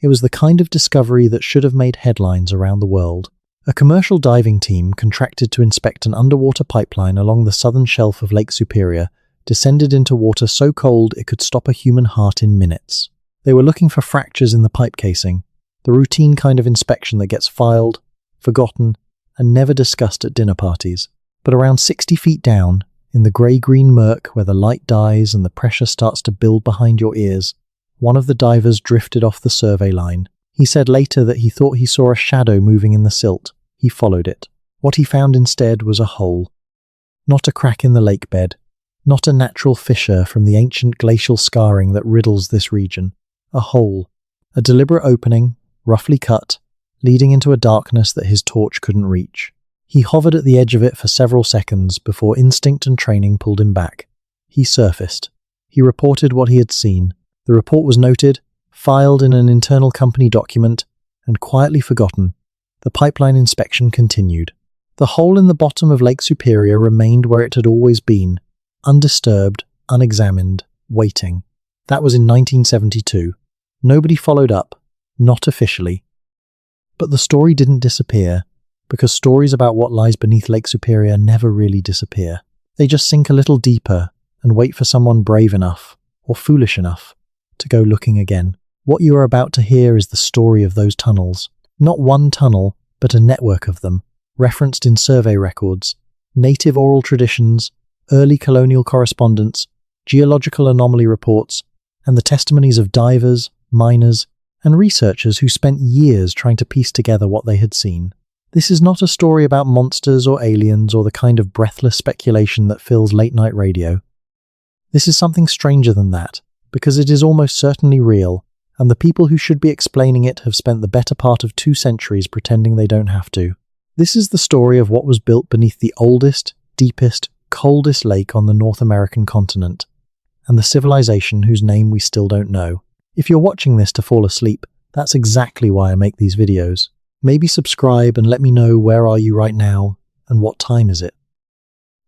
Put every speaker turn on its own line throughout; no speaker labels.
It was the kind of discovery that should have made headlines around the world. A commercial diving team contracted to inspect an underwater pipeline along the southern shelf of Lake Superior descended into water so cold it could stop a human heart in minutes. They were looking for fractures in the pipe casing, the routine kind of inspection that gets filed, forgotten, and never discussed at dinner parties. But around 60 feet down, in the grey-green murk where the light dies and the pressure starts to build behind your ears, one of the divers drifted off the survey line. He said later that he thought he saw a shadow moving in the silt. He followed it. What he found instead was a hole. Not a crack in the lake bed, not a natural fissure from the ancient glacial scarring that riddles this region. A hole, a deliberate opening, roughly cut, leading into a darkness that his torch couldn't reach. He hovered at the edge of it for several seconds before instinct and training pulled him back. He surfaced. He reported what he had seen. The report was noted, filed in an internal company document, and quietly forgotten. The pipeline inspection continued. The hole in the bottom of Lake Superior remained where it had always been, undisturbed, unexamined, waiting. That was in 1972. Nobody followed up, not officially. But the story didn't disappear, because stories about what lies beneath Lake Superior never really disappear. They just sink a little deeper and wait for someone brave enough, or foolish enough, to go looking again. What you are about to hear is the story of those tunnels. Not one tunnel, but a network of them, referenced in survey records, native oral traditions, early colonial correspondence, geological anomaly reports, and the testimonies of divers, miners, and researchers who spent years trying to piece together what they had seen. This is not a story about monsters or aliens or the kind of breathless speculation that fills late-night radio. This is something stranger than that, because it is almost certainly real, and the people who should be explaining it have spent the better part of 2 centuries pretending they don't have to. This is the story of what was built beneath the oldest, deepest, coldest lake on the North American continent, and the civilization whose name we still don't know. If you're watching this to fall asleep, that's exactly why I make these videos. Maybe subscribe and let me know where are you right now, and what time is it.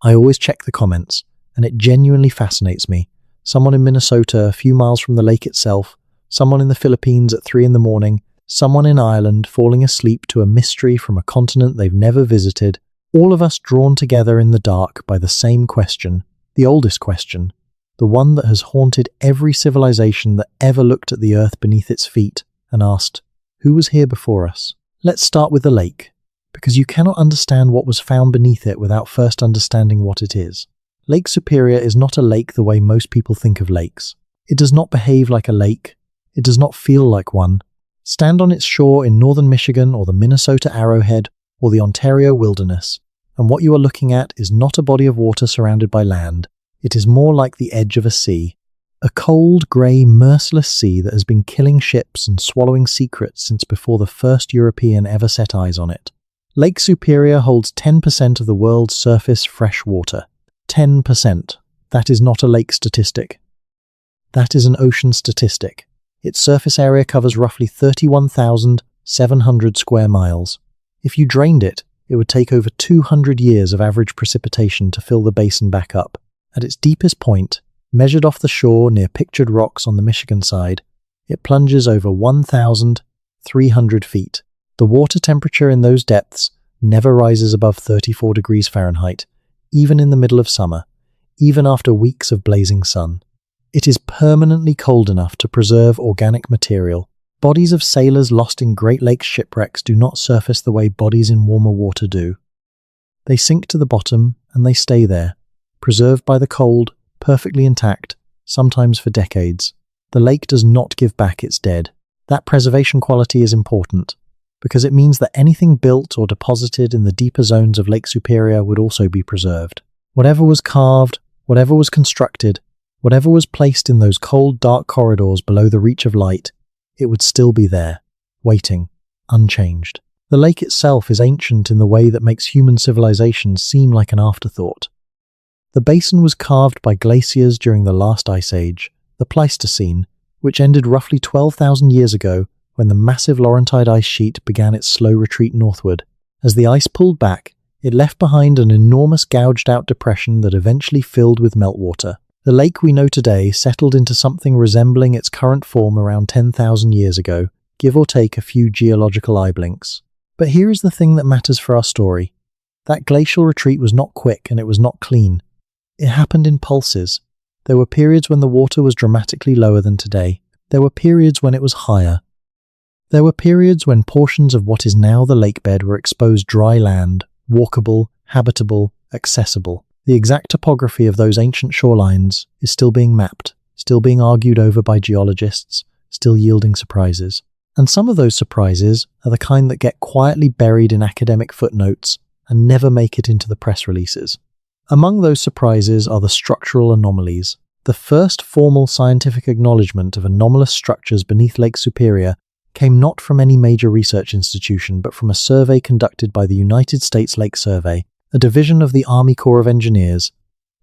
I always check the comments, and it genuinely fascinates me. Someone in Minnesota, a few miles from the lake itself, someone in the Philippines at 3 a.m, someone in Ireland falling asleep to a mystery from a continent they've never visited, all of us drawn together in the dark by the same question, the oldest question, the one that has haunted every civilization that ever looked at the earth beneath its feet and asked, who was here before us? Let's start with the lake, because you cannot understand what was found beneath it without first understanding what it is. Lake Superior is not a lake the way most people think of lakes. It does not behave like a lake. It does not feel like one. Stand on its shore in northern Michigan or the Minnesota Arrowhead or the Ontario wilderness, and what you are looking at is not a body of water surrounded by land. It is more like the edge of a sea. A cold, grey, merciless sea that has been killing ships and swallowing secrets since before the first European ever set eyes on it. Lake Superior holds 10% of the world's surface fresh water. 10%. That is not a lake statistic. That is an ocean statistic. Its surface area covers roughly 31,700 square miles. If you drained it, it would take over 200 years of average precipitation to fill the basin back up. At its deepest point, measured off the shore near pictured rocks on the Michigan side, it plunges over 1,300 feet. The water temperature in those depths never rises above 34 degrees Fahrenheit, even in the middle of summer, even after weeks of blazing sun. It is permanently cold enough to preserve organic material. Bodies of sailors lost in Great Lakes shipwrecks do not surface the way bodies in warmer water do. They sink to the bottom and they stay there, preserved by the cold, perfectly intact, sometimes for decades. The lake does not give back its dead. That preservation quality is important, because it means that anything built or deposited in the deeper zones of Lake Superior would also be preserved. Whatever was carved, whatever was constructed, whatever was placed in those cold, dark corridors below the reach of light, it would still be there, waiting, unchanged. The lake itself is ancient in the way that makes human civilization seem like an afterthought. The basin was carved by glaciers during the last ice age, the Pleistocene, which ended roughly 12,000 years ago when the massive Laurentide ice sheet began its slow retreat northward. As the ice pulled back, it left behind an enormous gouged-out depression that eventually filled with meltwater. The lake we know today settled into something resembling its current form around 10,000 years ago, give or take a few geological eye blinks. But here is the thing that matters for our story. That glacial retreat was not quick and it was not clean. It happened in pulses. There were periods when the water was dramatically lower than today. There were periods when it was higher. There were periods when portions of what is now the lake bed were exposed dry land, walkable, habitable, accessible. The exact topography of those ancient shorelines is still being mapped, still being argued over by geologists, still yielding surprises. And some of those surprises are the kind that get quietly buried in academic footnotes and never make it into the press releases. Among those surprises are the structural anomalies. The first formal scientific acknowledgement of anomalous structures beneath Lake Superior came not from any major research institution but from a survey conducted by the United States Lake Survey, a division of the Army Corps of Engineers,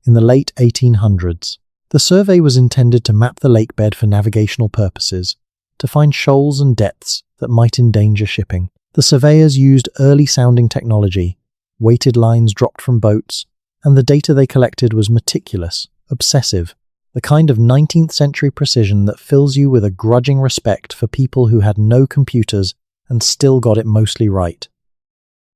in the late 1800s. The survey was intended to map the lake bed for navigational purposes, to find shoals and depths that might endanger shipping. The surveyors used early-sounding technology, weighted lines dropped from boats, and the data they collected was meticulous, obsessive, the kind of 19th century precision that fills you with a grudging respect for people who had no computers and still got it mostly right.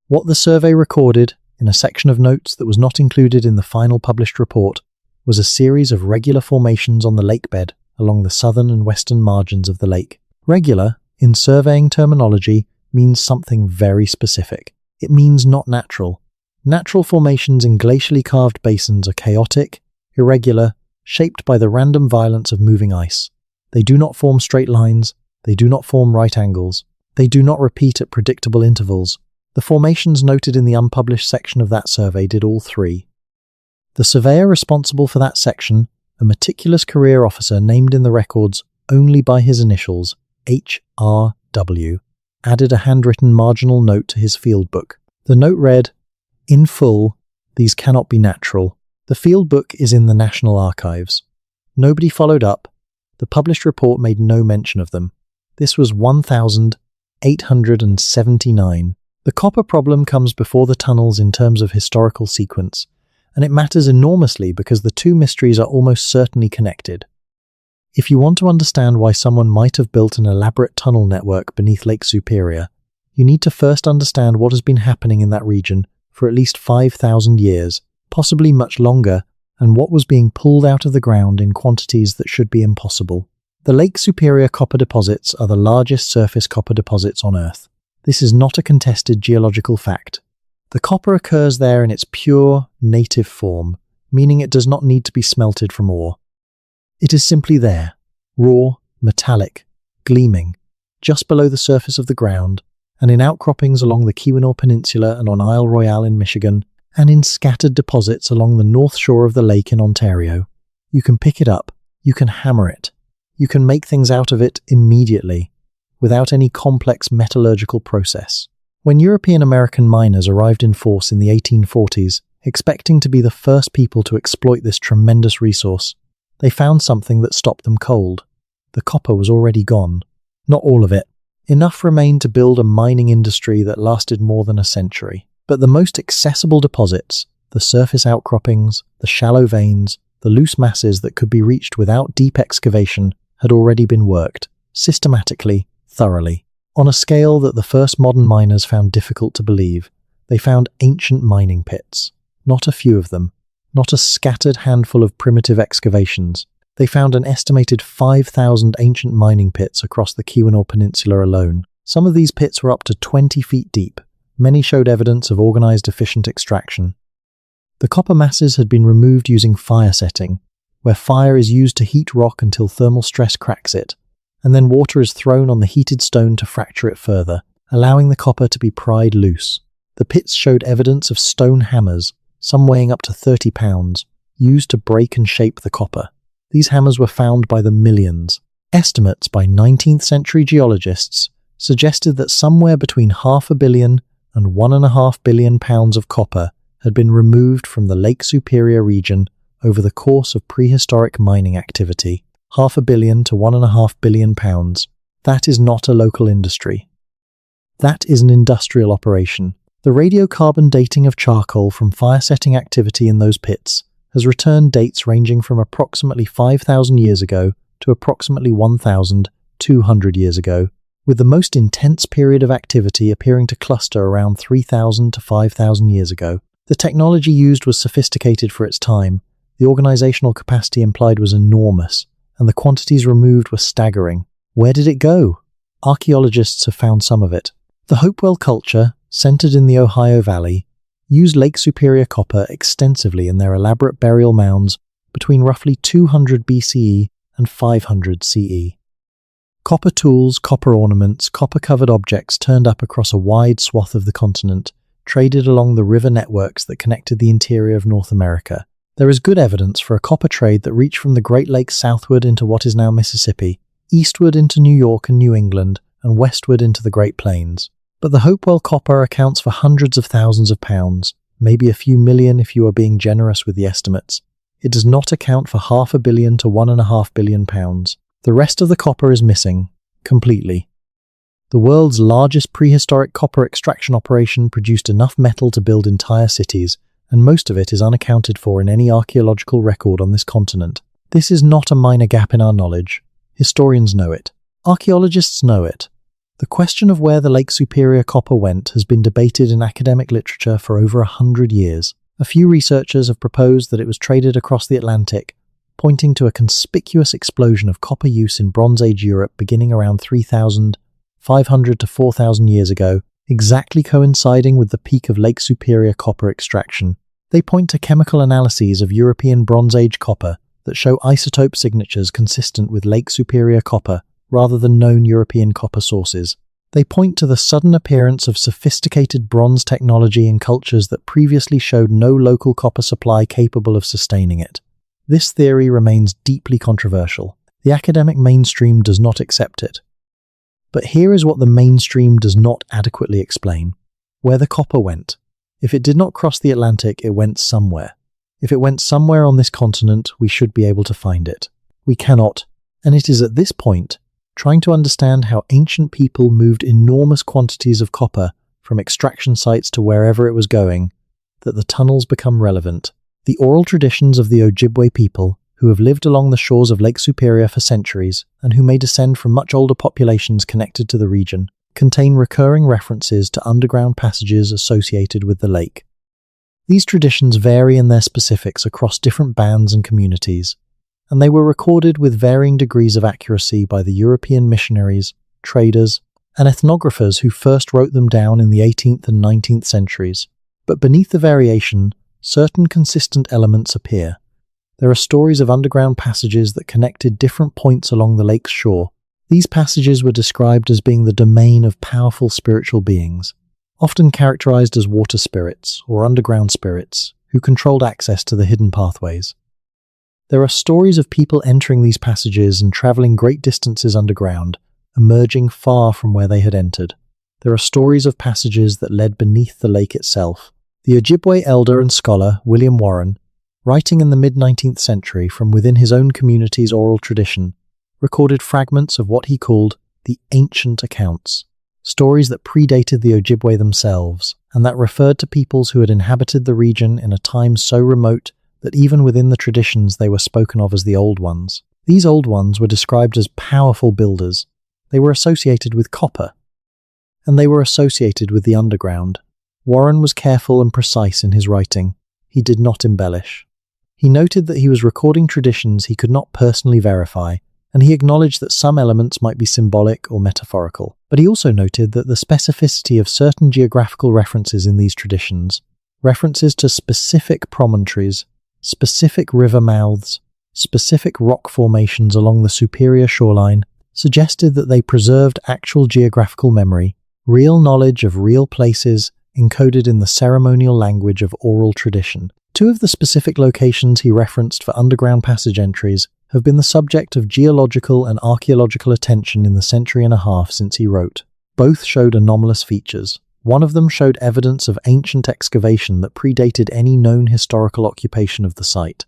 What the survey recorded, in a section of notes that was not included in the final published report, was a series of regular formations on the lake bed along the southern and western margins of the lake. Regular, in surveying terminology, means something very specific. It means not natural. Natural formations in glacially carved basins are chaotic, irregular, shaped by the random violence of moving ice. They do not form straight lines, they do not form right angles, they do not repeat at predictable intervals. The formations noted in the unpublished section of that survey did all three. The surveyor responsible for that section, a meticulous career officer named in the records only by his initials, HRW, added a handwritten marginal note to his field book. The note read, "In full, these cannot be natural. The field book is in the National Archives." Nobody followed up. The published report made no mention of them. This was 1879. The copper problem comes before the tunnels in terms of historical sequence, and it matters enormously because the two mysteries are almost certainly connected. If you want to understand why someone might have built an elaborate tunnel network beneath Lake Superior, you need to first understand what has been happening in that region for at least 5,000 years, possibly much longer, and what was being pulled out of the ground in quantities that should be impossible. The Lake Superior copper deposits are the largest surface copper deposits on Earth. This is not a contested geological fact. The copper occurs there in its pure, native form, meaning it does not need to be smelted from ore. It is simply there, raw, metallic, gleaming, just below the surface of the ground, and in outcroppings along the Keweenaw Peninsula and on Isle Royale in Michigan, and in scattered deposits along the north shore of the lake in Ontario. You can pick it up, you can hammer it, you can make things out of it immediately, without any complex metallurgical process. When European-American miners arrived in force in the 1840s, expecting to be the first people to exploit this tremendous resource, they found something that stopped them cold. The copper was already gone. Not all of it. Enough remained to build a mining industry that lasted more than a century. But the most accessible deposits, the surface outcroppings, the shallow veins, the loose masses that could be reached without deep excavation, had already been worked, systematically, thoroughly. On a scale that the first modern miners found difficult to believe, they found ancient mining pits. Not a few of them. Not a scattered handful of primitive excavations. They found an estimated 5,000 ancient mining pits across the Keweenaw Peninsula alone. Some of these pits were up to 20 feet deep. Many showed evidence of organized efficient extraction. The copper masses had been removed using fire setting, where fire is used to heat rock until thermal stress cracks it, and then water is thrown on the heated stone to fracture it further, allowing the copper to be pried loose. The pits showed evidence of stone hammers, some weighing up to 30 pounds, used to break and shape the copper. These hammers were found by the millions. Estimates by 19th century geologists suggested that somewhere between 500 million and 1.5 billion pounds of copper had been removed from the Lake Superior region over the course of prehistoric mining activity. 500 million to 1.5 billion pounds. That is not a local industry. That is an industrial operation. The radiocarbon dating of charcoal from fire-setting activity in those pits has returned dates ranging from approximately 5,000 years ago to approximately 1,200 years ago. with the most intense period of activity appearing to cluster around 3,000 to 5,000 years ago. The technology used was sophisticated for its time, the organizational capacity implied was enormous, and the quantities removed were staggering. Where did it go? Archaeologists have found some of it. The Hopewell culture, centered in the Ohio Valley, used Lake Superior copper extensively in their elaborate burial mounds between roughly 200 BCE and 500 CE. Copper tools, copper ornaments, copper-covered objects turned up across a wide swath of the continent, traded along the river networks that connected the interior of North America. There is good evidence for a copper trade that reached from the Great Lakes southward into what is now Mississippi, eastward into New York and New England, and westward into the Great Plains. But the Hopewell copper accounts for hundreds of thousands of pounds, maybe a few million if you are being generous with the estimates. It does not account for 500 million to 1.5 billion pounds. The rest of the copper is missing, completely. The world's largest prehistoric copper extraction operation produced enough metal to build entire cities, and most of it is unaccounted for in any archaeological record on this continent. This is not a minor gap in our knowledge. Historians know it. Archaeologists know it. The question of where the Lake Superior copper went has been debated in academic literature for over 100 years. A few researchers have proposed that it was traded across the Atlantic, pointing to a conspicuous explosion of copper use in Bronze Age Europe beginning around 3,500 to 4,000 years ago, exactly coinciding with the peak of Lake Superior copper extraction. They point to chemical analyses of European Bronze Age copper that show isotope signatures consistent with Lake Superior copper, rather than known European copper sources. They point to the sudden appearance of sophisticated bronze technology in cultures that previously showed no local copper supply capable of sustaining it. This theory remains deeply controversial. The academic mainstream does not accept it. But here is what the mainstream does not adequately explain. Where the copper went. If it did not cross the Atlantic, it went somewhere. If it went somewhere on this continent, we should be able to find it. We cannot, and it is at this point, trying to understand how ancient people moved enormous quantities of copper from extraction sites to wherever it was going, that the tunnels become relevant. The oral traditions of the Ojibwe people, who have lived along the shores of Lake Superior for centuries, and who may descend from much older populations connected to the region, contain recurring references to underground passages associated with the lake. These traditions vary in their specifics across different bands and communities, and they were recorded with varying degrees of accuracy by the European missionaries, traders, and ethnographers who first wrote them down in the 18th and 19th centuries. But beneath the variation, certain consistent elements appear. There are stories of underground passages that connected different points along the lake's shore. These passages were described as being the domain of powerful spiritual beings, often characterized as water spirits or underground spirits, who controlled access to the hidden pathways. There are stories of people entering these passages and traveling great distances underground, emerging far from where they had entered. There are stories of passages that led beneath the lake itself. The Ojibwe elder and scholar William Warren, writing in the mid-19th century from within his own community's oral tradition, recorded fragments of what he called the ancient accounts, stories that predated the Ojibwe themselves, and that referred to peoples who had inhabited the region in a time so remote that even within the traditions they were spoken of as the Old Ones. These Old Ones were described as powerful builders. They were associated with copper, and they were associated with the underground. Warren was careful and precise in his writing. He did not embellish. He noted that he was recording traditions he could not personally verify, and he acknowledged that some elements might be symbolic or metaphorical. But he also noted that the specificity of certain geographical references in these traditions, references to specific promontories, specific river mouths, specific rock formations along the Superior shoreline, suggested that they preserved actual geographical memory, real knowledge of real places encoded in the ceremonial language of oral tradition. Two of the specific locations he referenced for underground passage entries have been the subject of geological and archaeological attention in the century and a half since he wrote. Both showed anomalous features. One of them showed evidence of ancient excavation that predated any known historical occupation of the site.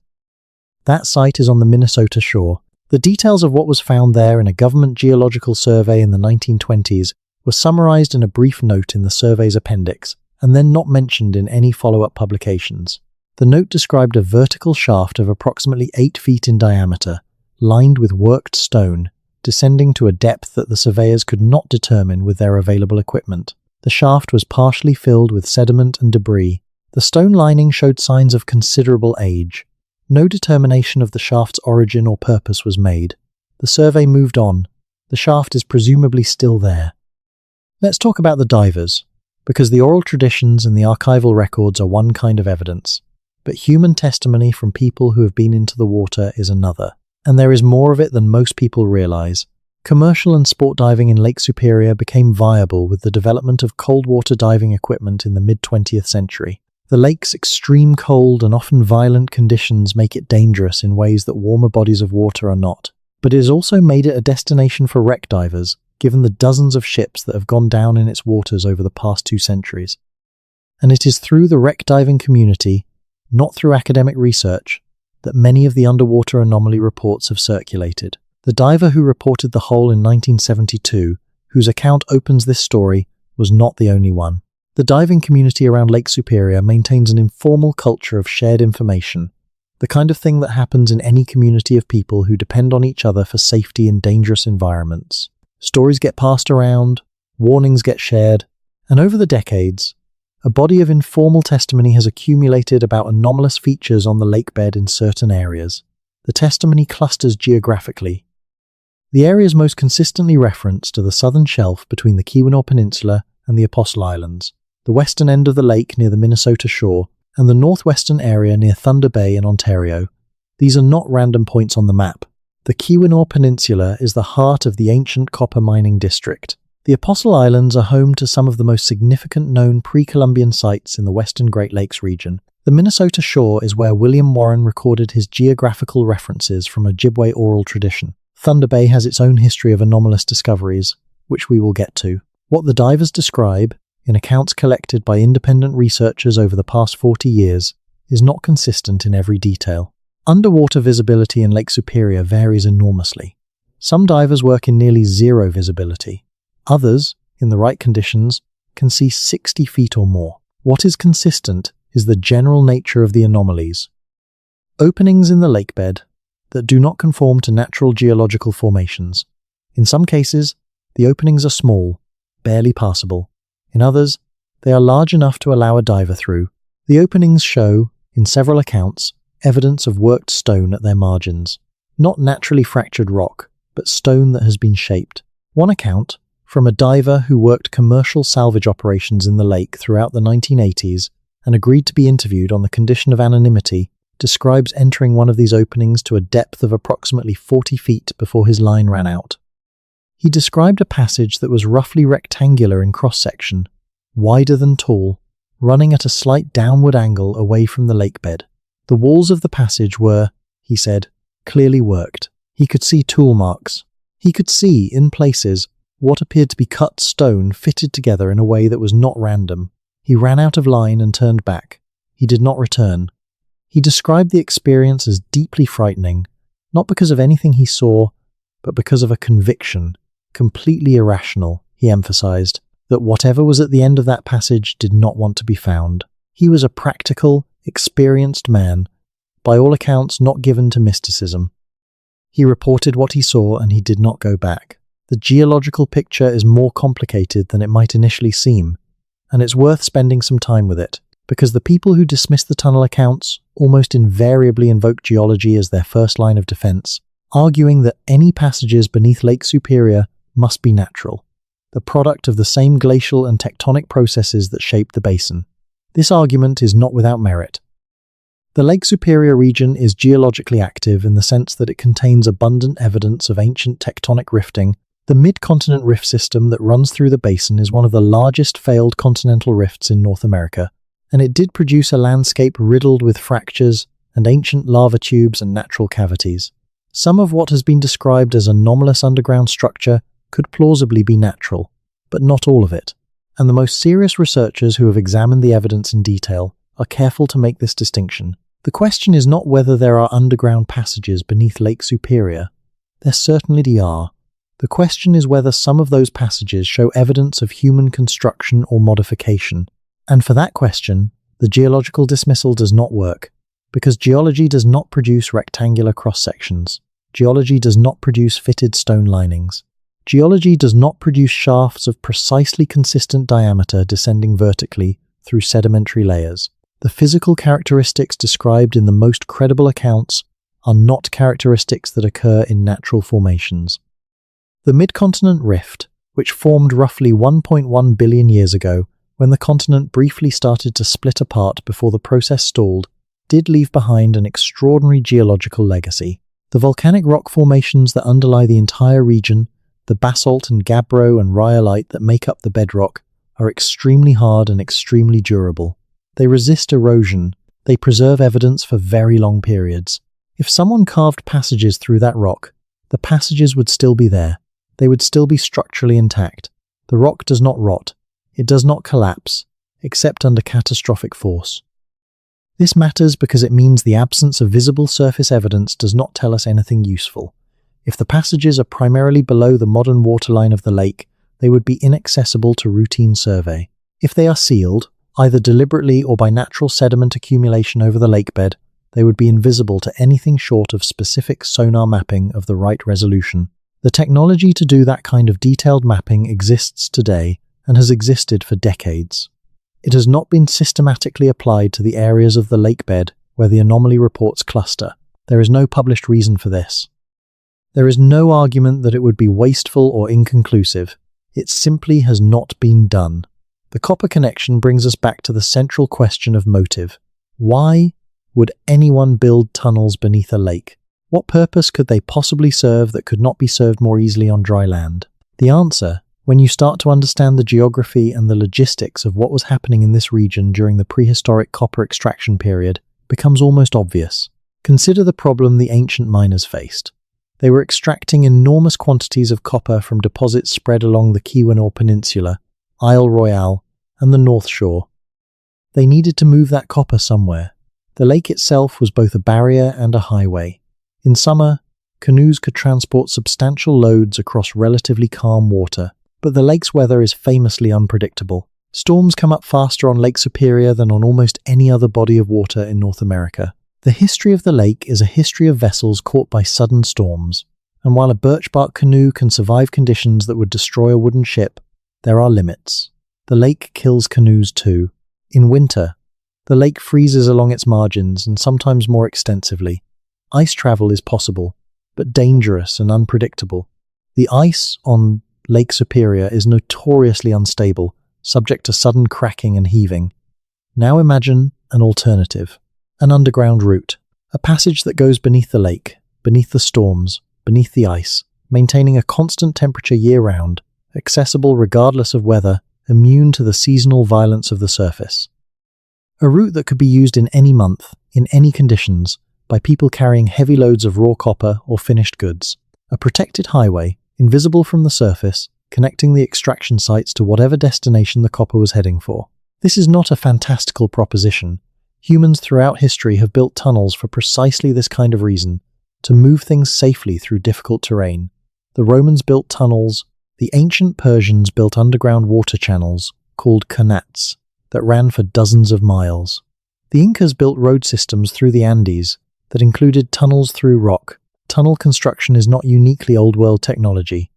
That site is on the Minnesota shore. The details of what was found there in a government geological survey in the 1920s were summarized in a brief note in the survey's appendix, and then not mentioned in any follow-up publications. The note described a vertical shaft of approximately 8 feet in diameter, lined with worked stone, descending to a depth that the surveyors could not determine with their available equipment. The shaft was partially filled with sediment and debris. The stone lining showed signs of considerable age. No determination of the shaft's origin or purpose was made. The survey moved on. The shaft is presumably still there. Let's talk about the divers, because the oral traditions and the archival records are one kind of evidence, but human testimony from people who have been into the water is another, and there is more of it than most people realize. Commercial and sport diving in Lake Superior became viable with the development of cold water diving equipment in the mid-20th century. The lake's extreme cold and often violent conditions make it dangerous in ways that warmer bodies of water are not, but it has also made it a destination for wreck divers, given the dozens of ships that have gone down in its waters over the past 2 centuries. And it is through the wreck diving community, not through academic research, that many of the underwater anomaly reports have circulated. The diver who reported the hole in 1972, whose account opens this story, was not the only one. The diving community around Lake Superior maintains an informal culture of shared information, the kind of thing that happens in any community of people who depend on each other for safety in dangerous environments. Stories get passed around, warnings get shared, and over the decades, a body of informal testimony has accumulated about anomalous features on the lake bed in certain areas. The testimony clusters geographically. The areas most consistently referenced are the southern shelf between the Keweenaw Peninsula and the Apostle Islands, the western end of the lake near the Minnesota shore, and the northwestern area near Thunder Bay in Ontario. These are not random points on the map. The Keweenaw Peninsula is the heart of the ancient copper mining district. The Apostle Islands are home to some of the most significant known pre-Columbian sites in the western Great Lakes region. The Minnesota shore is where William Warren recorded his geographical references from Ojibwe oral tradition. Thunder Bay has its own history of anomalous discoveries, which we will get to. What the divers describe, in accounts collected by independent researchers over the past 40 years, is not consistent in every detail. Underwater visibility in Lake Superior varies enormously. Some divers work in nearly zero visibility. Others, in the right conditions, can see 60 feet or more. What is consistent is the general nature of the anomalies. Openings in the lake bed that do not conform to natural geological formations. In some cases, the openings are small, barely passable. In others, they are large enough to allow a diver through. The openings show, in several accounts, evidence of worked stone at their margins. Not naturally fractured rock, but stone that has been shaped. One account, from a diver who worked commercial salvage operations in the lake throughout the 1980s and agreed to be interviewed on the condition of anonymity, describes entering one of these openings to a depth of approximately 40 feet before his line ran out. He described a passage that was roughly rectangular in cross-section, wider than tall, running at a slight downward angle away from the lake bed. The walls of the passage were, he said, clearly worked. He could see tool marks. He could see, in places, what appeared to be cut stone fitted together in a way that was not random. He ran out of line and turned back. He did not return. He described the experience as deeply frightening, not because of anything he saw, but because of a conviction, completely irrational, he emphasized, that whatever was at the end of that passage did not want to be found. He was a practical, experienced man, by all accounts not given to mysticism. He reported what he saw and he did not go back. The geological picture is more complicated than it might initially seem, and it's worth spending some time with it, because the people who dismiss the tunnel accounts almost invariably invoke geology as their first line of defense, arguing that any passages beneath Lake Superior must be natural, the product of the same glacial and tectonic processes that shaped the basin. This argument is not without merit. The Lake Superior region is geologically active in the sense that it contains abundant evidence of ancient tectonic rifting. The mid-continent rift system that runs through the basin is one of the largest failed continental rifts in North America, and it did produce a landscape riddled with fractures and ancient lava tubes and natural cavities. Some of what has been described as anomalous underground structure could plausibly be natural, but not all of it, and the most serious researchers who have examined the evidence in detail are careful to make this distinction. The question is not whether there are underground passages beneath Lake Superior. There certainly are. The question is whether some of those passages show evidence of human construction or modification. And for that question, the geological dismissal does not work, because geology does not produce rectangular cross-sections. Geology does not produce fitted stone linings. Geology does not produce shafts of precisely consistent diameter descending vertically through sedimentary layers. The physical characteristics described in the most credible accounts are not characteristics that occur in natural formations. The mid-continent rift, which formed roughly 1.1 billion years ago, when the continent briefly started to split apart before the process stalled, did leave behind an extraordinary geological legacy. The volcanic rock formations that underlie the entire region, the basalt and gabbro and rhyolite that make up the bedrock, are extremely hard and extremely durable. They resist erosion. They preserve evidence for very long periods. If someone carved passages through that rock, the passages would still be there. They would still be structurally intact. The rock does not rot. It does not collapse, except under catastrophic force. This matters because it means the absence of visible surface evidence does not tell us anything useful. If the passages are primarily below the modern waterline of the lake, they would be inaccessible to routine survey. If they are sealed, either deliberately or by natural sediment accumulation over the lakebed, they would be invisible to anything short of specific sonar mapping of the right resolution. The technology to do that kind of detailed mapping exists today and has existed for decades. It has not been systematically applied to the areas of the lakebed where the anomaly reports cluster. There is no published reason for this. There is no argument that it would be wasteful or inconclusive. It simply has not been done. The copper connection brings us back to the central question of motive. Why would anyone build tunnels beneath a lake? What purpose could they possibly serve that could not be served more easily on dry land? The answer, when you start to understand the geography and the logistics of what was happening in this region during the prehistoric copper extraction period, becomes almost obvious. Consider the problem the ancient miners faced. They were extracting enormous quantities of copper from deposits spread along the Keweenaw Peninsula, Isle Royale, and the North Shore. They needed to move that copper somewhere. The lake itself was both a barrier and a highway. In summer, canoes could transport substantial loads across relatively calm water, but the lake's weather is famously unpredictable. Storms come up faster on Lake Superior than on almost any other body of water in North America. The history of the lake is a history of vessels caught by sudden storms, and while a birch bark canoe can survive conditions that would destroy a wooden ship, there are limits. The lake kills canoes too. In winter, the lake freezes along its margins and sometimes more extensively. Ice travel is possible, but dangerous and unpredictable. The ice on Lake Superior is notoriously unstable, subject to sudden cracking and heaving. Now imagine an alternative. An underground route. A passage that goes beneath the lake, beneath the storms, beneath the ice, maintaining a constant temperature year-round, accessible regardless of weather, immune to the seasonal violence of the surface. A route that could be used in any month, in any conditions, by people carrying heavy loads of raw copper or finished goods. A protected highway, invisible from the surface, connecting the extraction sites to whatever destination the copper was heading for. This is not a fantastical proposition. Humans throughout history have built tunnels for precisely this kind of reason, to move things safely through difficult terrain. The Romans built tunnels. The ancient Persians built underground water channels, called qanats, that ran for dozens of miles. The Incas built road systems through the Andes that included tunnels through rock. Tunnel construction is not uniquely old-world technology.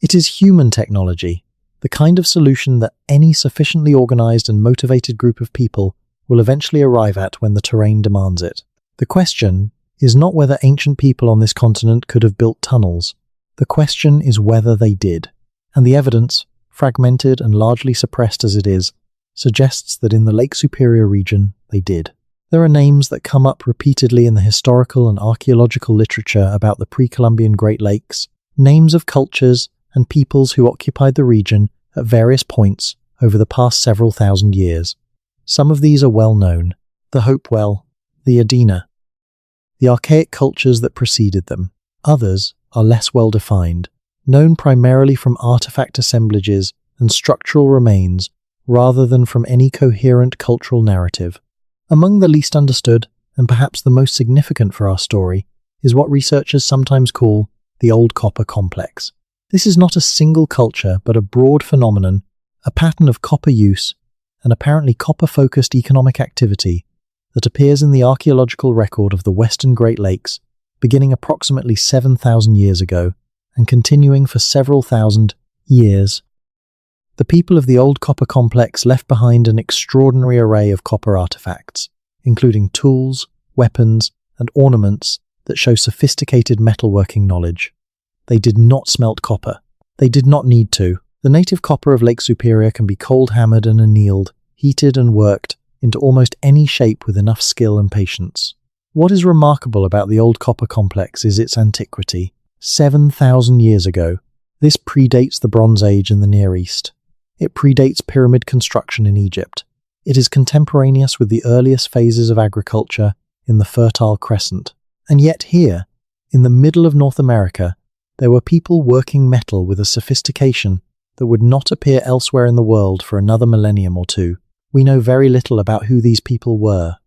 It is human technology, the kind of solution that any sufficiently organized and motivated group of people will eventually arrive at when the terrain demands it. The question is not whether ancient people on this continent could have built tunnels. The question is whether they did. And the evidence, fragmented and largely suppressed as it is, suggests that in the Lake Superior region, they did. There are names that come up repeatedly in the historical and archaeological literature about the pre-Columbian Great Lakes, names of cultures and peoples who occupied the region at various points over the past several thousand years. Some of these are well known: the Hopewell, the Adena, the archaic cultures that preceded them. Others are less well defined, known primarily from artifact assemblages and structural remains rather than from any coherent cultural narrative. Among the least understood, and perhaps the most significant for our story, is what researchers sometimes call the Old Copper Complex. This is not a single culture, but a broad phenomenon, a pattern of copper use, and apparently copper-focused economic activity that appears in the archaeological record of the Western Great Lakes beginning approximately 7,000 years ago and continuing for several thousand years. The people of the old copper complex left behind an extraordinary array of copper artifacts, including tools, weapons, and ornaments that show sophisticated metalworking knowledge. They did not smelt copper. They did not need to. The native copper of Lake Superior can be cold-hammered and annealed, heated and worked into almost any shape with enough skill and patience. What is remarkable about the old copper complex is its antiquity. 7,000 years ago. This predates the Bronze Age in the Near East. It predates pyramid construction in Egypt. It is contemporaneous with the earliest phases of agriculture in the Fertile Crescent. And yet here, in the middle of North America, there were people working metal with a sophistication that would not appear elsewhere in the world for another millennium or two. We know very little about who these people were.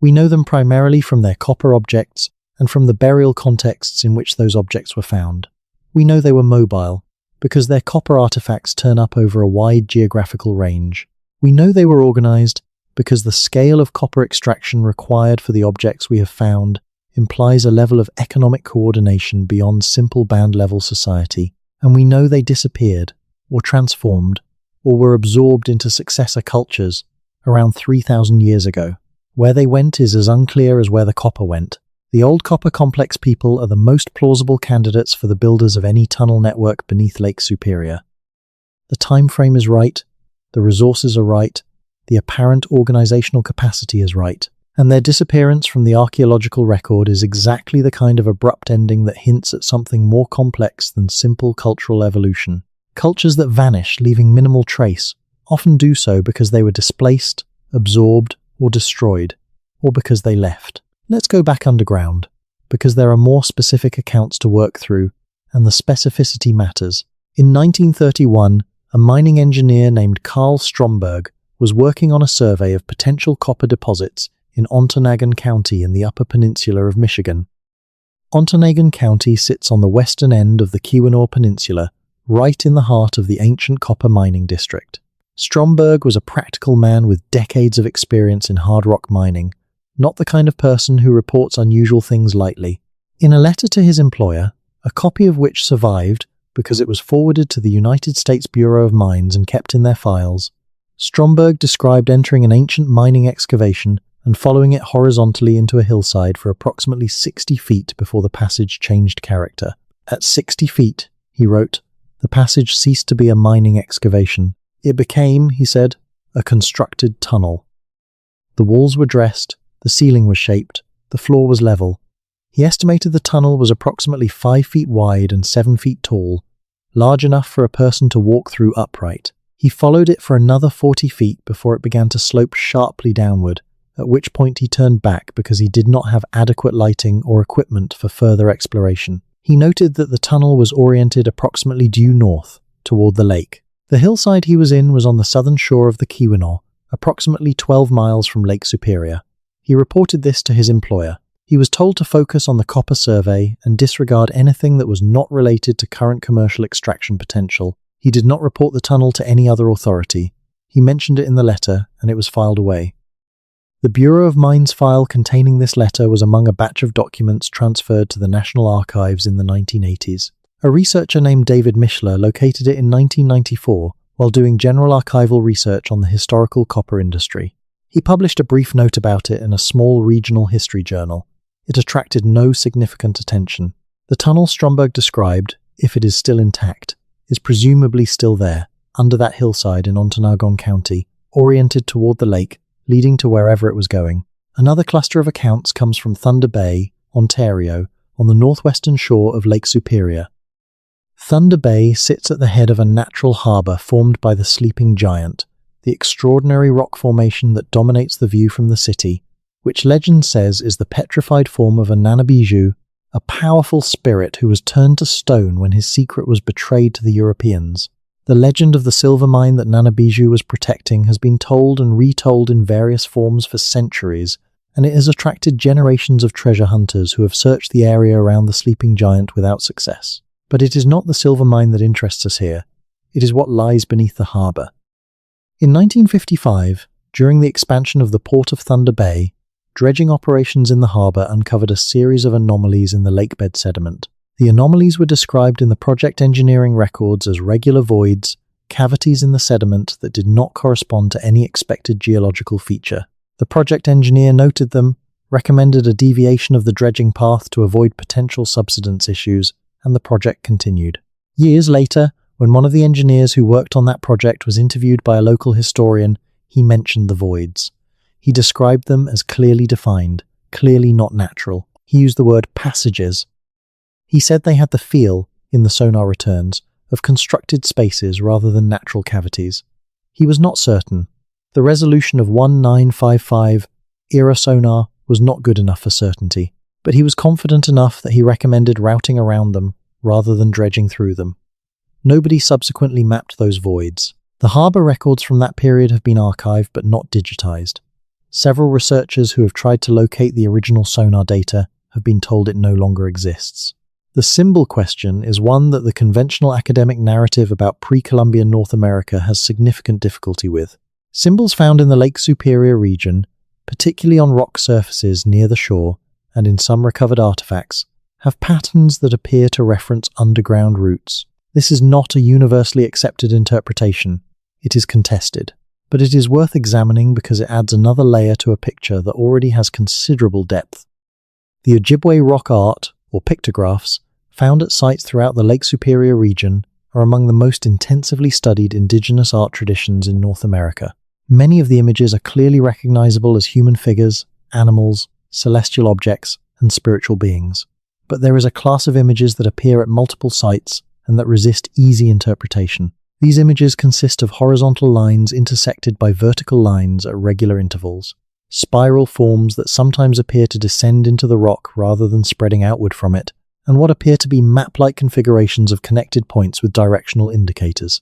We know them primarily from their copper objects and from the burial contexts in which those objects were found. We know they were mobile, because their copper artifacts turn up over a wide geographical range. We know they were organized because the scale of copper extraction required for the objects we have found implies a level of economic coordination beyond simple band-level society. And we know they disappeared, or transformed, or were absorbed into successor cultures around 3,000 years ago. Where they went is as unclear as where the copper went. The old copper complex people are the most plausible candidates for the builders of any tunnel network beneath Lake Superior. The time frame is right, the resources are right, the apparent organizational capacity is right, and their disappearance from the archaeological record is exactly the kind of abrupt ending that hints at something more complex than simple cultural evolution. Cultures that vanish, leaving minimal trace, often do so because they were displaced, absorbed, or destroyed, or because they left. Let's go back underground, because there are more specific accounts to work through, and the specificity matters. In 1931, a mining engineer named Carl Stromberg was working on a survey of potential copper deposits in Ontonagon County in the Upper Peninsula of Michigan. Ontonagon County sits on the western end of the Keweenaw Peninsula, right in the heart of the ancient copper mining district. Stromberg was a practical man with decades of experience in hard rock mining, not the kind of person who reports unusual things lightly. In a letter to his employer, a copy of which survived because it was forwarded to the United States Bureau of Mines and kept in their files, Stromberg described entering an ancient mining excavation and following it horizontally into a hillside for approximately 60 feet before the passage changed character. At 60 feet, he wrote, the passage ceased to be a mining excavation. It became, he said, a constructed tunnel. The walls were dressed, the ceiling was shaped, the floor was level. He estimated the tunnel was approximately 5 feet wide and 7 feet tall, large enough for a person to walk through upright. He followed it for another 40 feet before it began to slope sharply downward, at which point he turned back because he did not have adequate lighting or equipment for further exploration. He noted that the tunnel was oriented approximately due north, toward the lake. The hillside he was in was on the southern shore of the Keweenaw, approximately 12 miles from Lake Superior. He reported this to his employer. He was told to focus on the copper survey and disregard anything that was not related to current commercial extraction potential. He did not report the tunnel to any other authority. He mentioned it in the letter, and it was filed away. The Bureau of Mines file containing this letter was among a batch of documents transferred to the National Archives in the 1980s. A researcher named David Mishler located it in 1994 while doing general archival research on the historical copper industry. He published a brief note about it in a small regional history journal. It attracted no significant attention. The tunnel Stromberg described, if it is still intact, is presumably still there, under that hillside in Ontonagon County, oriented toward the lake, leading to wherever it was going. Another cluster of accounts comes from Thunder Bay, Ontario, on the northwestern shore of Lake Superior. Thunder Bay sits at the head of a natural harbour formed by the Sleeping Giant, the extraordinary rock formation that dominates the view from the city, which legend says is the petrified form of a Nanabiju, a powerful spirit who was turned to stone when his secret was betrayed to the Europeans. The legend of the silver mine that Nanabiju was protecting has been told and retold in various forms for centuries, and it has attracted generations of treasure hunters who have searched the area around the Sleeping Giant without success. But it is not the silver mine that interests us here. It is what lies beneath the harbour. In 1955, during the expansion of the port of Thunder Bay, dredging operations in the harbor uncovered a series of anomalies in the lakebed sediment. The anomalies were described in the project engineering records as regular voids, cavities in the sediment that did not correspond to any expected geological feature. The project engineer noted them, recommended a deviation of the dredging path to avoid potential subsidence issues, and the project continued. Years later, when one of the engineers who worked on that project was interviewed by a local historian, he mentioned the voids. He described them as clearly defined, clearly not natural. He used the word passages. He said they had the feel, in the sonar returns, of constructed spaces rather than natural cavities. He was not certain. The resolution of 1955 era sonar was not good enough for certainty, but he was confident enough that he recommended routing around them rather than dredging through them. Nobody subsequently mapped those voids. The harbour records from that period have been archived but not digitized. Several researchers who have tried to locate the original sonar data have been told it no longer exists. The symbol question is one that the conventional academic narrative about pre-Columbian North America has significant difficulty with. Symbols found in the Lake Superior region, particularly on rock surfaces near the shore and in some recovered artifacts, have patterns that appear to reference underground routes. This is not a universally accepted interpretation. It is contested, but it is worth examining because it adds another layer to a picture that already has considerable depth. The Ojibwe rock art, or pictographs, found at sites throughout the Lake Superior region are among the most intensively studied indigenous art traditions in North America. Many of the images are clearly recognizable as human figures, animals, celestial objects, and spiritual beings. But there is a class of images that appear at multiple sites and that resist easy interpretation. These images consist of horizontal lines intersected by vertical lines at regular intervals, spiral forms that sometimes appear to descend into the rock rather than spreading outward from it, and what appear to be map-like configurations of connected points with directional indicators.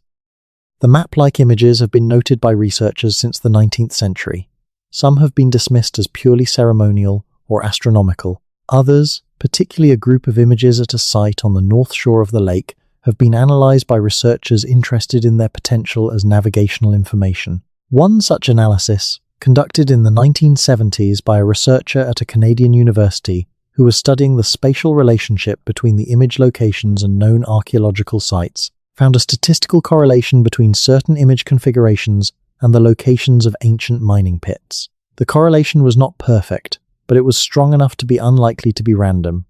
The map-like images have been noted by researchers since the 19th century. Some have been dismissed as purely ceremonial or astronomical. Others, particularly a group of images at a site on the north shore of the lake, have been analysed by researchers interested in their potential as navigational information. One such analysis, conducted in the 1970s by a researcher at a Canadian university who was studying the spatial relationship between the image locations and known archaeological sites, found a statistical correlation between certain image configurations and the locations of ancient mining pits. The correlation was not perfect, but it was strong enough to be unlikely to be random.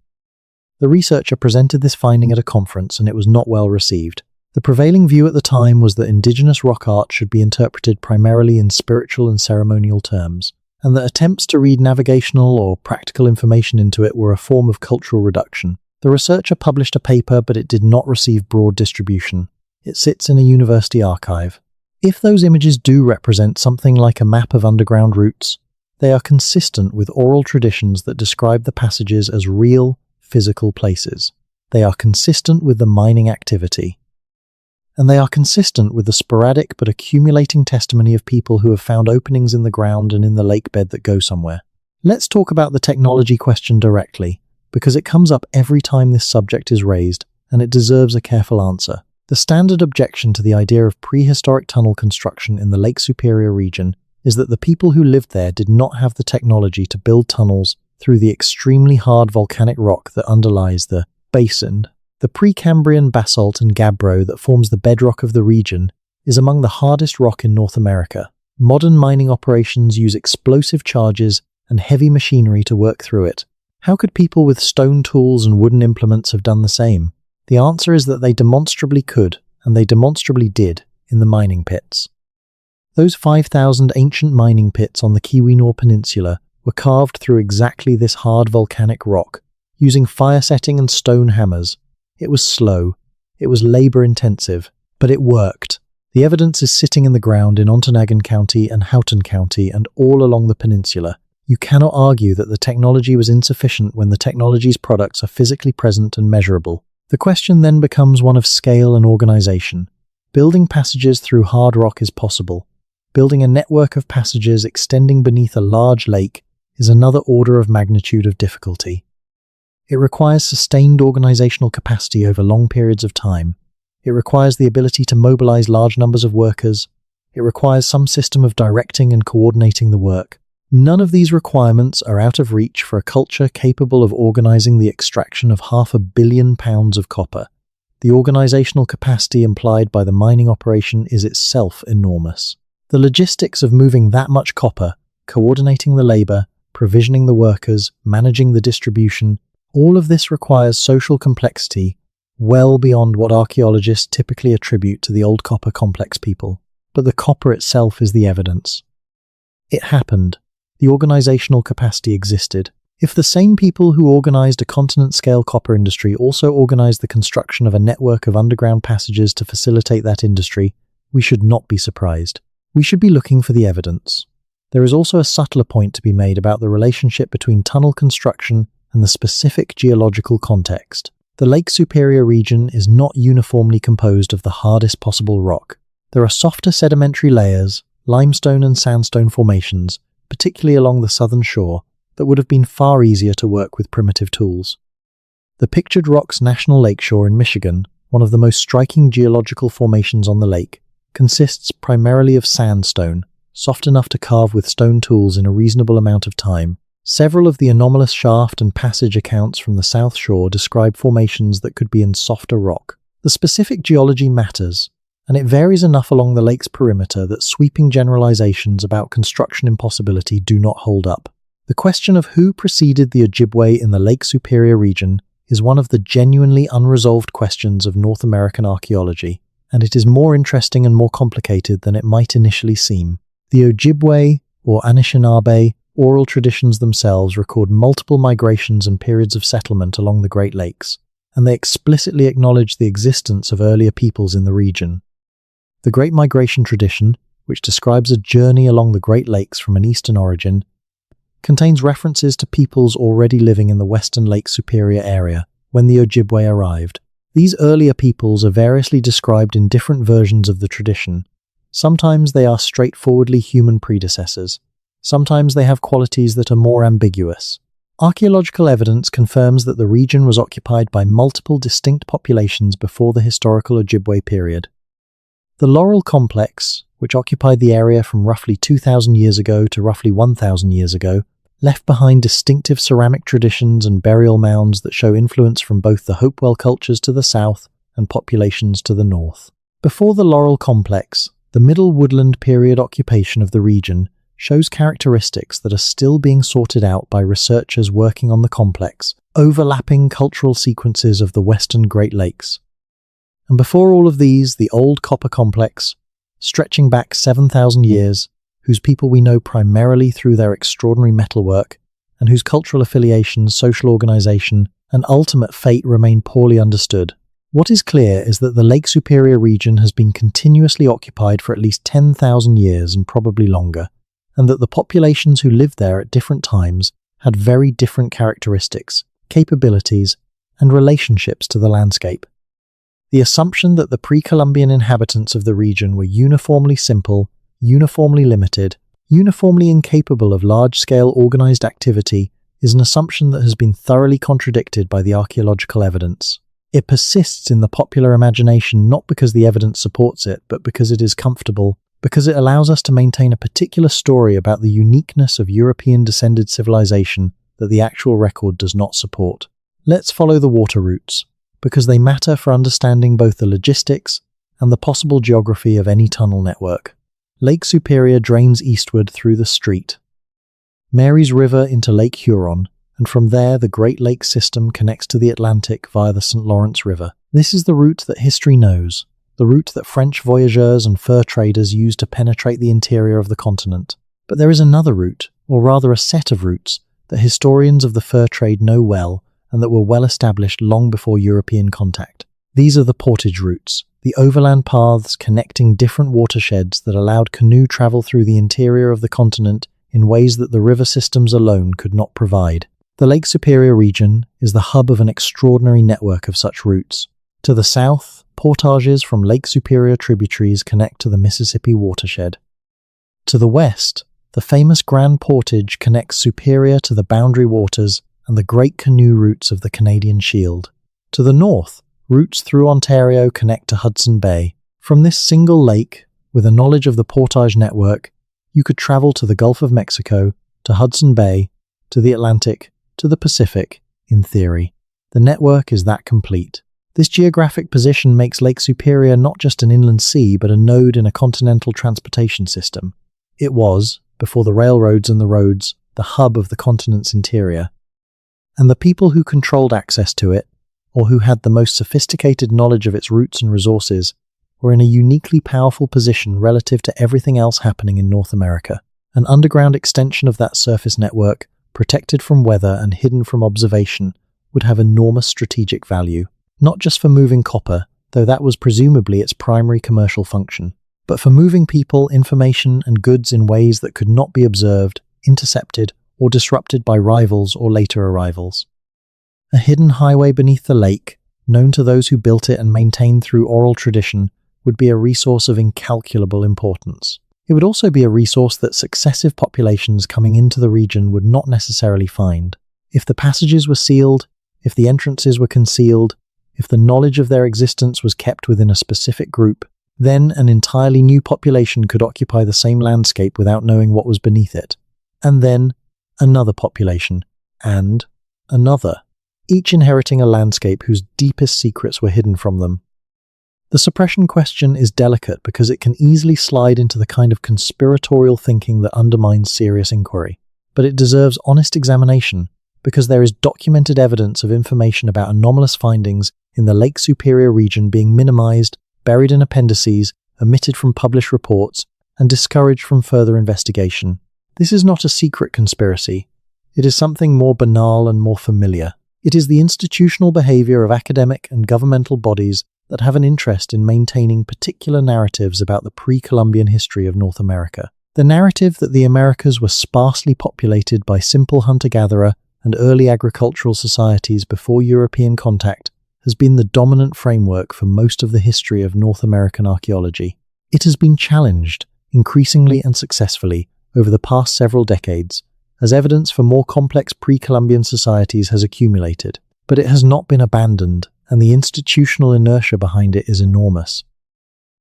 The researcher presented this finding at a conference and it was not well received. The prevailing view at the time was that indigenous rock art should be interpreted primarily in spiritual and ceremonial terms, and that attempts to read navigational or practical information into it were a form of cultural reduction. The researcher published a paper, but it did not receive broad distribution. It sits in a university archive. If those images do represent something like a map of underground routes, they are consistent with oral traditions that describe the passages as real, physical places. They are consistent with the mining activity. And they are consistent with the sporadic but accumulating testimony of people who have found openings in the ground and in the lake bed that go somewhere. Let's talk about the technology question directly, because it comes up every time this subject is raised, and it deserves a careful answer. The standard objection to the idea of prehistoric tunnel construction in the Lake Superior region is that the people who lived there did not have the technology to build tunnels through the extremely hard volcanic rock that underlies the basin. The Precambrian basalt and gabbro that forms the bedrock of the region is among the hardest rock in North America. Modern mining operations use explosive charges and heavy machinery to work through it. How could people with stone tools and wooden implements have done the same? The answer is that they demonstrably could, and they demonstrably did, in the mining pits. Those 5,000 ancient mining pits on the Keweenaw Peninsula were carved through exactly this hard volcanic rock, using fire setting and stone hammers. It was slow, it was labor-intensive, but it worked. The evidence is sitting in the ground in Ontonagon County and Houghton County and all along the peninsula. You cannot argue that the technology was insufficient when the technology's products are physically present and measurable. The question then becomes one of scale and organization. Building passages through hard rock is possible. Building a network of passages extending beneath a large lake is another order of magnitude of difficulty. It requires sustained organizational capacity over long periods of time. It requires the ability to mobilize large numbers of workers. It requires some system of directing and coordinating the work. None of these requirements are out of reach for a culture capable of organizing the extraction of 500 million pounds of copper. The organizational capacity implied by the mining operation is itself enormous. The logistics of moving that much copper, coordinating the labor, provisioning the workers, managing the distribution, all of this requires social complexity well beyond what archaeologists typically attribute to the old copper complex people. But the copper itself is the evidence. It happened. The organizational capacity existed. If the same people who organized a continent-scale copper industry also organized the construction of a network of underground passages to facilitate that industry, we should not be surprised. We should be looking for the evidence. There is also a subtler point to be made about the relationship between tunnel construction and the specific geological context. The Lake Superior region is not uniformly composed of the hardest possible rock. There are softer sedimentary layers, limestone and sandstone formations, particularly along the southern shore, that would have been far easier to work with primitive tools. The Pictured Rocks National Lakeshore in Michigan, one of the most striking geological formations on the lake, consists primarily of sandstone, soft enough to carve with stone tools in a reasonable amount of time. Several of the anomalous shaft and passage accounts from the South Shore describe formations that could be in softer rock. The specific geology matters, and it varies enough along the lake's perimeter that sweeping generalizations about construction impossibility do not hold up. The question of who preceded the Ojibwe in the Lake Superior region is one of the genuinely unresolved questions of North American archaeology, and it is more interesting and more complicated than it might initially seem. The Ojibwe, or Anishinaabe, oral traditions themselves record multiple migrations and periods of settlement along the Great Lakes, and they explicitly acknowledge the existence of earlier peoples in the region. The Great Migration tradition, which describes a journey along the Great Lakes from an eastern origin, contains references to peoples already living in the western Lake Superior area when the Ojibwe arrived. These earlier peoples are variously described in different versions of the tradition. Sometimes they are straightforwardly human predecessors. Sometimes they have qualities that are more ambiguous. Archaeological evidence confirms that the region was occupied by multiple distinct populations before the historical Ojibwe period. The Laurel Complex, which occupied the area from roughly 2,000 years ago to roughly 1,000 years ago, left behind distinctive ceramic traditions and burial mounds that show influence from both the Hopewell cultures to the south and populations to the north. Before the Laurel Complex, the Middle Woodland period occupation of the region shows characteristics that are still being sorted out by researchers working on the complex, overlapping cultural sequences of the western Great Lakes. And before all of these, the old copper complex, stretching back 7,000 years, whose people we know primarily through their extraordinary metalwork, and whose cultural affiliations, social organization, and ultimate fate remain poorly understood. What is clear is that the Lake Superior region has been continuously occupied for at least 10,000 years and probably longer, and that the populations who lived there at different times had very different characteristics, capabilities, and relationships to the landscape. The assumption that the pre-Columbian inhabitants of the region were uniformly simple, uniformly limited, uniformly incapable of large-scale organized activity is an assumption that has been thoroughly contradicted by the archaeological evidence. It persists in the popular imagination not because the evidence supports it, but because it is comfortable, because it allows us to maintain a particular story about the uniqueness of European-descended civilization that the actual record does not support. Let's follow the water routes, because they matter for understanding both the logistics and the possible geography of any tunnel network. Lake Superior drains eastward through the Strait, Mary's River into Lake Huron, and from there the Great Lakes system connects to the Atlantic via the St. Lawrence River. This is the route that history knows, the route that French voyageurs and fur traders used to penetrate the interior of the continent. But there is another route, or rather a set of routes, that historians of the fur trade know well and that were well established long before European contact. These are the portage routes, the overland paths connecting different watersheds that allowed canoe travel through the interior of the continent in ways that the river systems alone could not provide. The Lake Superior region is the hub of an extraordinary network of such routes. To the south, portages from Lake Superior tributaries connect to the Mississippi watershed. To the west, the famous Grand Portage connects Superior to the Boundary Waters and the great canoe routes of the Canadian Shield. To the north, routes through Ontario connect to Hudson Bay. From this single lake, with a knowledge of the portage network, you could travel to the Gulf of Mexico, to Hudson Bay, to the Atlantic, to the Pacific, in theory. The network is that complete. This geographic position makes Lake Superior not just an inland sea, but a node in a continental transportation system. It was, before the railroads and the roads, the hub of the continent's interior. And the people who controlled access to it, or who had the most sophisticated knowledge of its routes and resources, were in a uniquely powerful position relative to everything else happening in North America. An underground extension of that surface network, protected from weather and hidden from observation, would have enormous strategic value, not just for moving copper, though that was presumably its primary commercial function, but for moving people, information, and goods in ways that could not be observed, intercepted, or disrupted by rivals or later arrivals. A hidden highway beneath the lake, known to those who built it and maintained through oral tradition, would be a resource of incalculable importance. It would also be a resource that successive populations coming into the region would not necessarily find. If the passages were sealed, if the entrances were concealed, if the knowledge of their existence was kept within a specific group, then an entirely new population could occupy the same landscape without knowing what was beneath it. And then another population, and another, each inheriting a landscape whose deepest secrets were hidden from them. The suppression question is delicate because it can easily slide into the kind of conspiratorial thinking that undermines serious inquiry. But it deserves honest examination because there is documented evidence of information about anomalous findings in the Lake Superior region being minimized, buried in appendices, omitted from published reports, and discouraged from further investigation. This is not a secret conspiracy. It is something more banal and more familiar. It is the institutional behavior of academic and governmental bodies that have an interest in maintaining particular narratives about the pre-Columbian history of North America. The narrative that the Americas were sparsely populated by simple hunter-gatherer and early agricultural societies before European contact has been the dominant framework for most of the history of North American archaeology. It has been challenged, increasingly and successfully, over the past several decades, as evidence for more complex pre-Columbian societies has accumulated, but it has not been abandoned, and the institutional inertia behind it is enormous.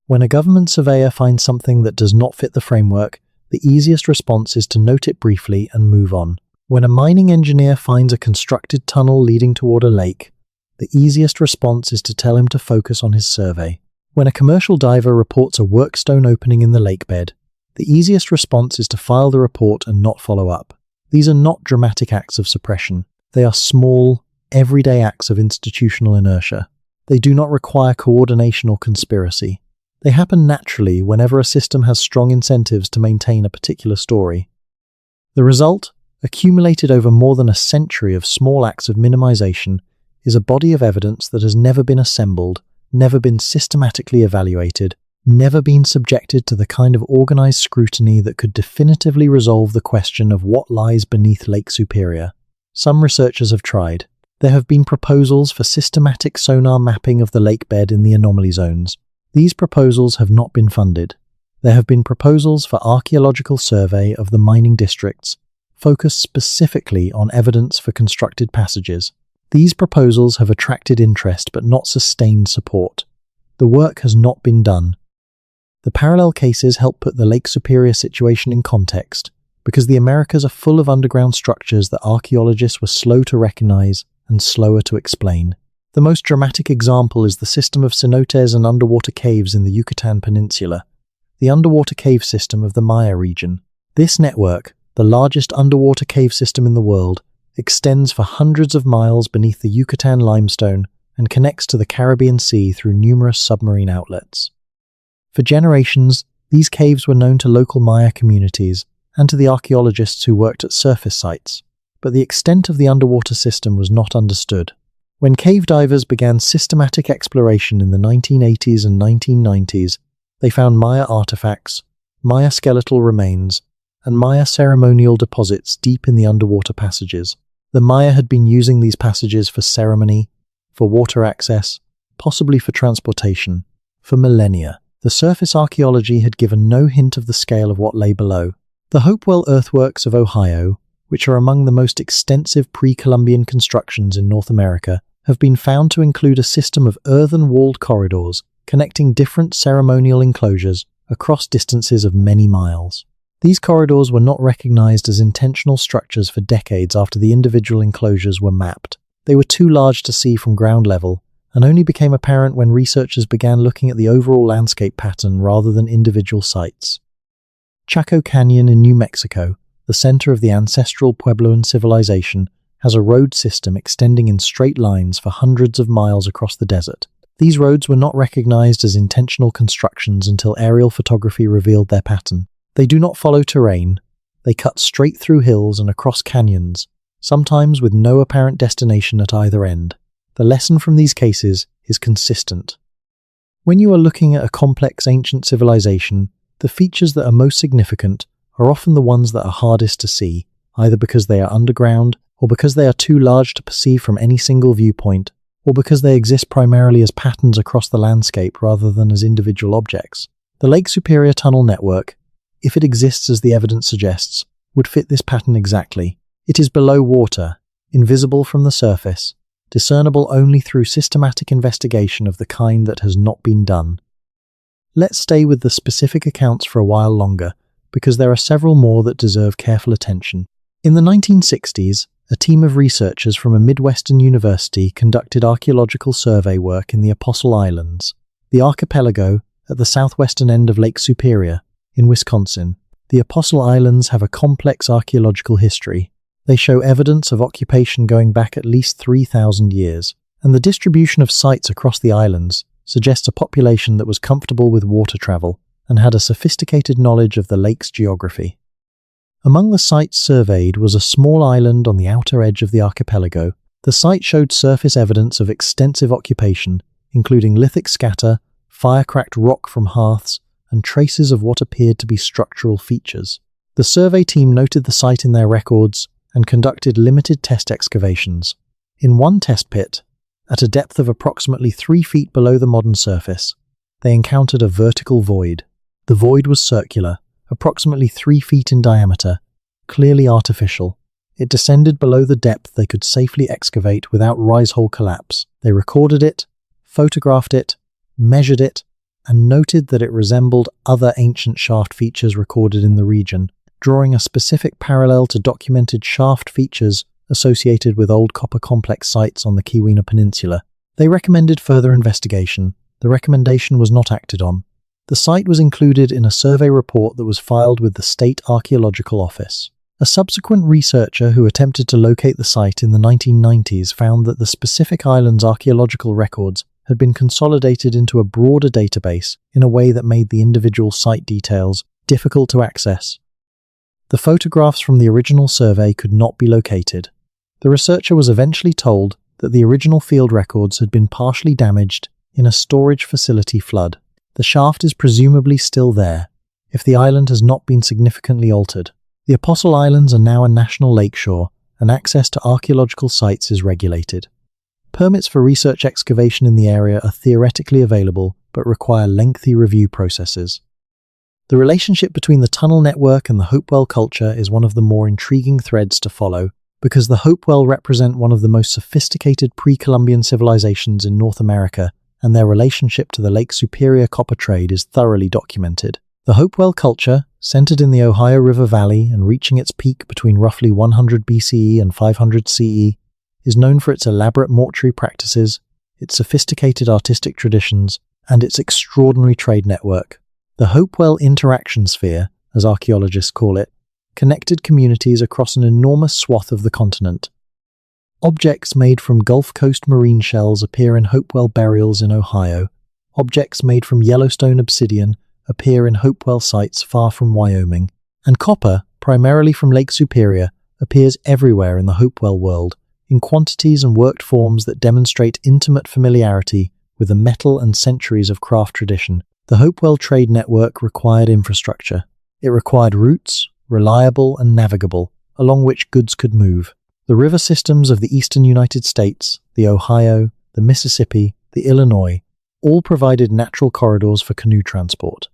When a government surveyor finds something that does not fit the framework, the easiest response is to note it briefly and move on. When a mining engineer finds a constructed tunnel leading toward a lake, the easiest response is to tell him to focus on his survey. When a commercial diver reports a workstone opening in the lake bed, the easiest response is to file the report and not follow up. These are not dramatic acts of suppression. They are small, everyday acts of institutional inertia. They do not require coordination or conspiracy. They happen naturally whenever a system has strong incentives to maintain a particular story. The result, accumulated over more than a century of small acts of minimization, is a body of evidence that has never been assembled, never been systematically evaluated, never been subjected to the kind of organized scrutiny that could definitively resolve the question of what lies beneath Lake Superior. Some researchers have tried. There have been proposals for systematic sonar mapping of the lake bed in the anomaly zones. These proposals have not been funded. There have been proposals for archaeological survey of the mining districts, focused specifically on evidence for constructed passages. These proposals have attracted interest but not sustained support. The work has not been done. The parallel cases help put the Lake Superior situation in context, because the Americas are full of underground structures that archaeologists were slow to recognize and slower to explain. The most dramatic example is the system of cenotes and underwater caves in the Yucatan Peninsula, the underwater cave system of the Maya region. This network, the largest underwater cave system in the world, extends for hundreds of miles beneath the Yucatan limestone and connects to the Caribbean Sea through numerous submarine outlets. For generations, these caves were known to local Maya communities and to the archaeologists who worked at surface sites, but the extent of the underwater system was not understood. When cave divers began systematic exploration in the 1980s and 1990s, they found Maya artifacts, Maya skeletal remains, and Maya ceremonial deposits deep in the underwater passages. The Maya had been using these passages for ceremony, for water access, possibly for transportation, for millennia. The surface archaeology had given no hint of the scale of what lay below. The Hopewell earthworks of Ohio, which are among the most extensive pre-Columbian constructions in North America, have been found to include a system of earthen-walled corridors connecting different ceremonial enclosures across distances of many miles. These corridors were not recognized as intentional structures for decades after the individual enclosures were mapped. They were too large to see from ground level, and only became apparent when researchers began looking at the overall landscape pattern rather than individual sites. Chaco Canyon in New Mexico, the center of the ancestral Puebloan civilization, has a road system extending in straight lines for hundreds of miles across the desert. These roads were not recognized as intentional constructions until aerial photography revealed their pattern. They do not follow terrain. They cut straight through hills and across canyons, sometimes with no apparent destination at either end. The lesson from these cases is consistent. When you are looking at a complex ancient civilization, the features that are most significant are often the ones that are hardest to see, either because they are underground, or because they are too large to perceive from any single viewpoint, or because they exist primarily as patterns across the landscape rather than as individual objects. The Lake Superior Tunnel network, if it exists as the evidence suggests, would fit this pattern exactly. It is below water, invisible from the surface, discernible only through systematic investigation of the kind that has not been done. Let's stay with the specific accounts for a while longer, because there are several more that deserve careful attention. In the 1960s, a team of researchers from a Midwestern university conducted archaeological survey work in the Apostle Islands, the archipelago at the southwestern end of Lake Superior, in Wisconsin. The Apostle Islands have a complex archaeological history. They show evidence of occupation going back at least 3,000 years, and the distribution of sites across the islands suggests a population that was comfortable with water travel and had a sophisticated knowledge of the lake's geography. Among the sites surveyed was a small island on the outer edge of the archipelago. The site showed surface evidence of extensive occupation, including lithic scatter, fire-cracked rock from hearths, and traces of what appeared to be structural features. The survey team noted the site in their records and conducted limited test excavations. In one test pit, at a depth of approximately 3 feet below the modern surface, they encountered a vertical void. The void was circular, approximately 3 feet in diameter, clearly artificial. It descended below the depth they could safely excavate without rise-hole collapse. They recorded it, photographed it, measured it, and noted that it resembled other ancient shaft features recorded in the region, drawing a specific parallel to documented shaft features associated with old copper complex sites on the Keweenaw Peninsula. They recommended further investigation. The recommendation was not acted on. The site was included in a survey report that was filed with the State Archaeological Office. A subsequent researcher who attempted to locate the site in the 1990s found that the specific island's archaeological records had been consolidated into a broader database in a way that made the individual site details difficult to access. The photographs from the original survey could not be located. The researcher was eventually told that the original field records had been partially damaged in a storage facility flood. The shaft is presumably still there, if the island has not been significantly altered. The Apostle Islands are now a national lakeshore, and access to archaeological sites is regulated. Permits for research excavation in the area are theoretically available, but require lengthy review processes. The relationship between the tunnel network and the Hopewell culture is one of the more intriguing threads to follow, because the Hopewell represent one of the most sophisticated pre-Columbian civilizations in North America, and their relationship to the Lake Superior copper trade is thoroughly documented. The Hopewell culture, centered in the Ohio River Valley and reaching its peak between roughly 100 BCE and 500 CE, is known for its elaborate mortuary practices, its sophisticated artistic traditions, and its extraordinary trade network. The Hopewell interaction sphere, as archaeologists call it, connected communities across an enormous swath of the continent. Objects made from Gulf Coast marine shells appear in Hopewell burials in Ohio. Objects made from Yellowstone obsidian appear in Hopewell sites far from Wyoming. And copper, primarily from Lake Superior, appears everywhere in the Hopewell world, in quantities and worked forms that demonstrate intimate familiarity with the metal and centuries of craft tradition. The Hopewell trade network required infrastructure. It required routes, reliable and navigable, along which goods could move. The river systems of the eastern United States, the Ohio, the Mississippi, the Illinois, all provided natural corridors for canoe transport.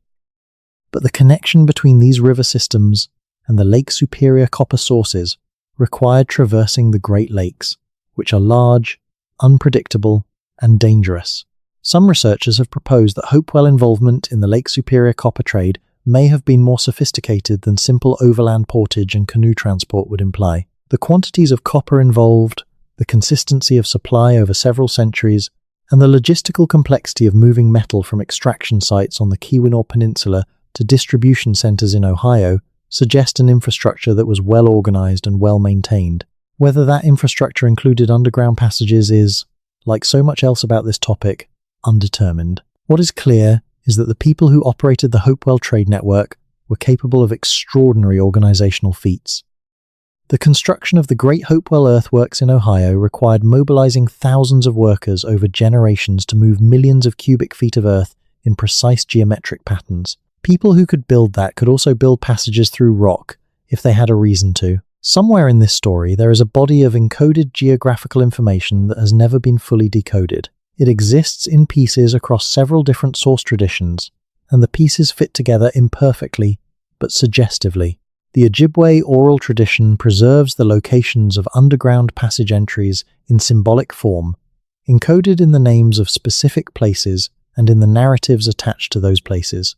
But the connection between these river systems and the Lake Superior copper sources required traversing the Great Lakes, which are large, unpredictable, and dangerous. Some researchers have proposed that Hopewell involvement in the Lake Superior copper trade may have been more sophisticated than simple overland portage and canoe transport would imply. The quantities of copper involved, the consistency of supply over several centuries, and the logistical complexity of moving metal from extraction sites on the Keweenaw Peninsula to distribution centers in Ohio suggest an infrastructure that was well organized and well maintained. Whether that infrastructure included underground passages is, like so much else about this topic, undetermined. What is clear is that the people who operated the Hopewell trade network were capable of extraordinary organizational feats. The construction of the Great Hopewell Earthworks in Ohio required mobilizing thousands of workers over generations to move millions of cubic feet of earth in precise geometric patterns. People who could build that could also build passages through rock if they had a reason to. Somewhere in this story, there is a body of encoded geographical information that has never been fully decoded. It exists in pieces across several different source traditions, and the pieces fit together imperfectly, but suggestively. The Ojibwe oral tradition preserves the locations of underground passage entries in symbolic form, encoded in the names of specific places and in the narratives attached to those places.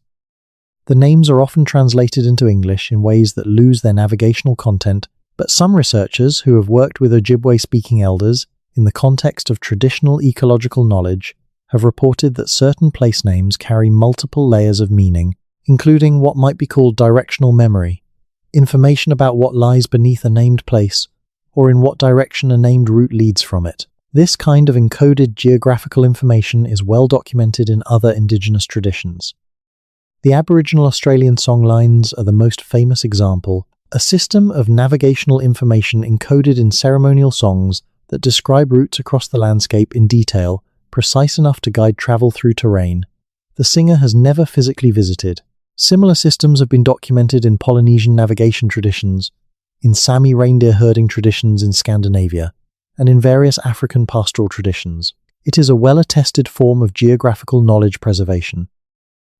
The names are often translated into English in ways that lose their navigational content, but some researchers who have worked with Ojibwe-speaking elders in the context of traditional ecological knowledge have reported that certain place names carry multiple layers of meaning, including what might be called directional memory, information about what lies beneath a named place, or in what direction a named route leads from it. This kind of encoded geographical information is well documented in other Indigenous traditions. The Aboriginal Australian songlines are the most famous example, a system of navigational information encoded in ceremonial songs that describe routes across the landscape in detail, precise enough to guide travel through terrain the singer has never physically visited. Similar systems have been documented in Polynesian navigation traditions, in Sami reindeer herding traditions in Scandinavia, and in various African pastoral traditions. It is a well-attested form of geographical knowledge preservation.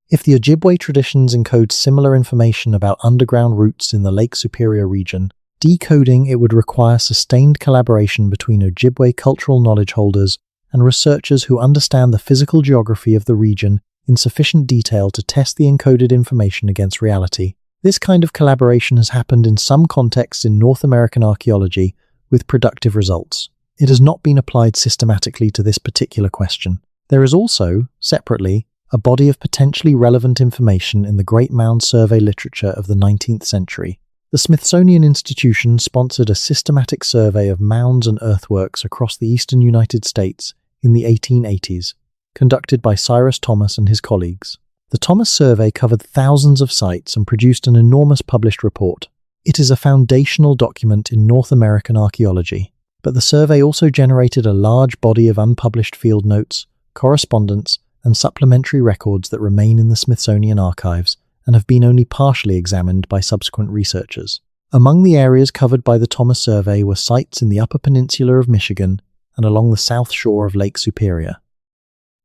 If the Ojibwe traditions encode similar information about underground routes in the Lake Superior region, decoding it would require sustained collaboration between Ojibwe cultural knowledge holders and researchers who understand the physical geography of the region in sufficient detail to test the encoded information against reality. This kind of collaboration has happened in some contexts in North American archaeology with productive results. It has not been applied systematically to this particular question. There is also, separately, a body of potentially relevant information in the Great Mound Survey literature of the 19th century. The Smithsonian Institution sponsored a systematic survey of mounds and earthworks across the eastern United States in the 1880s, conducted by Cyrus Thomas and his colleagues. The Thomas survey covered thousands of sites and produced an enormous published report. It is a foundational document in North American archaeology, but the survey also generated a large body of unpublished field notes, correspondence, and supplementary records that remain in the Smithsonian archives and have been only partially examined by subsequent researchers. Among the areas covered by the Thomas survey were sites in the Upper Peninsula of Michigan and along the south shore of Lake Superior.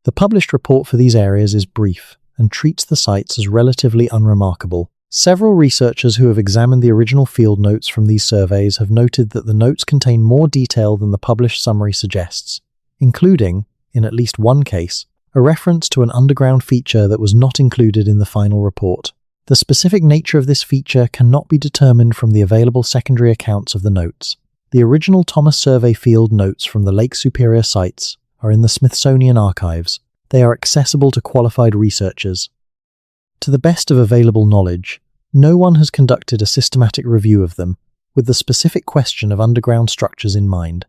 The published report for these areas is brief and treats the sites as relatively unremarkable. Several researchers who have examined the original field notes from these surveys have noted that the notes contain more detail than the published summary suggests, including, in at least one case, a reference to an underground feature that was not included in the final report. The specific nature of this feature cannot be determined from the available secondary accounts of the notes. The original Thomas survey field notes from the Lake Superior sites are in the Smithsonian archives. They are accessible to qualified researchers. To the best of available knowledge, no one has conducted a systematic review of them, with the specific question of underground structures in mind.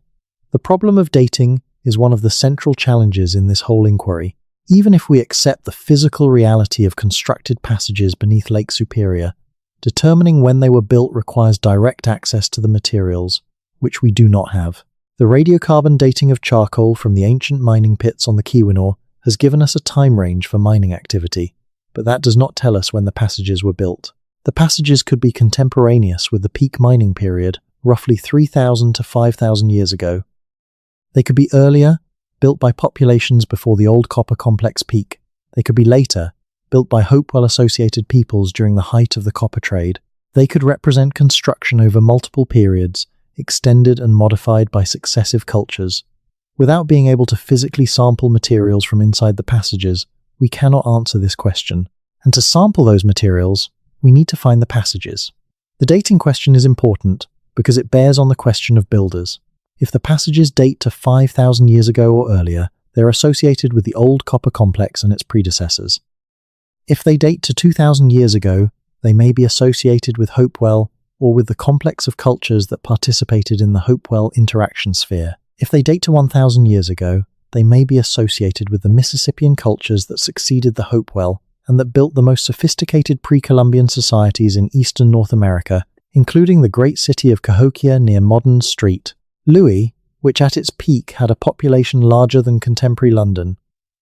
The problem of dating is one of the central challenges in this whole inquiry. Even if we accept the physical reality of constructed passages beneath Lake Superior, determining when they were built requires direct access to the materials, which we do not have. The radiocarbon dating of charcoal from the ancient mining pits on the Keweenaw has given us a time range for mining activity, but that does not tell us when the passages were built. The passages could be contemporaneous with the peak mining period, roughly 3,000 to 5,000 years ago. They could be earlier, built by populations before the old copper complex peak. They could be later, built by Hopewell-associated peoples during the height of the copper trade. They could represent construction over multiple periods, extended and modified by successive cultures. Without being able to physically sample materials from inside the passages, we cannot answer this question. And to sample those materials, we need to find the passages. The dating question is important because it bears on the question of builders. If the passages date to 5,000 years ago or earlier, they're associated with the old copper complex and its predecessors. If they date to 2,000 years ago, they may be associated with Hopewell or with the complex of cultures that participated in the Hopewell interaction sphere. If they date to 1,000 years ago, they may be associated with the Mississippian cultures that succeeded the Hopewell and that built the most sophisticated pre-Columbian societies in eastern North America, including the great city of Cahokia near modern St. Louis, which at its peak had a population larger than contemporary London.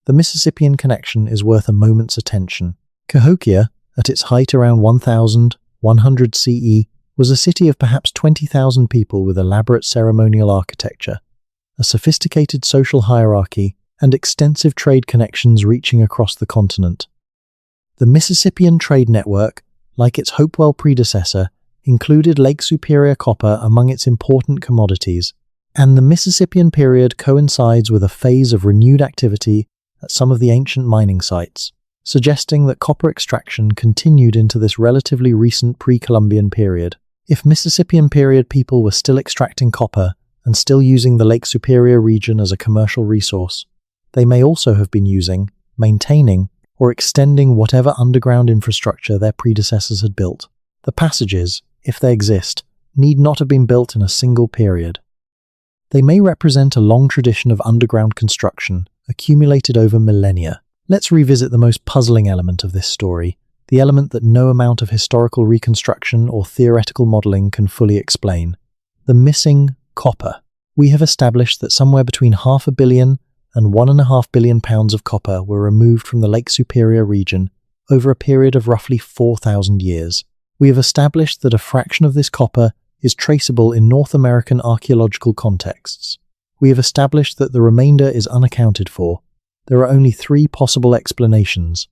The Mississippian connection is worth a moment's attention. Cahokia, at its height around 1100 CE, was a city of perhaps 20,000 people with elaborate ceremonial architecture, a sophisticated social hierarchy, and extensive trade connections reaching across the continent. The Mississippian trade network, like its Hopewell predecessor, included Lake Superior copper among its important commodities, and the Mississippian period coincides with a phase of renewed activity at some of the ancient mining sites, suggesting that copper extraction continued into this relatively recent pre-Columbian period. If Mississippian period people were still extracting copper and still using the Lake Superior region as a commercial resource, they may also have been using, maintaining, or extending whatever underground infrastructure their predecessors had built. The passages, if they exist, need not have been built in a single period. They may represent a long tradition of underground construction, accumulated over millennia. Let's revisit the most puzzling element of this story, the element that no amount of historical reconstruction or theoretical modeling can fully explain: the missing copper. We have established that somewhere between 500 million and 1.5 billion pounds of copper were removed from the Lake Superior region over a period of roughly 4,000 years. We have established that a fraction of this copper is traceable in North American archaeological contexts. We have established that the remainder is unaccounted for. There are only three possible explanations.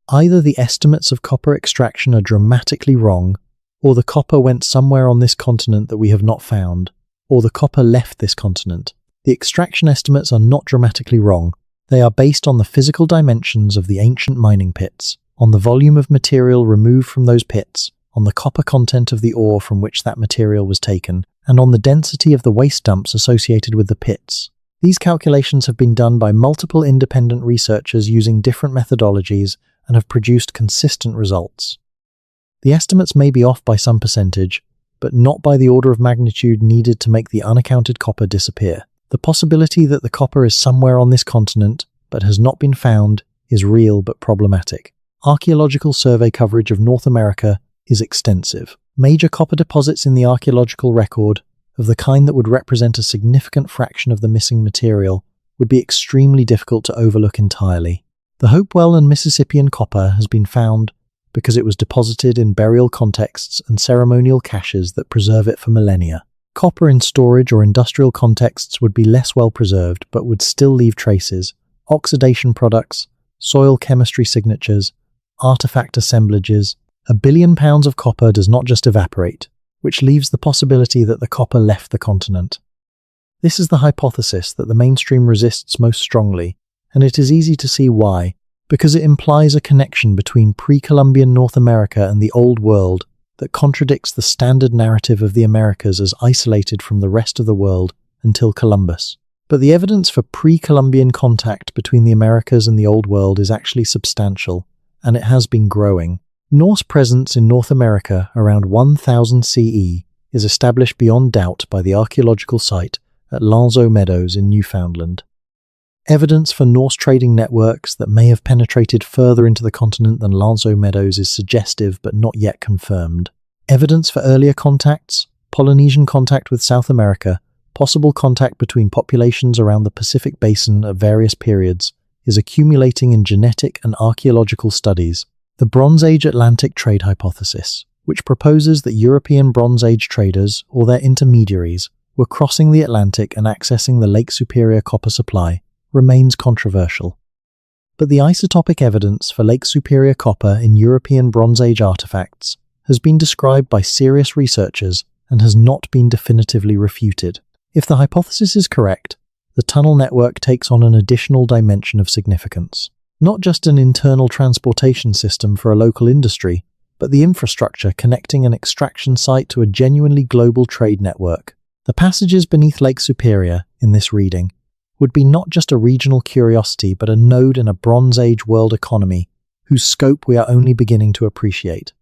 Either the estimates of copper extraction are dramatically wrong, or the copper went somewhere on this continent that we have not found, or the copper left this continent. The extraction estimates are not dramatically wrong. They are based on the physical dimensions of the ancient mining pits, on the volume of material removed from those pits, on the copper content of the ore from which that material was taken, and on the density of the waste dumps associated with the pits. These calculations have been done by multiple independent researchers using different methodologies and have produced consistent results. The estimates may be off by some percentage, but not by the order of magnitude needed to make the unaccounted copper disappear. The possibility that the copper is somewhere on this continent, but has not been found, is real but problematic. Archaeological survey coverage of North America is extensive. Major copper deposits in the archaeological record, of the kind that would represent a significant fraction of the missing material, would be extremely difficult to overlook entirely. The Hopewell and Mississippian copper has been found because it was deposited in burial contexts and ceremonial caches that preserve it for millennia. Copper in storage or industrial contexts would be less well preserved but would still leave traces, oxidation products, soil chemistry signatures, artifact assemblages. 1 billion pounds of copper does not just evaporate, which leaves the possibility that the copper left the continent. This is the hypothesis that the mainstream resists most strongly, and it is easy to see why, because it implies a connection between pre-Columbian North America and the Old World that contradicts the standard narrative of the Americas as isolated from the rest of the world until Columbus. But the evidence for pre-Columbian contact between the Americas and the Old World is actually substantial, and it has been growing. Norse presence in North America around 1000 CE is established beyond doubt by the archaeological site at Lanzo Meadows in Newfoundland. Evidence for Norse trading networks that may have penetrated further into the continent than Lanzo Meadows is suggestive but not yet confirmed. Evidence for earlier contacts, Polynesian contact with South America, possible contact between populations around the Pacific Basin at various periods, is accumulating in genetic and archaeological studies. The Bronze Age Atlantic trade hypothesis, which proposes that European Bronze Age traders, or their intermediaries, were crossing the Atlantic and accessing the Lake Superior copper supply, remains controversial. But the isotopic evidence for Lake Superior copper in European Bronze Age artifacts has been described by serious researchers and has not been definitively refuted. If the hypothesis is correct, the tunnel network takes on an additional dimension of significance. Not just an internal transportation system for a local industry, but the infrastructure connecting an extraction site to a genuinely global trade network. The passages beneath Lake Superior, in this reading, would be not just a regional curiosity but a node in a Bronze Age world economy whose scope we are only beginning to appreciate.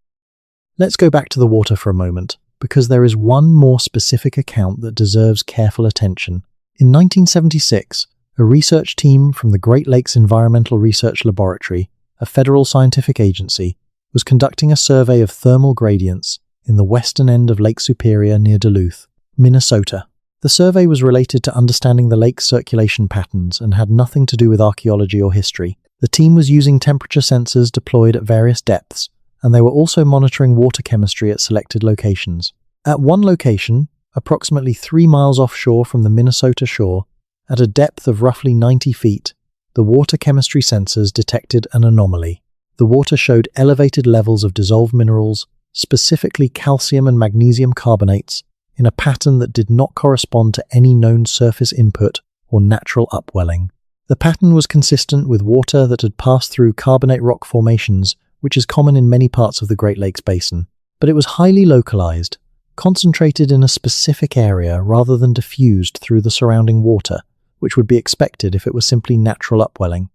Let's go back to the water for a moment, because there is one more specific account that deserves careful attention. In 1976, a research team from the Great Lakes Environmental Research Laboratory, a federal scientific agency, was conducting a survey of thermal gradients in the western end of Lake Superior near Duluth, Minnesota. The survey was related to understanding the lake's circulation patterns and had nothing to do with archaeology or history. The team was using temperature sensors deployed at various depths, and they were also monitoring water chemistry at selected locations. At one location, approximately 3 miles offshore from the Minnesota shore, at a depth of roughly 90 feet, the water chemistry sensors detected an anomaly. The water showed elevated levels of dissolved minerals, specifically calcium and magnesium carbonates, in a pattern that did not correspond to any known surface input or natural upwelling. The pattern was consistent with water that had passed through carbonate rock formations, which is common in many parts of the Great Lakes Basin. But it was highly localized, concentrated in a specific area rather than diffused through the surrounding water, which would be expected if it was simply natural upwelling.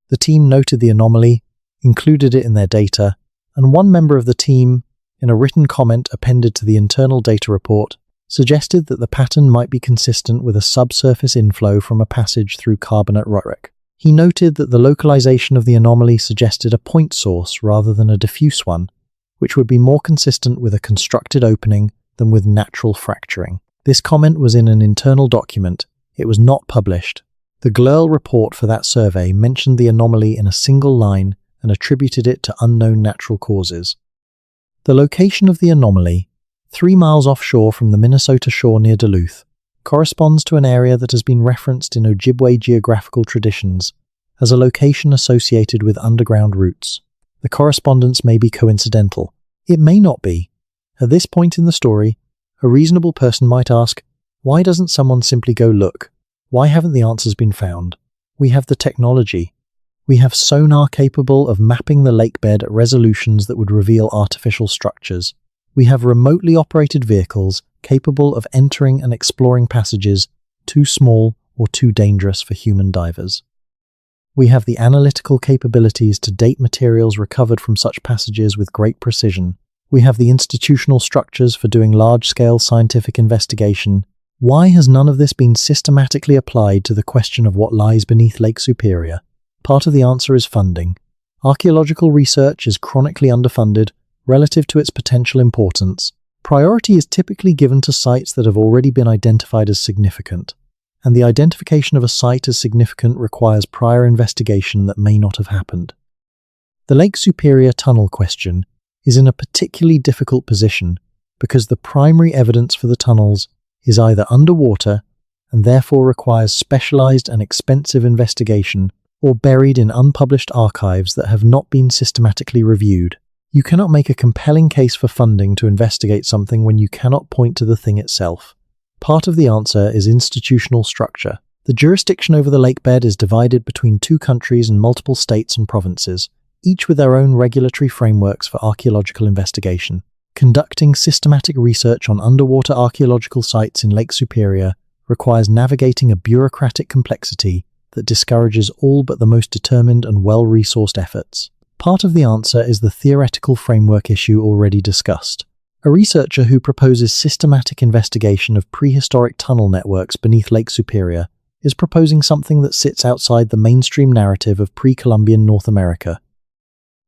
The team noted the anomaly, included it in their data, and one member of the team, in a written comment appended to the internal data report, suggested that the pattern might be consistent with a subsurface inflow from a passage through carbonate rock. He noted that the localization of the anomaly suggested a point source rather than a diffuse one, which would be more consistent with a constructed opening than with natural fracturing. This comment was in an internal document. It was not published. The GLERL report for that survey mentioned the anomaly in a single line and attributed it to unknown natural causes. The location of the anomaly, 3 miles offshore from the Minnesota shore near Duluth, corresponds to an area that has been referenced in Ojibwe geographical traditions as a location associated with underground routes. The correspondence may be coincidental. It may not be. At this point in the story, a reasonable person might ask, why doesn't someone simply go look? Why haven't the answers been found? We have the technology. We have sonar capable of mapping the lakebed at resolutions that would reveal artificial structures. We have remotely operated vehicles capable of entering and exploring passages too small or too dangerous for human divers. We have the analytical capabilities to date materials recovered from such passages with great precision. We have the institutional structures for doing large-scale scientific investigation. Why has none of this been systematically applied to the question of what lies beneath Lake Superior? Part of the answer is funding. Archaeological research is chronically underfunded relative to its potential importance. Priority is typically given to sites that have already been identified as significant, and the identification of a site as significant requires prior investigation that may not have happened. The Lake Superior tunnel question is in a particularly difficult position because the primary evidence for the tunnels is either underwater and therefore requires specialized and expensive investigation, or buried in unpublished archives that have not been systematically reviewed. You cannot make a compelling case for funding to investigate something when you cannot point to the thing itself. Part of the answer is institutional structure. The jurisdiction over the lakebed is divided between 2 countries and multiple states and provinces, each with their own regulatory frameworks for archaeological investigation. Conducting systematic research on underwater archaeological sites in Lake Superior requires navigating a bureaucratic complexity that discourages all but the most determined and well-resourced efforts. Part of the answer is the theoretical framework issue already discussed. A researcher who proposes systematic investigation of prehistoric tunnel networks beneath Lake Superior is proposing something that sits outside the mainstream narrative of pre-Columbian North America.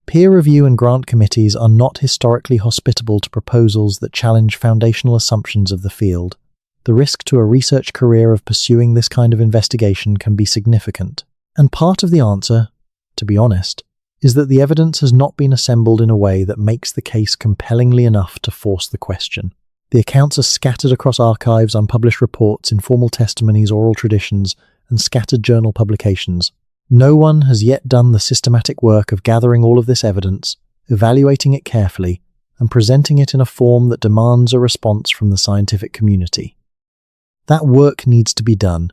Peer review and grant committees are not historically hospitable to proposals that challenge foundational assumptions of the field. The risk to a research career of pursuing this kind of investigation can be significant. And part of the answer, to be honest, is that the evidence has not been assembled in a way that makes the case compellingly enough to force the question. The accounts are scattered across archives, unpublished reports, informal testimonies, oral traditions, and scattered journal publications. No one has yet done the systematic work of gathering all of this evidence, evaluating it carefully, and presenting it in a form that demands a response from the scientific community. That work needs to be done,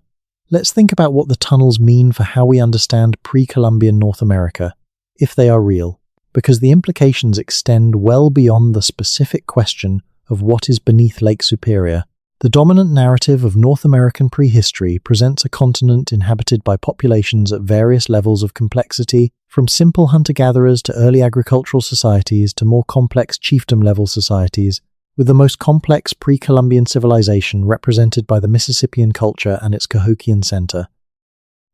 Let's think about what the tunnels mean for how we understand pre-Columbian North America, if they are real, because the implications extend well beyond the specific question of what is beneath Lake Superior. The dominant narrative of North American prehistory presents a continent inhabited by populations at various levels of complexity, from simple hunter-gatherers to early agricultural societies to more complex chiefdom-level societies, with the most complex pre-Columbian civilization represented by the Mississippian culture and its Cahokian center.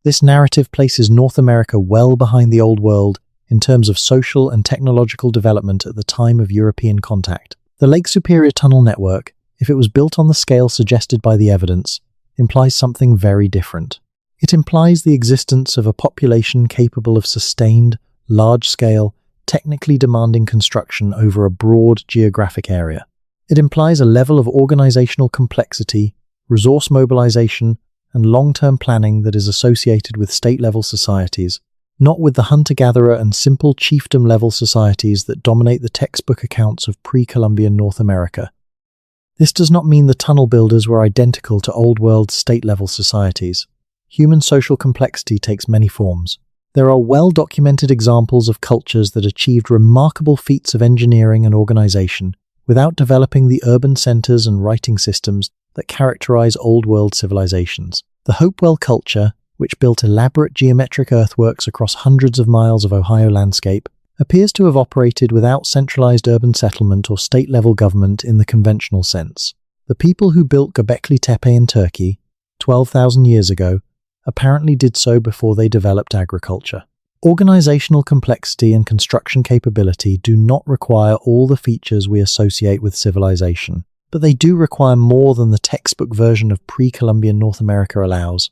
This narrative places North America well behind the Old World in terms of social and technological development at the time of European contact. The Lake Superior Tunnel network, if it was built on the scale suggested by the evidence, implies something very different. It implies the existence of a population capable of sustained, large-scale, technically demanding construction over a broad geographic area. It implies a level of organizational complexity, resource mobilization, and long-term planning that is associated with state-level societies, not with the hunter-gatherer and simple chiefdom-level societies that dominate the textbook accounts of pre-Columbian North America. This does not mean the tunnel builders were identical to Old World state-level societies. Human social complexity takes many forms. There are well-documented examples of cultures that achieved remarkable feats of engineering and organization without developing the urban centers and writing systems that characterize Old World civilizations. The Hopewell culture, which built elaborate geometric earthworks across hundreds of miles of Ohio landscape, appears to have operated without centralized urban settlement or state-level government in the conventional sense. The people who built Göbekli Tepe in Turkey, 12,000 years ago, apparently did so before they developed agriculture. Organizational complexity and construction capability do not require all the features we associate with civilization, but they do require more than the textbook version of pre-Columbian North America allows.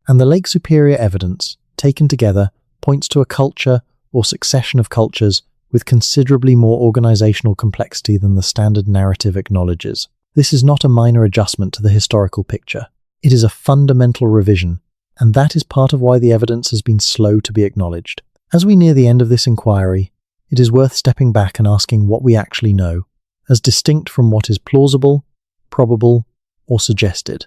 And the Lake Superior evidence, taken together, points to a culture or succession of cultures with considerably more organizational complexity than the standard narrative acknowledges. This is not a minor adjustment to the historical picture. It is a fundamental revision, and that is part of why the evidence has been slow to be acknowledged. As we near the end of this inquiry, it is worth stepping back and asking what we actually know, as distinct from what is plausible, probable, or suggested.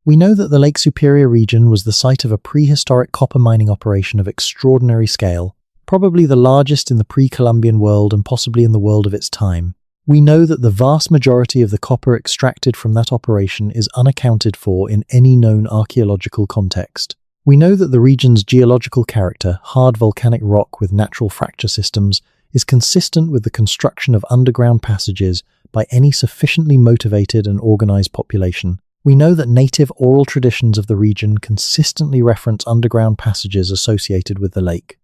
We know that the Lake Superior region was the site of a prehistoric copper mining operation of extraordinary scale, probably the largest in the pre-Columbian world and possibly in the world of its time. We know that the vast majority of the copper extracted from that operation is unaccounted for in any known archaeological context. We know that the region's geological character, hard volcanic rock with natural fracture systems, is consistent with the construction of underground passages by any sufficiently motivated and organized population. We know that native oral traditions of the region consistently reference underground passages associated with the lake.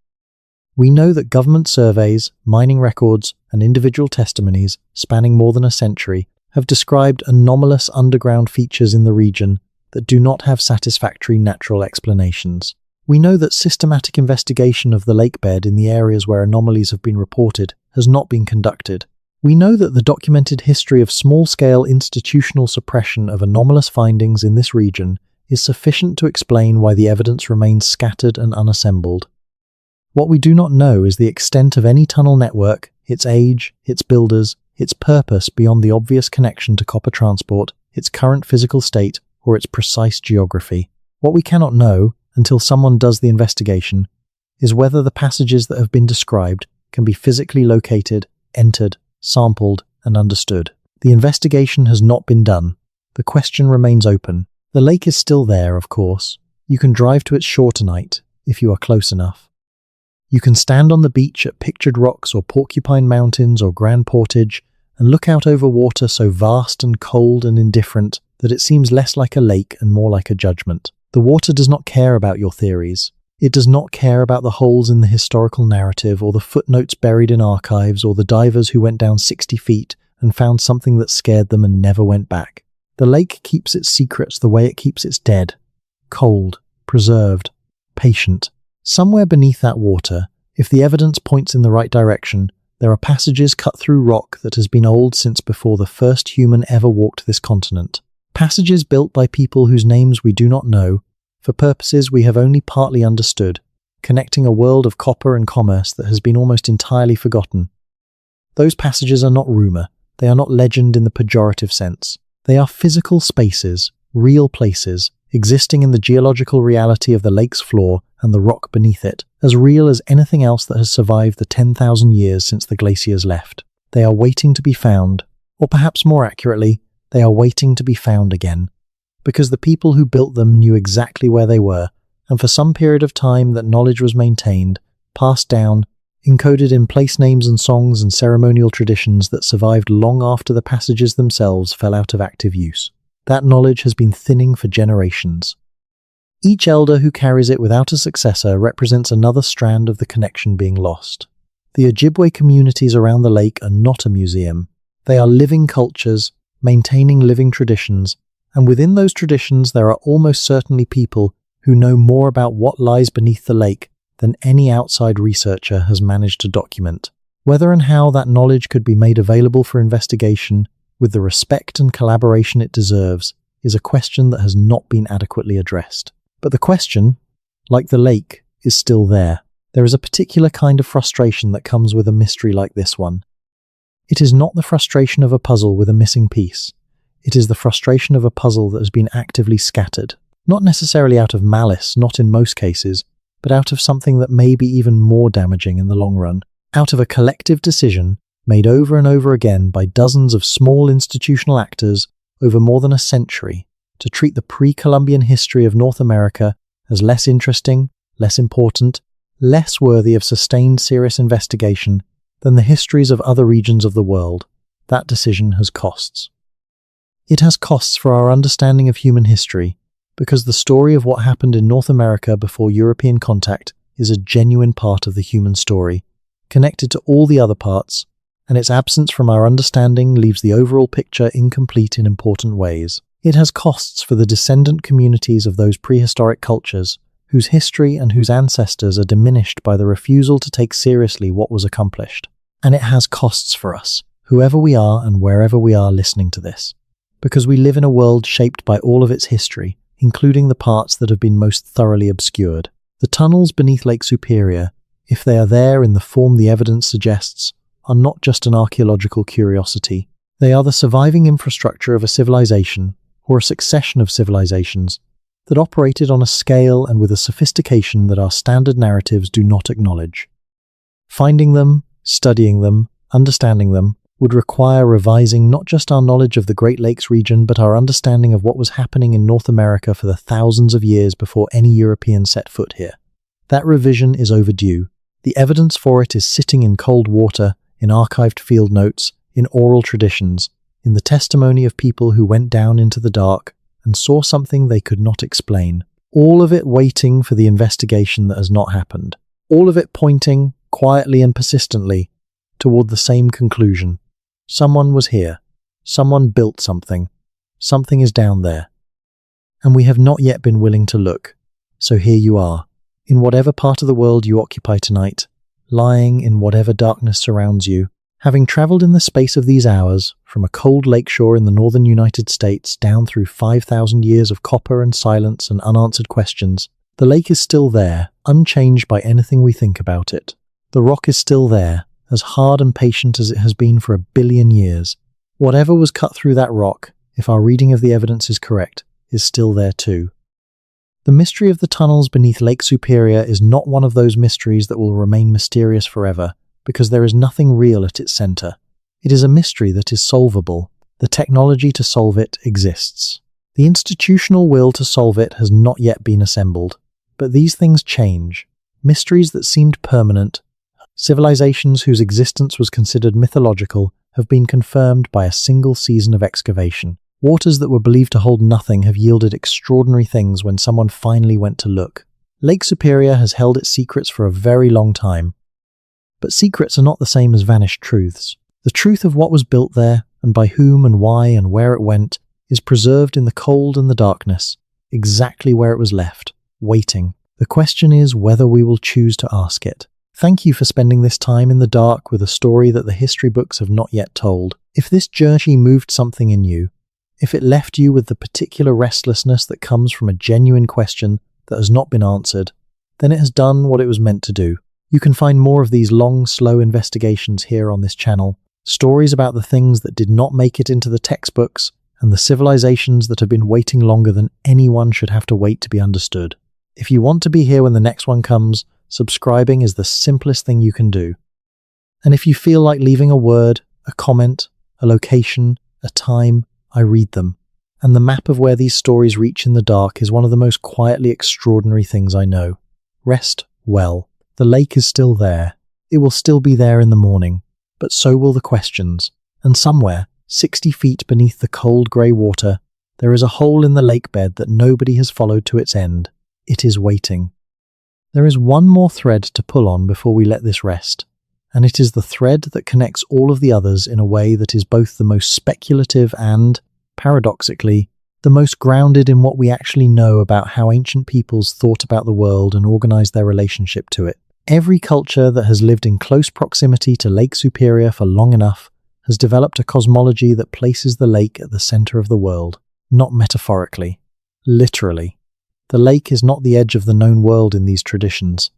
We know that government surveys, mining records, and individual testimonies, spanning more than a century, have described anomalous underground features in the region that do not have satisfactory natural explanations. We know that systematic investigation of the lake bed in the areas where anomalies have been reported has not been conducted. We know that the documented history of small-scale institutional suppression of anomalous findings in this region is sufficient to explain why the evidence remains scattered and unassembled. What we do not know is the extent of any tunnel network, its age, its builders, its purpose beyond the obvious connection to copper transport, its current physical state, or its precise geography. What we cannot know, until someone does the investigation, is whether the passages that have been described can be physically located, entered, sampled, and understood. The investigation has not been done. The question remains open. The lake is still there, of course. You can drive to its shore tonight, if you are close enough. You can stand on the beach at Pictured Rocks or Porcupine Mountains or Grand Portage and look out over water so vast and cold and indifferent that it seems less like a lake and more like a judgment. The water does not care about your theories. It does not care about the holes in the historical narrative or the footnotes buried in archives or the divers who went down 60 feet and found something that scared them and never went back. The lake keeps its secrets the way it keeps its dead. Cold, preserved, patient. Somewhere beneath that water, if the evidence points in the right direction, there are passages cut through rock that has been old since before the first human ever walked this continent. Passages built by people whose names we do not know, for purposes we have only partly understood, connecting a world of copper and commerce that has been almost entirely forgotten. Those passages are not rumor, they are not legend in the pejorative sense. They are physical spaces, real places, existing in the geological reality of the lake's floor and the rock beneath it, as real as anything else that has survived the 10,000 years since the glaciers left. They are waiting to be found, or perhaps more accurately, they are waiting to be found again. Because the people who built them knew exactly where they were, and for some period of time that knowledge was maintained, passed down, encoded in place names and songs and ceremonial traditions that survived long after the passages themselves fell out of active use. That knowledge has been thinning for generations. Each elder who carries it without a successor represents another strand of the connection being lost. The Ojibwe communities around the lake are not a museum. They are living cultures, maintaining living traditions, and within those traditions there are almost certainly people who know more about what lies beneath the lake than any outside researcher has managed to document. Whether and how that knowledge could be made available for investigation with the respect and collaboration it deserves is a question that has not been adequately addressed. But the question, like the lake, is still there. There is a particular kind of frustration that comes with a mystery like this one. It is not the frustration of a puzzle with a missing piece. It is the frustration of a puzzle that has been actively scattered. Not necessarily out of malice, not in most cases, but out of something that may be even more damaging in the long run. Out of a collective decision made over and over again by dozens of small institutional actors over more than a century to treat the pre-Columbian history of North America as less interesting, less important, less worthy of sustained serious investigation than the histories of other regions of the world. That decision has costs. It has costs for our understanding of human history, because the story of what happened in North America before European contact is a genuine part of the human story, connected to all the other parts, and its absence from our understanding leaves the overall picture incomplete in important ways. It has costs for the descendant communities of those prehistoric cultures, whose history and whose ancestors are diminished by the refusal to take seriously what was accomplished. And it has costs for us, whoever we are and wherever we are listening to this, because we live in a world shaped by all of its history, including the parts that have been most thoroughly obscured. The tunnels beneath Lake Superior, if they are there in the form the evidence suggests, are not just an archaeological curiosity. They are the surviving infrastructure of a civilization, or a succession of civilizations, that operated on a scale and with a sophistication that our standard narratives do not acknowledge. Finding them, studying them, understanding them, would require revising not just our knowledge of the Great Lakes region, but our understanding of what was happening in North America for the thousands of years before any European set foot here. That revision is overdue. The evidence for it is sitting in cold water, in archived field notes, in oral traditions, in the testimony of people who went down into the dark and saw something they could not explain. All of it waiting for the investigation that has not happened. All of it pointing, quietly and persistently, toward the same conclusion. Someone was here. Someone built something. Something is down there. And we have not yet been willing to look. So here you are, in whatever part of the world you occupy tonight, lying in whatever darkness surrounds you, having travelled in the space of these hours, from a cold lakeshore in the northern United States down through 5,000 years of copper and silence and unanswered questions, the lake is still there, unchanged by anything we think about it. The rock is still there, as hard and patient as it has been for 1 billion years. Whatever was cut through that rock, if our reading of the evidence is correct, is still there too. The mystery of the tunnels beneath Lake Superior is not one of those mysteries that will remain mysterious forever, because there is nothing real at its center. It is a mystery that is solvable. The technology to solve it exists. The institutional will to solve it has not yet been assembled. But these things change. Mysteries that seemed permanent, civilizations whose existence was considered mythological, have been confirmed by a single season of excavation. Waters that were believed to hold nothing have yielded extraordinary things when someone finally went to look. Lake Superior has held its secrets for a very long time. But secrets are not the same as vanished truths. The truth of what was built there, and by whom and why and where it went, is preserved in the cold and the darkness, exactly where it was left, waiting. The question is whether we will choose to ask it. Thank you for spending this time in the dark with a story that the history books have not yet told. If this journey moved something in you, if it left you with the particular restlessness that comes from a genuine question that has not been answered, then it has done what it was meant to do. You can find more of these long, slow investigations here on this channel, stories about the things that did not make it into the textbooks and the civilizations that have been waiting longer than anyone should have to wait to be understood. If you want to be here when the next one comes, subscribing is the simplest thing you can do. And if you feel like leaving a word, a comment, a location, a time, I read them. And the map of where these stories reach in the dark is one of the most quietly extraordinary things I know. Rest well. The lake is still there. It will still be there in the morning, but so will the questions. And somewhere, 60 feet beneath the cold grey water, there is a hole in the lake bed that nobody has followed to its end. It is waiting. There is one more thread to pull on before we let this rest, and it is the thread that connects all of the others in a way that is both the most speculative and, paradoxically, the most grounded in what we actually know about how ancient peoples thought about the world and organized their relationship to it. Every culture that has lived in close proximity to Lake Superior for long enough has developed a cosmology that places the lake at the center of the world, not metaphorically, literally. The lake is not the edge of the known world in these traditions.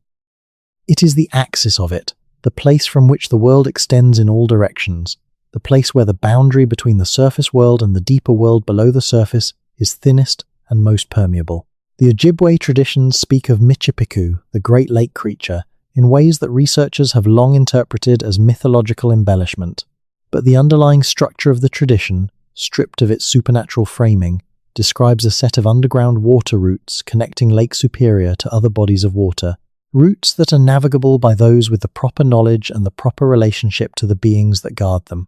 It is the axis of it, the place from which the world extends in all directions, the place where the boundary between the surface world and the deeper world below the surface is thinnest and most permeable. The Ojibwe traditions speak of Michipiku, the Great Lake creature, in ways that researchers have long interpreted as mythological embellishment. But the underlying structure of the tradition, stripped of its supernatural framing, describes a set of underground water routes connecting Lake Superior to other bodies of water, routes that are navigable by those with the proper knowledge and the proper relationship to the beings that guard them.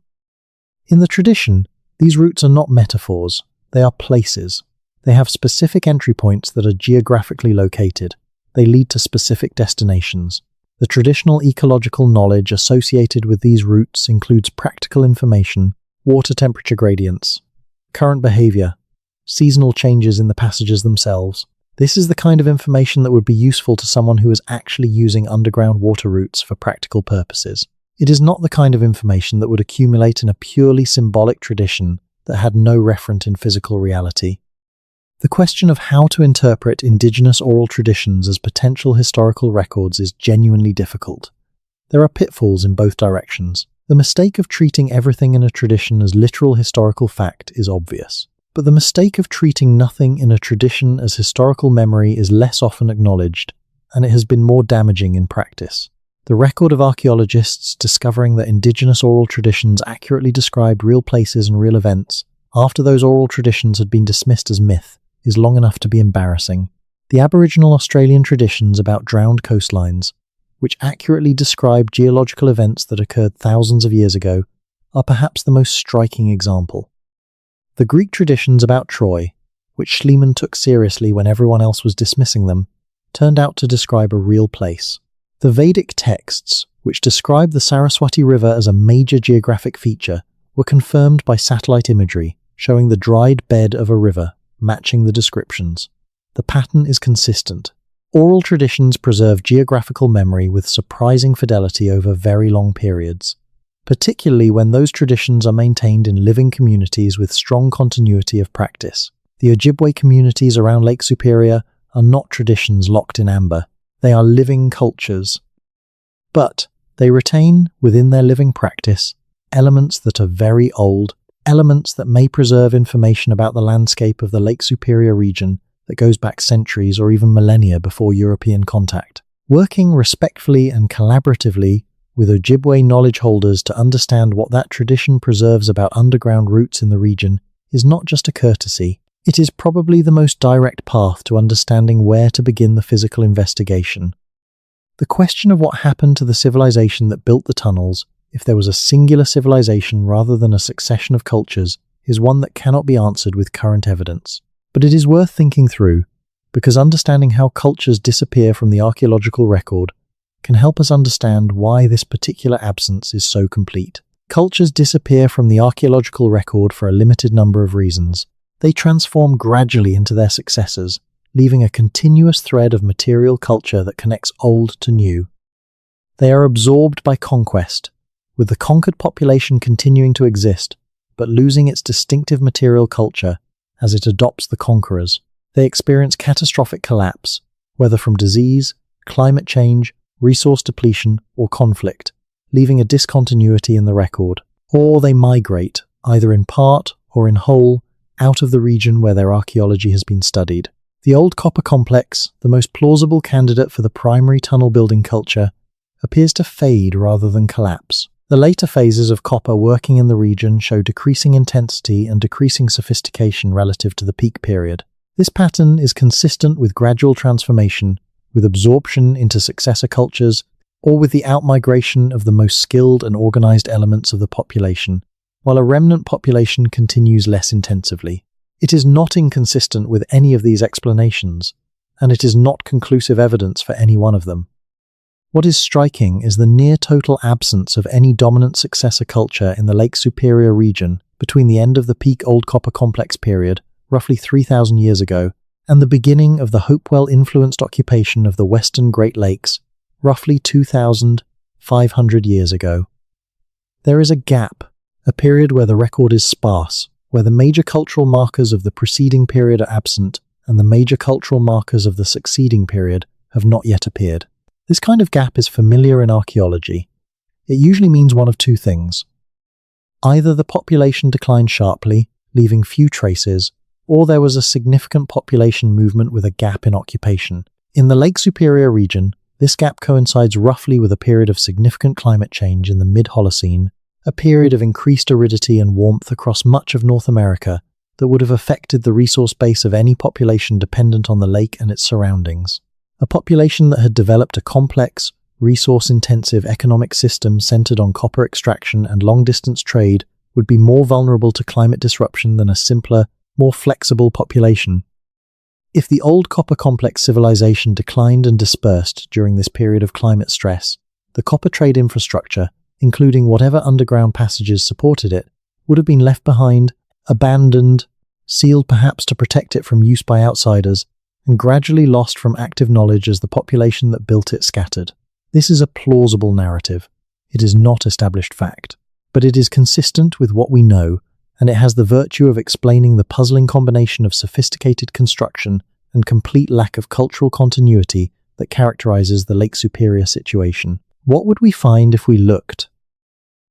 In the tradition, these routes are not metaphors, they are places. They have specific entry points that are geographically located. They lead to specific destinations. The traditional ecological knowledge associated with these routes includes practical information, water temperature gradients, current behavior, seasonal changes in the passages themselves. This is the kind of information that would be useful to someone who is actually using underground water routes for practical purposes. It is not the kind of information that would accumulate in a purely symbolic tradition that had no referent in physical reality. The question of how to interpret indigenous oral traditions as potential historical records is genuinely difficult. There are pitfalls in both directions. The mistake of treating everything in a tradition as literal historical fact is obvious. But the mistake of treating nothing in a tradition as historical memory is less often acknowledged, and it has been more damaging in practice. The record of archaeologists discovering that indigenous oral traditions accurately described real places and real events, after those oral traditions had been dismissed as myth, is long enough to be embarrassing. The Aboriginal Australian traditions about drowned coastlines, which accurately describe geological events that occurred thousands of years ago, are perhaps the most striking example. The Greek traditions about Troy, which Schliemann took seriously when everyone else was dismissing them, turned out to describe a real place. The Vedic texts, which describe the Saraswati River as a major geographic feature, were confirmed by satellite imagery, showing the dried bed of a river, matching the descriptions. The pattern is consistent. Oral traditions preserve geographical memory with surprising fidelity over very long periods, particularly when those traditions are maintained in living communities with strong continuity of practice. The Ojibwe communities around Lake Superior are not traditions locked in amber. They are living cultures. But they retain, within their living practice, elements that are very old, elements that may preserve information about the landscape of the Lake Superior region that goes back centuries or even millennia before European contact. Working respectfully and collaboratively with Ojibwe knowledge holders to understand what that tradition preserves about underground roots in the region is not just a courtesy, it is probably the most direct path to understanding where to begin the physical investigation. The question of what happened to the civilization that built the tunnels, if there was a singular civilization rather than a succession of cultures, is one that cannot be answered with current evidence. But it is worth thinking through, because understanding how cultures disappear from the archaeological record can help us understand why this particular absence is so complete. Cultures disappear from the archaeological record for a limited number of reasons. They transform gradually into their successors, leaving a continuous thread of material culture that connects old to new. They are absorbed by conquest, with the conquered population continuing to exist, but losing its distinctive material culture as it adopts the conquerors. They experience catastrophic collapse, whether from disease, climate change, resource depletion, or conflict, leaving a discontinuity in the record. Or they migrate, either in part or in whole, out of the region where their archaeology has been studied. The old copper complex, the most plausible candidate for the primary tunnel-building culture, appears to fade rather than collapse. The later phases of copper working in the region show decreasing intensity and decreasing sophistication relative to the peak period. This pattern is consistent with gradual transformation, with absorption into successor cultures, or with the outmigration of the most skilled and organized elements of the population, while a remnant population continues less intensively. It is not inconsistent with any of these explanations, and it is not conclusive evidence for any one of them. What is striking is the near-total absence of any dominant successor culture in the Lake Superior region between the end of the peak Old Copper Complex period, roughly 3,000 years ago, and the beginning of the Hopewell-influenced occupation of the Western Great Lakes, roughly 2,500 years ago. There is a gap, a period where the record is sparse, where the major cultural markers of the preceding period are absent and the major cultural markers of the succeeding period have not yet appeared. This kind of gap is familiar in archaeology. It usually means one of two things. Either the population declined sharply, leaving few traces, or there was a significant population movement with a gap in occupation. In the Lake Superior region, this gap coincides roughly with a period of significant climate change in the mid-Holocene, a period of increased aridity and warmth across much of North America that would have affected the resource base of any population dependent on the lake and its surroundings. A population that had developed a complex, resource-intensive economic system centered on copper extraction and long-distance trade would be more vulnerable to climate disruption than a simpler, more flexible population. If the old copper complex civilization declined and dispersed during this period of climate stress, the copper trade infrastructure, including whatever underground passages supported it, would have been left behind, abandoned, sealed perhaps to protect it from use by outsiders, and gradually lost from active knowledge as the population that built it scattered. This is a plausible narrative. It is not established fact, but it is consistent with what we know, and it has the virtue of explaining the puzzling combination of sophisticated construction and complete lack of cultural continuity that characterizes the Lake Superior situation. What would we find if we looked?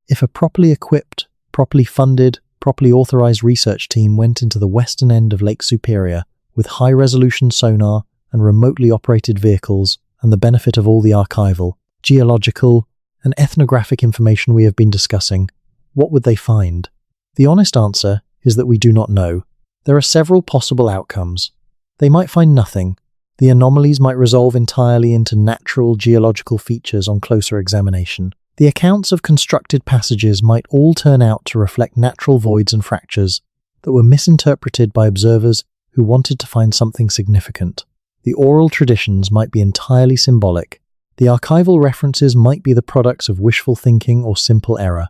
If a properly equipped, properly funded, properly authorized research team went into the western end of Lake Superior with high-resolution sonar and remotely operated vehicles and the benefit of all the archival, geological, and ethnographic information we have been discussing, what would they find? The honest answer is that we do not know. There are several possible outcomes. They might find nothing. The anomalies might resolve entirely into natural geological features on closer examination. The accounts of constructed passages might all turn out to reflect natural voids and fractures that were misinterpreted by observers who wanted to find something significant. The oral traditions might be entirely symbolic. The archival references might be the products of wishful thinking or simple error.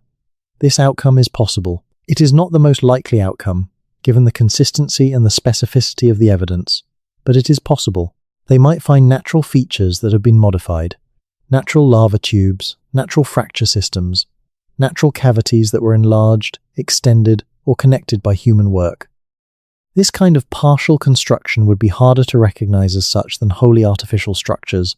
This outcome is possible. It is not the most likely outcome, given the consistency and the specificity of the evidence, but it is possible. They might find natural features that have been modified, natural lava tubes, natural fracture systems, natural cavities that were enlarged, extended, or connected by human work. This kind of partial construction would be harder to recognize as such than wholly artificial structures,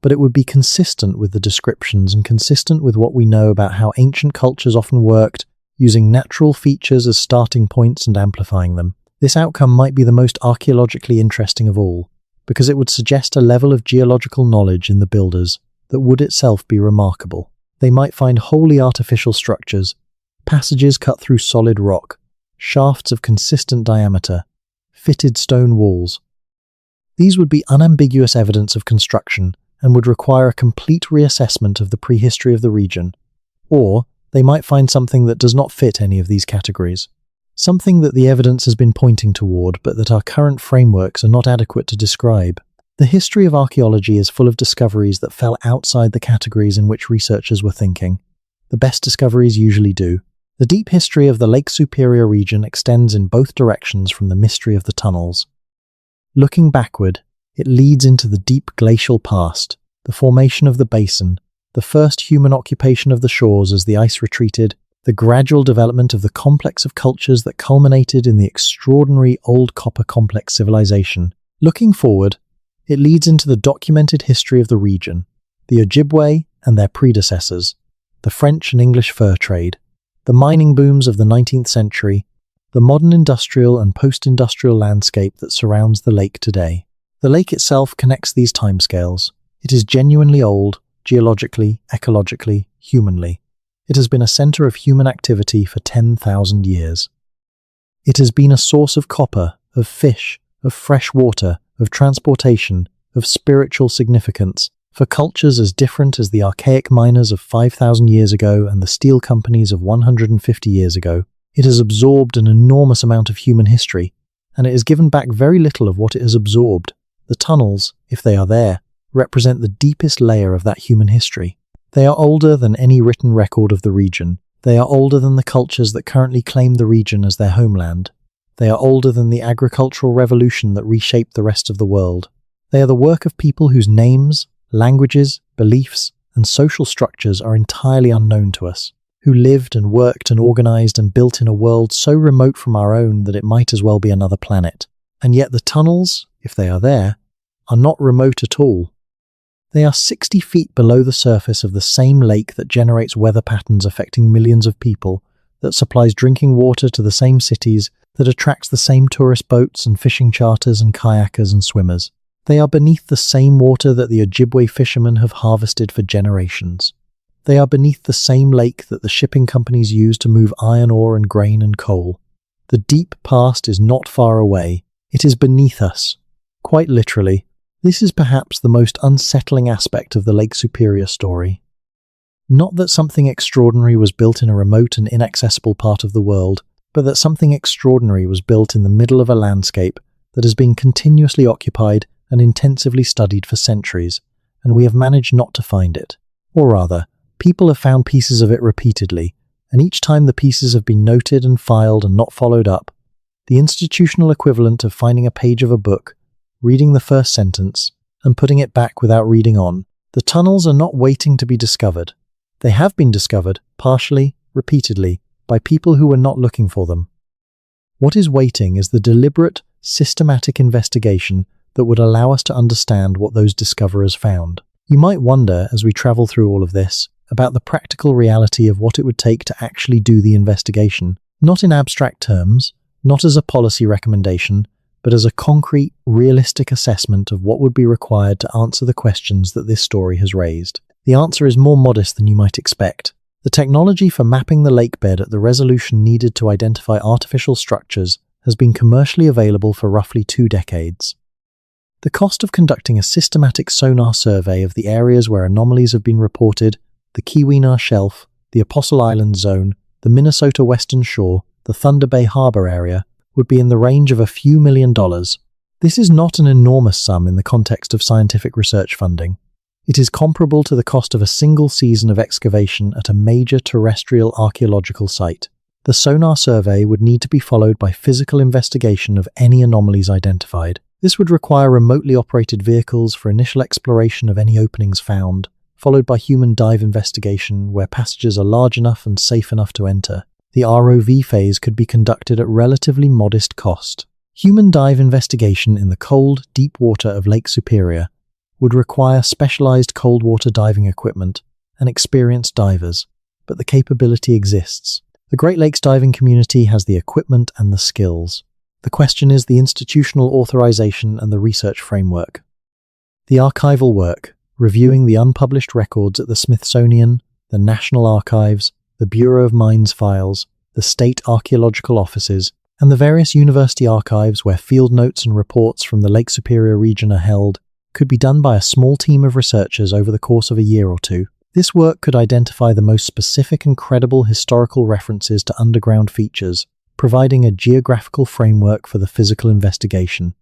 but it would be consistent with the descriptions and consistent with what we know about how ancient cultures often worked, using natural features as starting points and amplifying them. This outcome might be the most archaeologically interesting of all, because it would suggest a level of geological knowledge in the builders that would itself be remarkable. They might find wholly artificial structures, passages cut through solid rock, shafts of consistent diameter, fitted stone walls. These would be unambiguous evidence of construction and would require a complete reassessment of the prehistory of the region. Or they might find something that does not fit any of these categories. Something that the evidence has been pointing toward, but that our current frameworks are not adequate to describe. The history of archaeology is full of discoveries that fell outside the categories in which researchers were thinking. The best discoveries usually do. The deep history of the Lake Superior region extends in both directions from the mystery of the tunnels. Looking backward, it leads into the deep glacial past, the formation of the basin, the first human occupation of the shores as the ice retreated, the gradual development of the complex of cultures that culminated in the extraordinary Old Copper Complex civilization. Looking forward, it leads into the documented history of the region, the Ojibwe and their predecessors, the French and English fur trade, the mining booms of the 19th century, the modern industrial and post-industrial landscape that surrounds the lake today. The lake itself connects these timescales. It is genuinely old, geologically, ecologically, humanly. It has been a center of human activity for 10,000 years. It has been a source of copper, of fish, of fresh water, of transportation, of spiritual significance, for cultures as different as the archaic miners of 5,000 years ago and the steel companies of 150 years ago. It has absorbed an enormous amount of human history, and it has given back very little of what it has absorbed. The tunnels, if they are there, represent the deepest layer of that human history. They are older than any written record of the region. They are older than the cultures that currently claim the region as their homeland. They are older than the agricultural revolution that reshaped the rest of the world. They are the work of people whose names, languages, beliefs, and social structures are entirely unknown to us, who lived and worked and organized and built in a world so remote from our own that it might as well be another planet. And yet the tunnels, if they are there, are not remote at all. They are 60 feet below the surface of the same lake that generates weather patterns affecting millions of people, that supplies drinking water to the same cities, that attracts the same tourist boats and fishing charters and kayakers and swimmers. They are beneath the same water that the Ojibwe fishermen have harvested for generations. They are beneath the same lake that the shipping companies use to move iron ore and grain and coal. The deep past is not far away. It is beneath us. Quite literally. This is perhaps the most unsettling aspect of the Lake Superior story. Not that something extraordinary was built in a remote and inaccessible part of the world, but that something extraordinary was built in the middle of a landscape that has been continuously occupied and intensively studied for centuries, and we have managed not to find it. Or rather, people have found pieces of it repeatedly, and each time the pieces have been noted and filed and not followed up, the institutional equivalent of finding a page of a book, reading the first sentence, and putting it back without reading on. The tunnels are not waiting to be discovered. They have been discovered, partially, repeatedly, by people who were not looking for them. What is waiting is the deliberate, systematic investigation that would allow us to understand what those discoverers found. You might wonder, as we travel through all of this, about the practical reality of what it would take to actually do the investigation, not in abstract terms, not as a policy recommendation, but as a concrete, realistic assessment of what would be required to answer the questions that this story has raised. The answer is more modest than you might expect. The technology for mapping the lake bed at the resolution needed to identify artificial structures has been commercially available for roughly 2 decades. The cost of conducting a systematic sonar survey of the areas where anomalies have been reported, the Keweenaw Shelf, the Apostle Island Zone, the Minnesota Western Shore, the Thunder Bay Harbor area, would be in the range of a few $1 million. This is not an enormous sum in the context of scientific research funding. It is comparable to the cost of a single season of excavation at a major terrestrial archaeological site. The sonar survey would need to be followed by physical investigation of any anomalies identified. This would require remotely operated vehicles for initial exploration of any openings found, followed by human dive investigation where passages are large enough and safe enough to enter. The ROV phase could be conducted at relatively modest cost. Human dive investigation in the cold, deep water of Lake Superior would require specialized cold water diving equipment and experienced divers, but the capability exists. The Great Lakes diving community has the equipment and the skills. The question is the institutional authorization and the research framework. The archival work, reviewing the unpublished records at the Smithsonian, the National Archives, the Bureau of Mines files, the state archaeological offices, and the various university archives where field notes and reports from the Lake Superior region are held, could be done by a small team of researchers over the course of a year or two. This work could identify the most specific and credible historical references to underground features, providing a geographical framework for the physical investigation.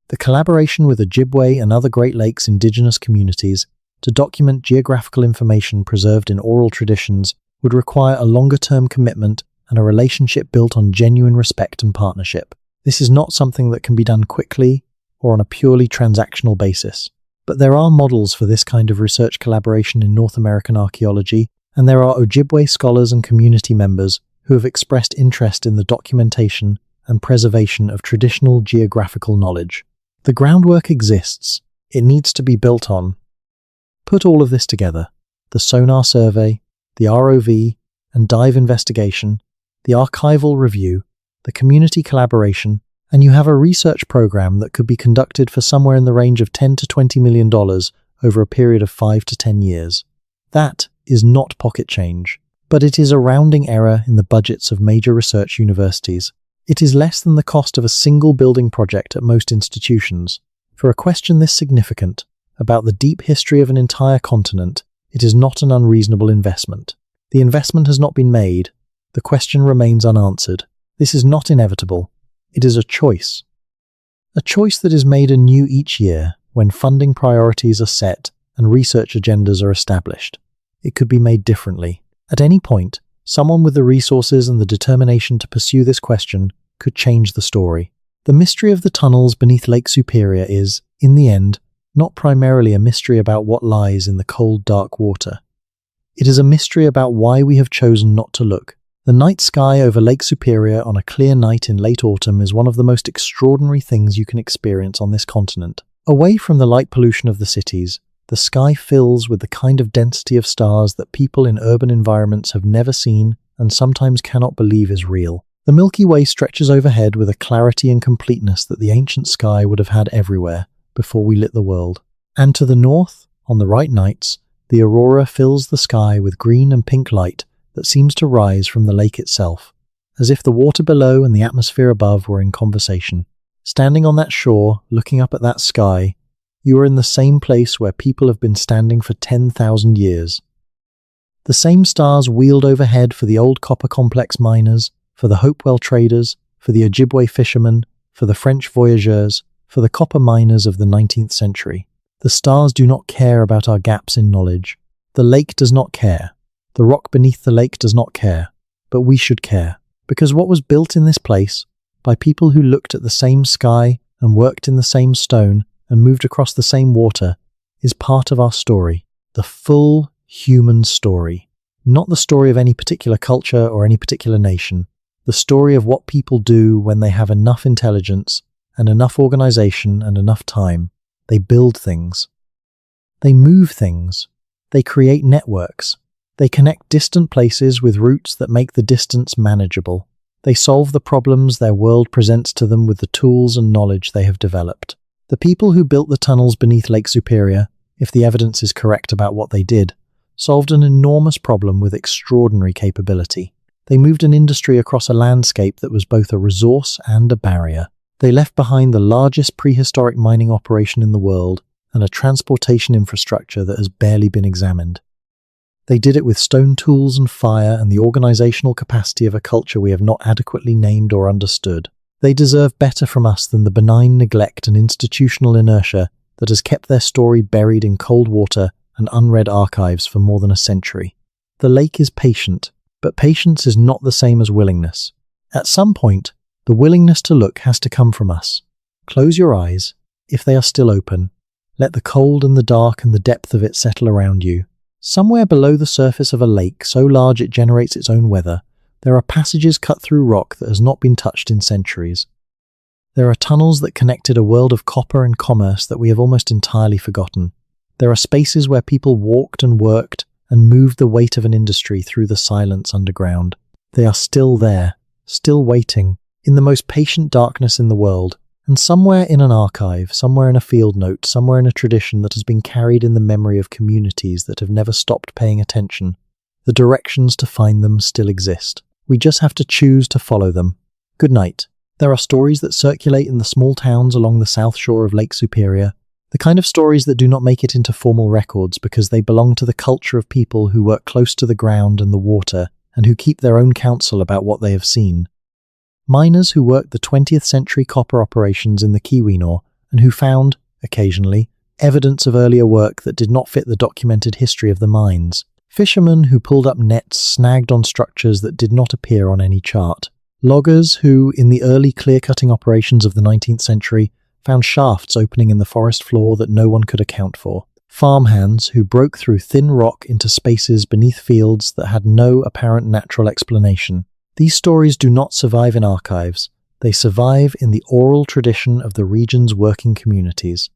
The collaboration with Ojibwe and other Great Lakes indigenous communities to document geographical information preserved in oral traditions would require a longer-term commitment and a relationship built on genuine respect and partnership. This is not something that can be done quickly or on a purely transactional basis. But there are models for this kind of research collaboration in North American archaeology, and there are Ojibwe scholars and community members who have expressed interest in the documentation and preservation of traditional geographical knowledge. The groundwork exists. It needs to be built on. Put all of this together: the sonar survey, the ROV and dive investigation, the archival review, the community collaboration, and you have a research program that could be conducted for somewhere in the range of $10 to $20 million over a period of 5 to 10 years. That is not pocket change, but it is a rounding error in the budgets of major research universities. It is less than the cost of a single building project at most institutions. For a question this significant, about the deep history of an entire continent, it is not an unreasonable investment. The investment has not been made. The question remains unanswered. This is not inevitable. It is a choice. A choice that is made anew each year when funding priorities are set and research agendas are established. It could be made differently. At any point, someone with the resources and the determination to pursue this question could change the story. The mystery of the tunnels beneath Lake Superior is, in the end, not primarily a mystery about what lies in the cold, dark water. It is a mystery about why we have chosen not to look. The night sky over Lake Superior on a clear night in late autumn is one of the most extraordinary things you can experience on this continent. Away from the light pollution of the cities, the sky fills with the kind of density of stars that people in urban environments have never seen and sometimes cannot believe is real. The Milky Way stretches overhead with a clarity and completeness that the ancient sky would have had everywhere before we lit the world. And to the north, on the right nights, the aurora fills the sky with green and pink light that seems to rise from the lake itself, as if the water below and the atmosphere above were in conversation. Standing on that shore, looking up at that sky, you are in the same place where people have been standing for 10,000 years. The same stars wheeled overhead for the old copper complex miners, for the Hopewell traders, for the Ojibwe fishermen, for the French voyageurs, for the copper miners of the 19th century. The stars do not care about our gaps in knowledge. The lake does not care. The rock beneath the lake does not care. But we should care, because what was built in this place, by people who looked at the same sky and worked in the same stone and moved across the same water, is part of our story. The full human story. Not the story of any particular culture or any particular nation. The story of what people do when they have enough intelligence and enough organization and enough time. They build things. They move things. They create networks. They connect distant places with routes that make the distance manageable. They solve the problems their world presents to them with the tools and knowledge they have developed. The people who built the tunnels beneath Lake Superior, if the evidence is correct about what they did, solved an enormous problem with extraordinary capability. They moved an industry across a landscape that was both a resource and a barrier. They left behind the largest prehistoric mining operation in the world and a transportation infrastructure that has barely been examined. They did it with stone tools and fire and the organizational capacity of a culture we have not adequately named or understood. They deserve better from us than the benign neglect and institutional inertia that has kept their story buried in cold water and unread archives for more than a century. The lake is patient, but patience is not the same as willingness. At some point, the willingness to look has to come from us. Close your eyes, if they are still open. Let the cold and the dark and the depth of it settle around you. Somewhere below the surface of a lake so large it generates its own weather, there are passages cut through rock that has not been touched in centuries. There are tunnels that connected a world of copper and commerce that we have almost entirely forgotten. There are spaces where people walked and worked and moved the weight of an industry through the silence underground. They are still there, still waiting, in the most patient darkness in the world, and somewhere in an archive, somewhere in a field note, somewhere in a tradition that has been carried in the memory of communities that have never stopped paying attention, the directions to find them still exist. We just have to choose to follow them. Good night. There are stories that circulate in the small towns along the south shore of Lake Superior, the kind of stories that do not make it into formal records because they belong to the culture of people who work close to the ground and the water and who keep their own counsel about what they have seen. Miners who worked the 20th century copper operations in the Keweenaw and who found, occasionally, evidence of earlier work that did not fit the documented history of the mines. Fishermen who pulled up nets snagged on structures that did not appear on any chart. Loggers who, in the early clear-cutting operations of the 19th century, found shafts opening in the forest floor that no one could account for. Farmhands who broke through thin rock into spaces beneath fields that had no apparent natural explanation. These stories do not survive in archives. They survive in the oral tradition of the region's working communities.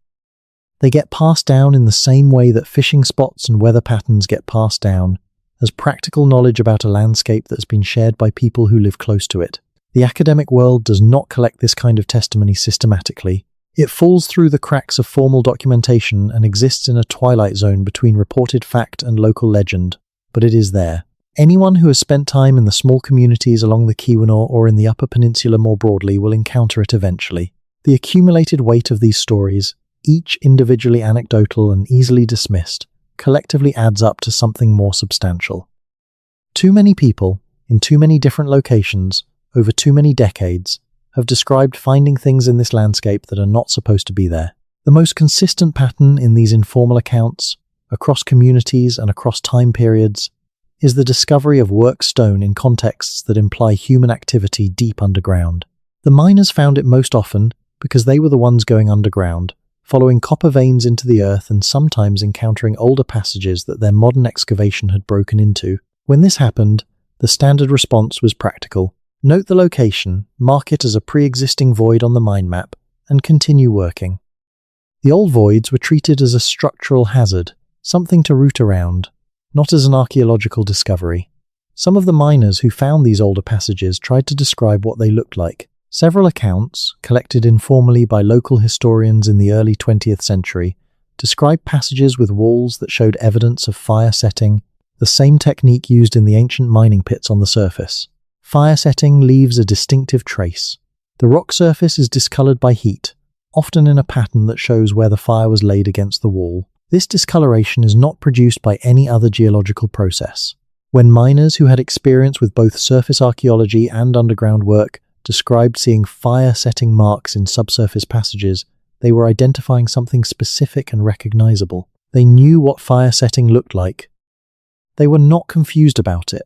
They get passed down in the same way that fishing spots and weather patterns get passed down, as practical knowledge about a landscape that has been shared by people who live close to it. The academic world does not collect this kind of testimony systematically. It falls through the cracks of formal documentation and exists in a twilight zone between reported fact and local legend, but it is there. Anyone who has spent time in the small communities along the Keweenaw or in the Upper Peninsula more broadly will encounter it eventually. The accumulated weight of these stories, each individually anecdotal and easily dismissed, collectively adds up to something more substantial. Too many people, in too many different locations, over too many decades, have described finding things in this landscape that are not supposed to be there. The most consistent pattern in these informal accounts, across communities and across time periods, is the discovery of work stone in contexts that imply human activity deep underground. The miners found it most often because they were the ones going underground, following copper veins into the earth and sometimes encountering older passages that their modern excavation had broken into. When this happened, the standard response was practical. Note the location, mark it as a pre-existing void on the mine map, and continue working. The old voids were treated as a structural hazard, something to root around, not as an archaeological discovery. Some of the miners who found these older passages tried to describe what they looked like. Several accounts, collected informally by local historians in the early 20th century, describe passages with walls that showed evidence of fire setting, the same technique used in the ancient mining pits on the surface. Fire setting leaves a distinctive trace. The rock surface is discolored by heat, often in a pattern that shows where the fire was laid against the wall. This discoloration is not produced by any other geological process. When miners who had experience with both surface archaeology and underground work described seeing fire-setting marks in subsurface passages, they were identifying something specific and recognizable. They knew what fire setting looked like. They were not confused about it.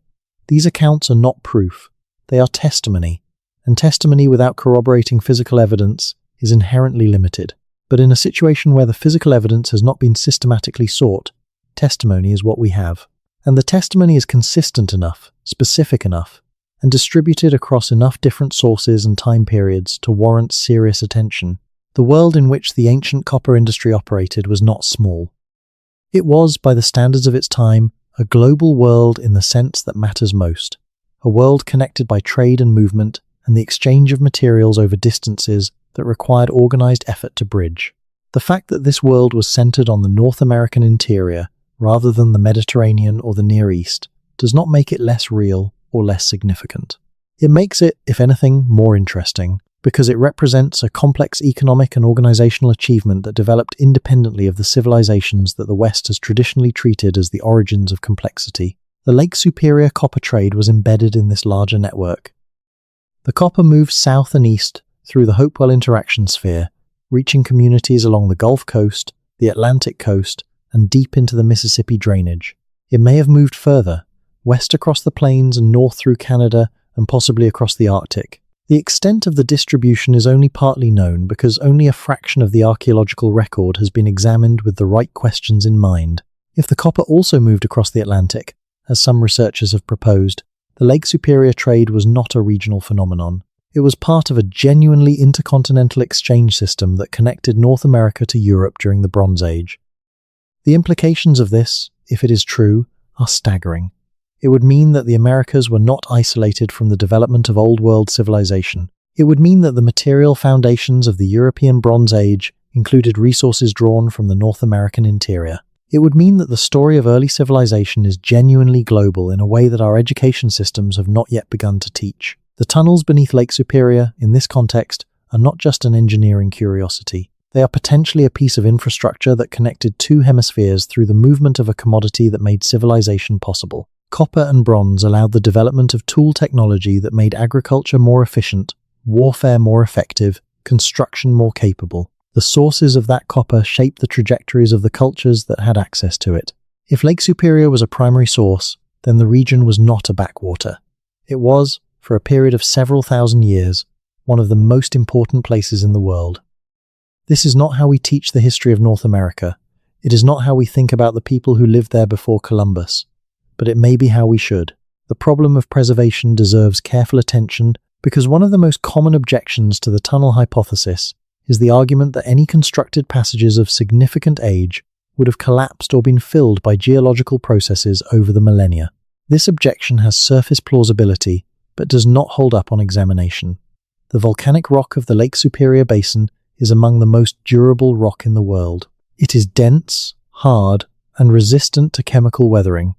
These accounts are not proof. They are testimony, and testimony without corroborating physical evidence is inherently limited. But in a situation where the physical evidence has not been systematically sought, testimony is what we have. And the testimony is consistent enough, specific enough, and distributed across enough different sources and time periods to warrant serious attention. The world in which the ancient copper industry operated was not small. It was, by the standards of its time, a global world in the sense that matters most, a world connected by trade and movement and the exchange of materials over distances that required organized effort to bridge. The fact that this world was centered on the North American interior rather than the Mediterranean or the Near East does not make it less real or less significant. It makes it, if anything, more interesting, because it represents a complex economic and organizational achievement that developed independently of the civilizations that the West has traditionally treated as the origins of complexity. The Lake Superior copper trade was embedded in this larger network. The copper moved south and east through the Hopewell interaction sphere, reaching communities along the Gulf Coast, the Atlantic coast, and deep into the Mississippi drainage. It may have moved further, west across the plains and north through Canada and possibly across the Arctic. The extent of the distribution is only partly known because only a fraction of the archaeological record has been examined with the right questions in mind. If the copper also moved across the Atlantic, as some researchers have proposed, the Lake Superior trade was not a regional phenomenon. It was part of a genuinely intercontinental exchange system that connected North America to Europe during the Bronze Age. The implications of this, if it is true, are staggering. It would mean that the Americas were not isolated from the development of Old World civilization. It would mean that the material foundations of the European Bronze Age included resources drawn from the North American interior. It would mean that the story of early civilization is genuinely global in a way that our education systems have not yet begun to teach. The tunnels beneath Lake Superior, in this context, are not just an engineering curiosity. They are potentially a piece of infrastructure that connected two hemispheres through the movement of a commodity that made civilization possible. Copper and bronze allowed the development of tool technology that made agriculture more efficient, warfare more effective, construction more capable. The sources of that copper shaped the trajectories of the cultures that had access to it. If Lake Superior was a primary source, then the region was not a backwater. It was, for a period of several thousand years, one of the most important places in the world. This is not how we teach the history of North America. It is not how we think about the people who lived there before Columbus. But it may be how we should. The problem of preservation deserves careful attention because one of the most common objections to the tunnel hypothesis is the argument that any constructed passages of significant age would have collapsed or been filled by geological processes over the millennia. This objection has surface plausibility but does not hold up on examination. The volcanic rock of the Lake Superior Basin is among the most durable rock in the world. It is dense, hard, and resistant to chemical weathering.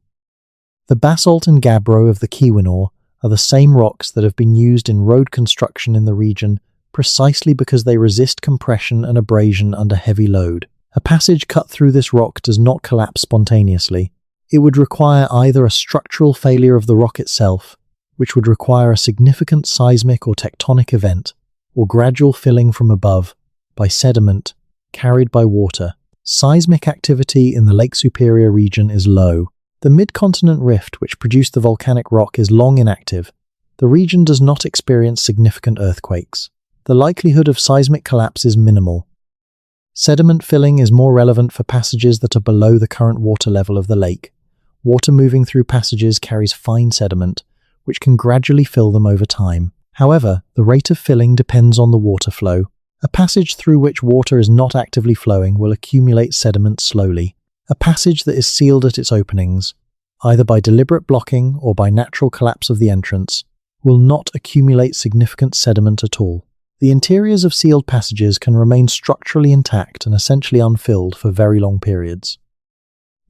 The basalt and gabbro of the Keweenaw are the same rocks that have been used in road construction in the region precisely because they resist compression and abrasion under heavy load. A passage cut through this rock does not collapse spontaneously. It would require either a structural failure of the rock itself, which would require a significant seismic or tectonic event, or gradual filling from above by sediment carried by water. Seismic activity in the Lake Superior region is low. The mid-continent rift which produced the volcanic rock is long inactive. The region does not experience significant earthquakes. The likelihood of seismic collapse is minimal. Sediment filling is more relevant for passages that are below the current water level of the lake. Water moving through passages carries fine sediment, which can gradually fill them over time. However, the rate of filling depends on the water flow. A passage through which water is not actively flowing will accumulate sediment slowly. A passage that is sealed at its openings, either by deliberate blocking or by natural collapse of the entrance, will not accumulate significant sediment at all. The interiors of sealed passages can remain structurally intact and essentially unfilled for very long periods.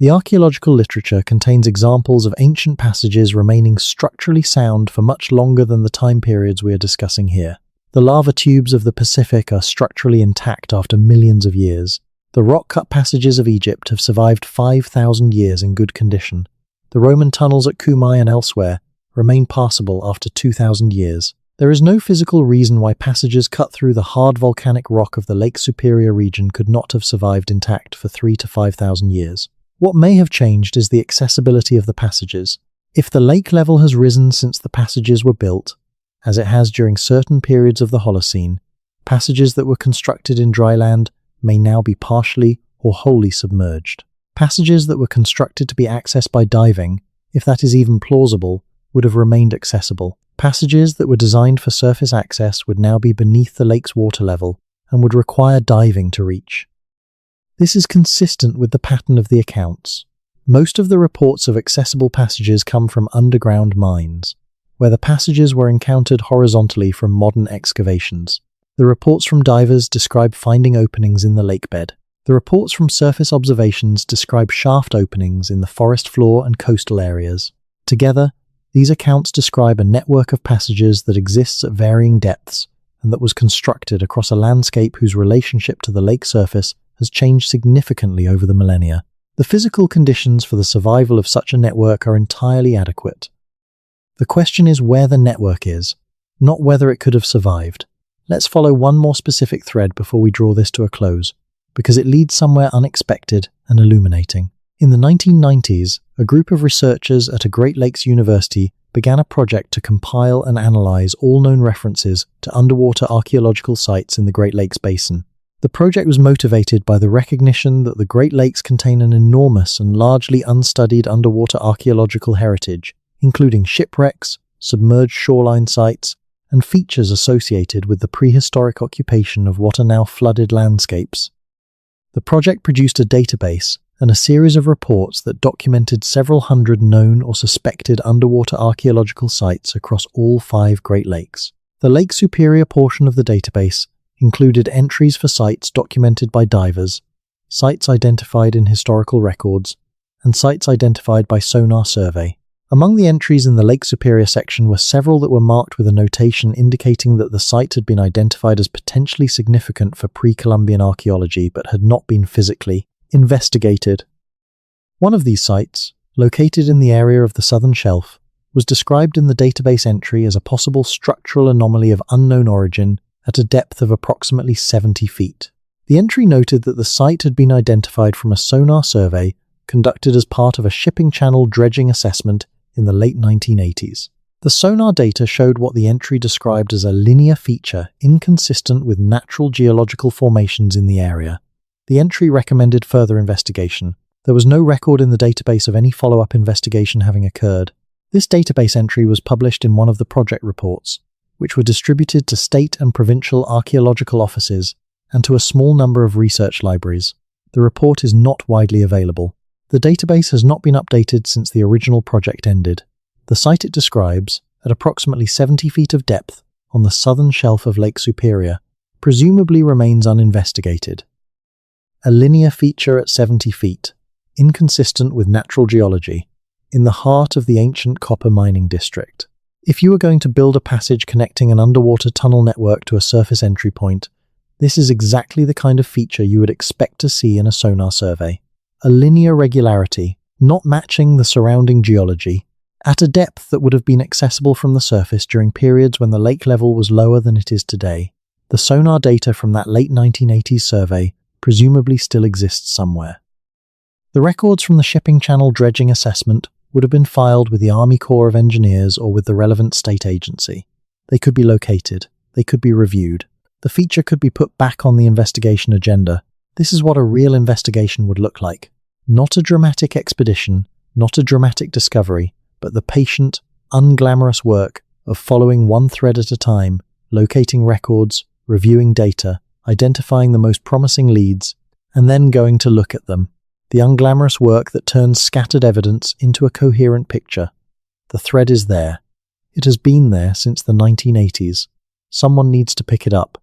The archaeological literature contains examples of ancient passages remaining structurally sound for much longer than the time periods we are discussing here. The lava tubes of the Pacific are structurally intact after millions of years. The rock-cut passages of Egypt have survived 5,000 years in good condition. The Roman tunnels at Cumae and elsewhere remain passable after 2,000 years. There is no physical reason why passages cut through the hard volcanic rock of the Lake Superior region could not have survived intact for 3,000 to 5,000 years. What may have changed is the accessibility of the passages. If the lake level has risen since the passages were built, as it has during certain periods of the Holocene, passages that were constructed in dry land may now be partially or wholly submerged. Passages that were constructed to be accessed by diving, if that is even plausible, would have remained accessible. Passages that were designed for surface access would now be beneath the lake's water level and would require diving to reach. This is consistent with the pattern of the accounts. Most of the reports of accessible passages come from underground mines, where the passages were encountered horizontally from modern excavations. The reports from divers describe finding openings in the lake bed. The reports from surface observations describe shaft openings in the forest floor and coastal areas. Together, these accounts describe a network of passages that exists at varying depths and that was constructed across a landscape whose relationship to the lake surface has changed significantly over the millennia. The physical conditions for the survival of such a network are entirely adequate. The question is where the network is, not whether it could have survived. Let's follow one more specific thread before we draw this to a close, because it leads somewhere unexpected and illuminating. In the 1990s, a group of researchers at a Great Lakes university began a project to compile and analyze all known references to underwater archaeological sites in the Great Lakes Basin. The project was motivated by the recognition that the Great Lakes contain an enormous and largely unstudied underwater archaeological heritage, including shipwrecks, submerged shoreline sites, and features associated with the prehistoric occupation of what are now flooded landscapes. The project produced a database and a series of reports that documented several hundred known or suspected underwater archaeological sites across all 5 Great Lakes. The Lake Superior portion of the database included entries for sites documented by divers, sites identified in historical records, and sites identified by sonar survey. Among the entries in the Lake Superior section were several that were marked with a notation indicating that the site had been identified as potentially significant for pre-Columbian archaeology but had not been physically investigated. One of these sites, located in the area of the southern shelf, was described in the database entry as a possible structural anomaly of unknown origin at a depth of approximately 70 feet. The entry noted that the site had been identified from a sonar survey conducted as part of a shipping channel dredging assessment in the late 1980s. The sonar data showed what the entry described as a linear feature inconsistent with natural geological formations in the area. The entry recommended further investigation. There was no record in the database of any follow-up investigation having occurred. This database entry was published in one of the project reports, which were distributed to state and provincial archaeological offices and to a small number of research libraries. The report is not widely available. The database has not been updated since the original project ended. The site it describes, at approximately 70 feet of depth on the southern shelf of Lake Superior, presumably remains uninvestigated. A linear feature at 70 feet, inconsistent with natural geology, in the heart of the ancient copper mining district. If you were going to build a passage connecting an underwater tunnel network to a surface entry point, this is exactly the kind of feature you would expect to see in a sonar survey. A linear regularity, not matching the surrounding geology, at a depth that would have been accessible from the surface during periods when the lake level was lower than it is today. The sonar data from that late 1980s survey presumably still exists somewhere. The records from the Shipping Channel dredging assessment would have been filed with the Army Corps of Engineers or with the relevant state agency. They could be located. They could be reviewed. The feature could be put back on the investigation agenda. This is what a real investigation would look like. Not a dramatic expedition, not a dramatic discovery, but the patient, unglamorous work of following one thread at a time, locating records, reviewing data, identifying the most promising leads, and then going to look at them. The unglamorous work that turns scattered evidence into a coherent picture. The thread is there. It has been there since the 1980s. Someone needs to pick it up.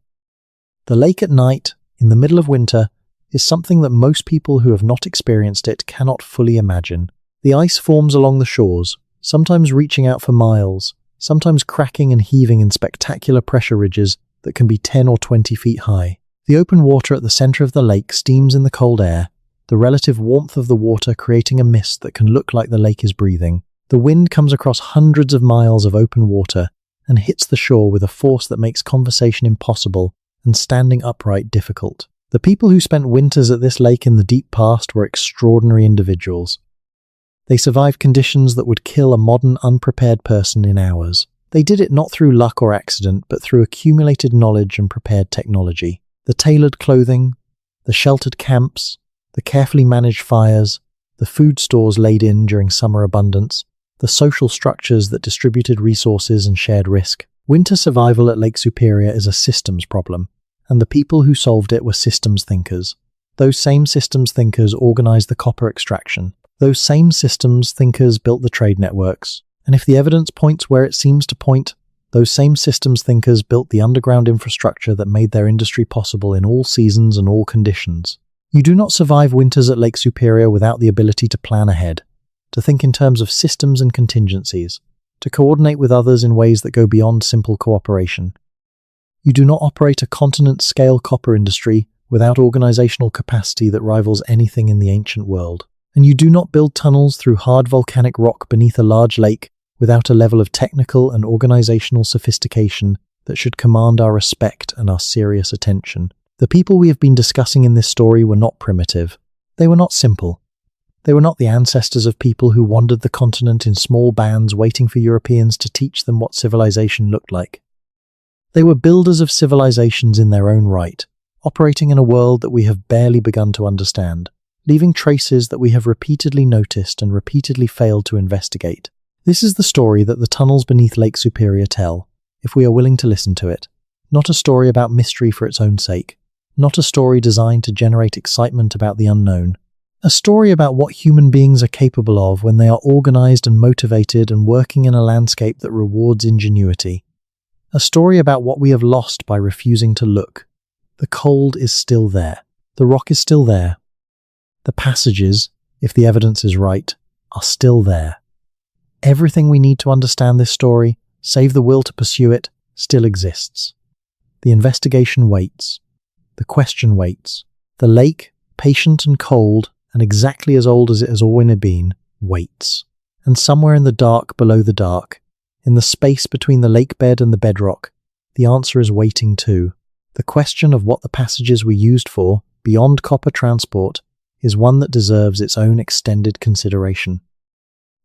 The lake at night, in the middle of winter, is something that most people who have not experienced it cannot fully imagine. The ice forms along the shores, sometimes reaching out for miles, sometimes cracking and heaving in spectacular pressure ridges that can be 10 or 20 feet high. The open water at the center of the lake steams in the cold air, the relative warmth of the water creating a mist that can look like the lake is breathing. The wind comes across hundreds of miles of open water and hits the shore with a force that makes conversation impossible and standing upright difficult. The people who spent winters at this lake in the deep past were extraordinary individuals. They survived conditions that would kill a modern, unprepared person in hours. They did it not through luck or accident, but through accumulated knowledge and prepared technology. The tailored clothing, the sheltered camps, the carefully managed fires, the food stores laid in during summer abundance, the social structures that distributed resources and shared risk. Winter survival at Lake Superior is a systems problem, and the people who solved it were systems thinkers. Those same systems thinkers organized the copper extraction. Those same systems thinkers built the trade networks. And if the evidence points where it seems to point, those same systems thinkers built the underground infrastructure that made their industry possible in all seasons and all conditions. You do not survive winters at Lake Superior without the ability to plan ahead, to think in terms of systems and contingencies, to coordinate with others in ways that go beyond simple cooperation. You do not operate a continent-scale copper industry without organizational capacity that rivals anything in the ancient world. And you do not build tunnels through hard volcanic rock beneath a large lake without a level of technical and organizational sophistication that should command our respect and our serious attention. The people we have been discussing in this story were not primitive. They were not simple. They were not the ancestors of people who wandered the continent in small bands waiting for Europeans to teach them what civilization looked like. They were builders of civilizations in their own right, operating in a world that we have barely begun to understand, leaving traces that we have repeatedly noticed and repeatedly failed to investigate. This is the story that the tunnels beneath Lake Superior tell, if we are willing to listen to it. Not a story about mystery for its own sake. Not a story designed to generate excitement about the unknown. A story about what human beings are capable of when they are organized and motivated and working in a landscape that rewards ingenuity. A story about what we have lost by refusing to look. The cold is still there. The rock is still there. The passages, if the evidence is right, are still there. Everything we need to understand this story, save the will to pursue it, still exists. The investigation waits. The question waits. The lake, patient and cold, and exactly as old as it has always been, waits. And somewhere in the dark below the dark, in the space between the lake bed and the bedrock, the answer is waiting too. The question of what the passages were used for, beyond copper transport, is one that deserves its own extended consideration.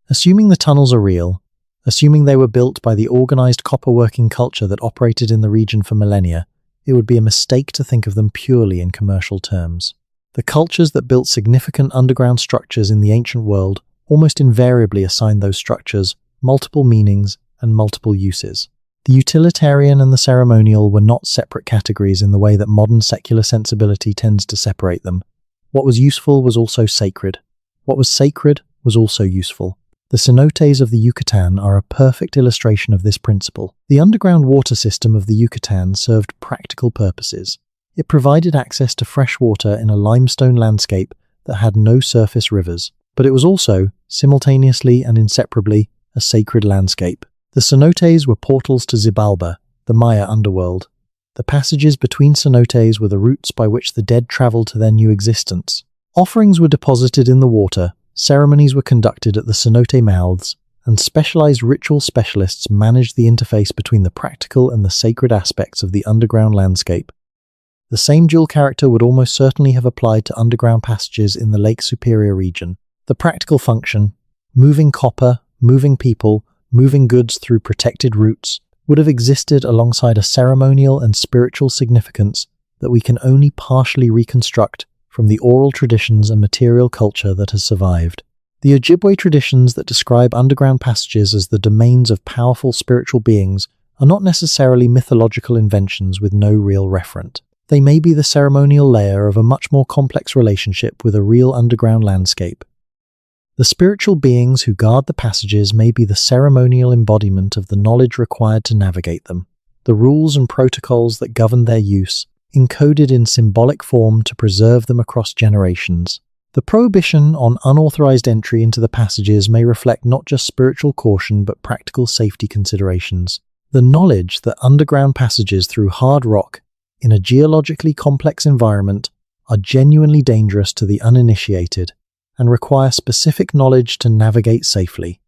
Assuming the tunnels are real, assuming they were built by the organized copper-working culture that operated in the region for millennia, it would be a mistake to think of them purely in commercial terms. The cultures that built significant underground structures in the ancient world almost invariably assigned those structures multiple meanings and multiple uses. The utilitarian and the ceremonial were not separate categories in the way that modern secular sensibility tends to separate them. What was useful was also sacred. What was sacred was also useful. The cenotes of the Yucatan are a perfect illustration of this principle. The underground water system of the Yucatan served practical purposes. It provided access to fresh water in a limestone landscape that had no surface rivers, but it was also, simultaneously and inseparably, a sacred landscape. The cenotes were portals to Xibalba, the Maya underworld. The passages between cenotes were the routes by which the dead traveled to their new existence. Offerings were deposited in the water, ceremonies were conducted at the cenote mouths, and specialized ritual specialists managed the interface between the practical and the sacred aspects of the underground landscape. The same dual character would almost certainly have applied to underground passages in the Lake Superior region. The practical function, moving copper, moving people, moving goods through protected routes, would have existed alongside a ceremonial and spiritual significance that we can only partially reconstruct from the oral traditions and material culture that has survived. The Ojibwe traditions that describe underground passages as the domains of powerful spiritual beings are not necessarily mythological inventions with no real referent. They may be the ceremonial layer of a much more complex relationship with a real underground landscape. The spiritual beings who guard the passages may be the ceremonial embodiment of the knowledge required to navigate them, the rules and protocols that govern their use, encoded in symbolic form to preserve them across generations. The prohibition on unauthorized entry into the passages may reflect not just spiritual caution but practical safety considerations. The knowledge that underground passages through hard rock, in a geologically complex environment, are genuinely dangerous to the uninitiated, and require specific knowledge to navigate safely.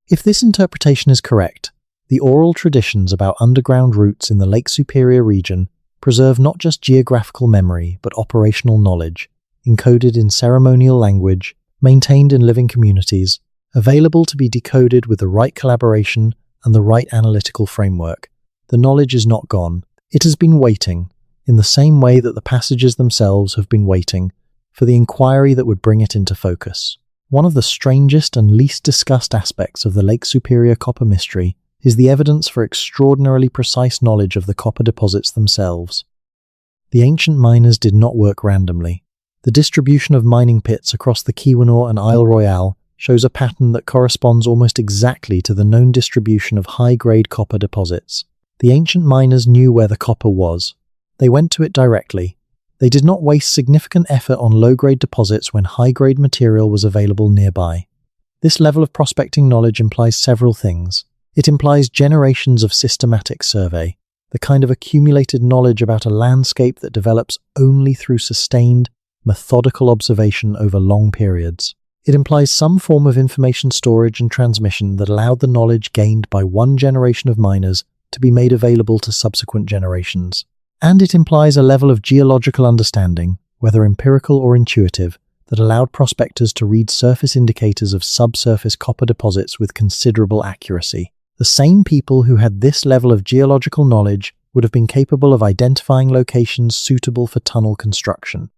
If this interpretation is correct, the oral traditions about underground routes in the Lake Superior region preserve not just geographical memory but operational knowledge, encoded in ceremonial language, maintained in living communities, available to be decoded with the right collaboration and the right analytical framework. The knowledge is not gone. It has been waiting, in the same way that the passages themselves have been waiting, for the inquiry that would bring it into focus. One of the strangest and least discussed aspects of the Lake Superior copper mystery is the evidence for extraordinarily precise knowledge of the copper deposits themselves. The ancient miners did not work randomly. The distribution of mining pits across the Keweenaw and Isle Royale shows a pattern that corresponds almost exactly to the known distribution of high-grade copper deposits. The ancient miners knew where the copper was. They went to it directly. They did not waste significant effort on low-grade deposits when high-grade material was available nearby. This level of prospecting knowledge implies several things. It implies generations of systematic survey, the kind of accumulated knowledge about a landscape that develops only through sustained, methodical observation over long periods. It implies some form of information storage and transmission that allowed the knowledge gained by one generation of miners to be made available to subsequent generations. And it implies a level of geological understanding, whether empirical or intuitive, that allowed prospectors to read surface indicators of subsurface copper deposits with considerable accuracy. The same people who had this level of geological knowledge would have been capable of identifying locations suitable for tunnel construction.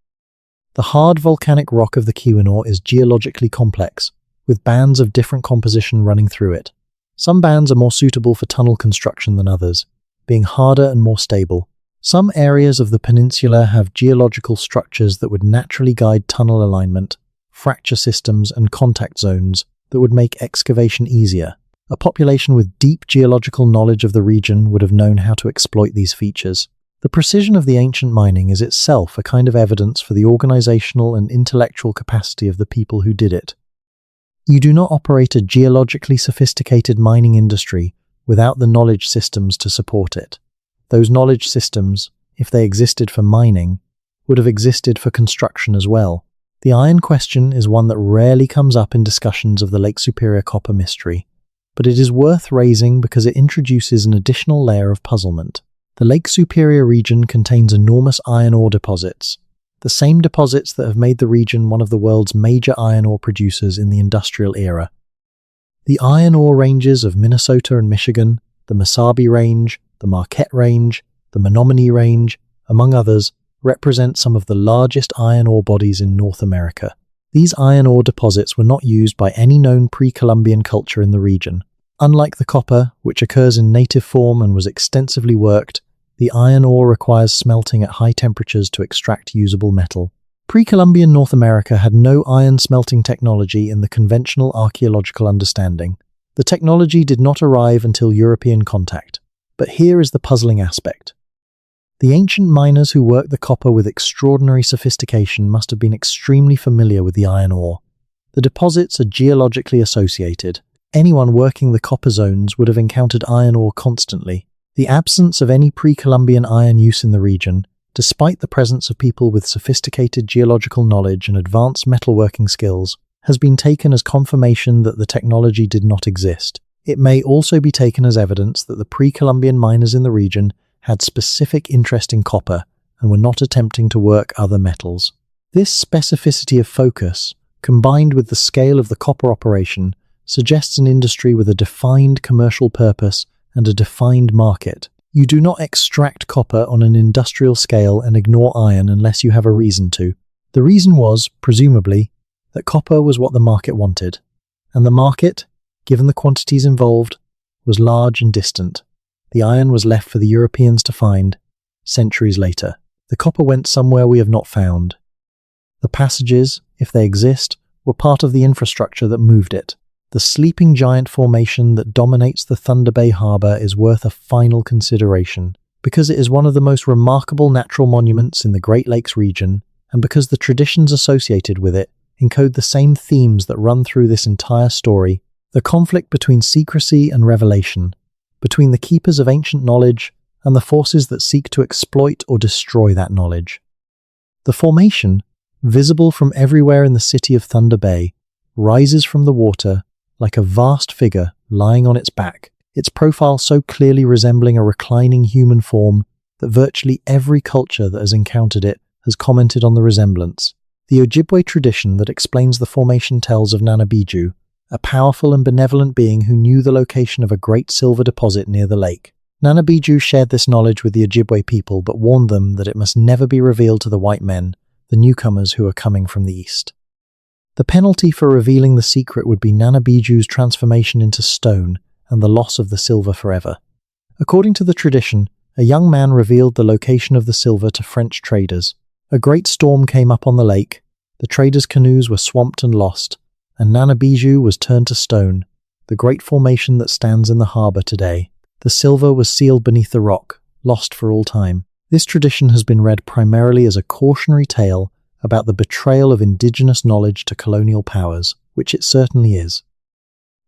The hard volcanic rock of the Keweenaw is geologically complex, with bands of different composition running through it. Some bands are more suitable for tunnel construction than others, being harder and more stable. Some areas of the peninsula have geological structures that would naturally guide tunnel alignment, fracture systems, and contact zones that would make excavation easier. A population with deep geological knowledge of the region would have known how to exploit these features. The precision of the ancient mining is itself a kind of evidence for the organizational and intellectual capacity of the people who did it. You do not operate a geologically sophisticated mining industry without the knowledge systems to support it. Those knowledge systems, if they existed for mining, would have existed for construction as well. The iron question is one that rarely comes up in discussions of the Lake Superior copper mystery, but it is worth raising because it introduces an additional layer of puzzlement. The Lake Superior region contains enormous iron ore deposits, the same deposits that have made the region one of the world's major iron ore producers in the industrial era. The iron ore ranges of Minnesota and Michigan, the Mesabi Range, the Marquette Range, the Menominee Range, among others, represent some of the largest iron ore bodies in North America. These iron ore deposits were not used by any known pre-Columbian culture in the region. Unlike the copper, which occurs in native form and was extensively worked, the iron ore requires smelting at high temperatures to extract usable metal. Pre-Columbian North America had no iron smelting technology in the conventional archaeological understanding. The technology did not arrive until European contact. But here is the puzzling aspect. The ancient miners who worked the copper with extraordinary sophistication must have been extremely familiar with the iron ore. The deposits are geologically associated. Anyone working the copper zones would have encountered iron ore constantly. The absence of any pre-Columbian iron use in the region, despite the presence of people with sophisticated geological knowledge and advanced metalworking skills, has been taken as confirmation that the technology did not exist. It may also be taken as evidence that the pre-Columbian miners in the region had specific interest in copper and were not attempting to work other metals. This specificity of focus, combined with the scale of the copper operation, suggests an industry with a defined commercial purpose and a defined market. You do not extract copper on an industrial scale and ignore iron unless you have a reason to. The reason was, presumably, that copper was what the market wanted, and the market, given the quantities involved, was large and distant. The iron was left for the Europeans to find, centuries later. The copper went somewhere we have not found. The passages, if they exist, were part of the infrastructure that moved it. The sleeping giant formation that dominates the Thunder Bay Harbor is worth a final consideration, because it is one of the most remarkable natural monuments in the Great Lakes region, and because the traditions associated with it encode the same themes that run through this entire story: the conflict between secrecy and revelation, between the keepers of ancient knowledge and the forces that seek to exploit or destroy that knowledge. The formation, visible from everywhere in the city of Thunder Bay, rises from the water like a vast figure lying on its back, its profile so clearly resembling a reclining human form that virtually every culture that has encountered it has commented on the resemblance. The Ojibwe tradition that explains the formation tells of Nanabiju, a powerful and benevolent being who knew the location of a great silver deposit near the lake. Nanabiju shared this knowledge with the Ojibwe people but warned them that it must never be revealed to the white men, the newcomers who are coming from the east. The penalty for revealing the secret would be Nanabiju's transformation into stone and the loss of the silver forever. According to the tradition, a young man revealed the location of the silver to French traders. A great storm came up on the lake, the traders' canoes were swamped and lost, and Nanabiju was turned to stone, the great formation that stands in the harbor today. The silver was sealed beneath the rock, lost for all time. This tradition has been read primarily as a cautionary tale about the betrayal of indigenous knowledge to colonial powers, which it certainly is.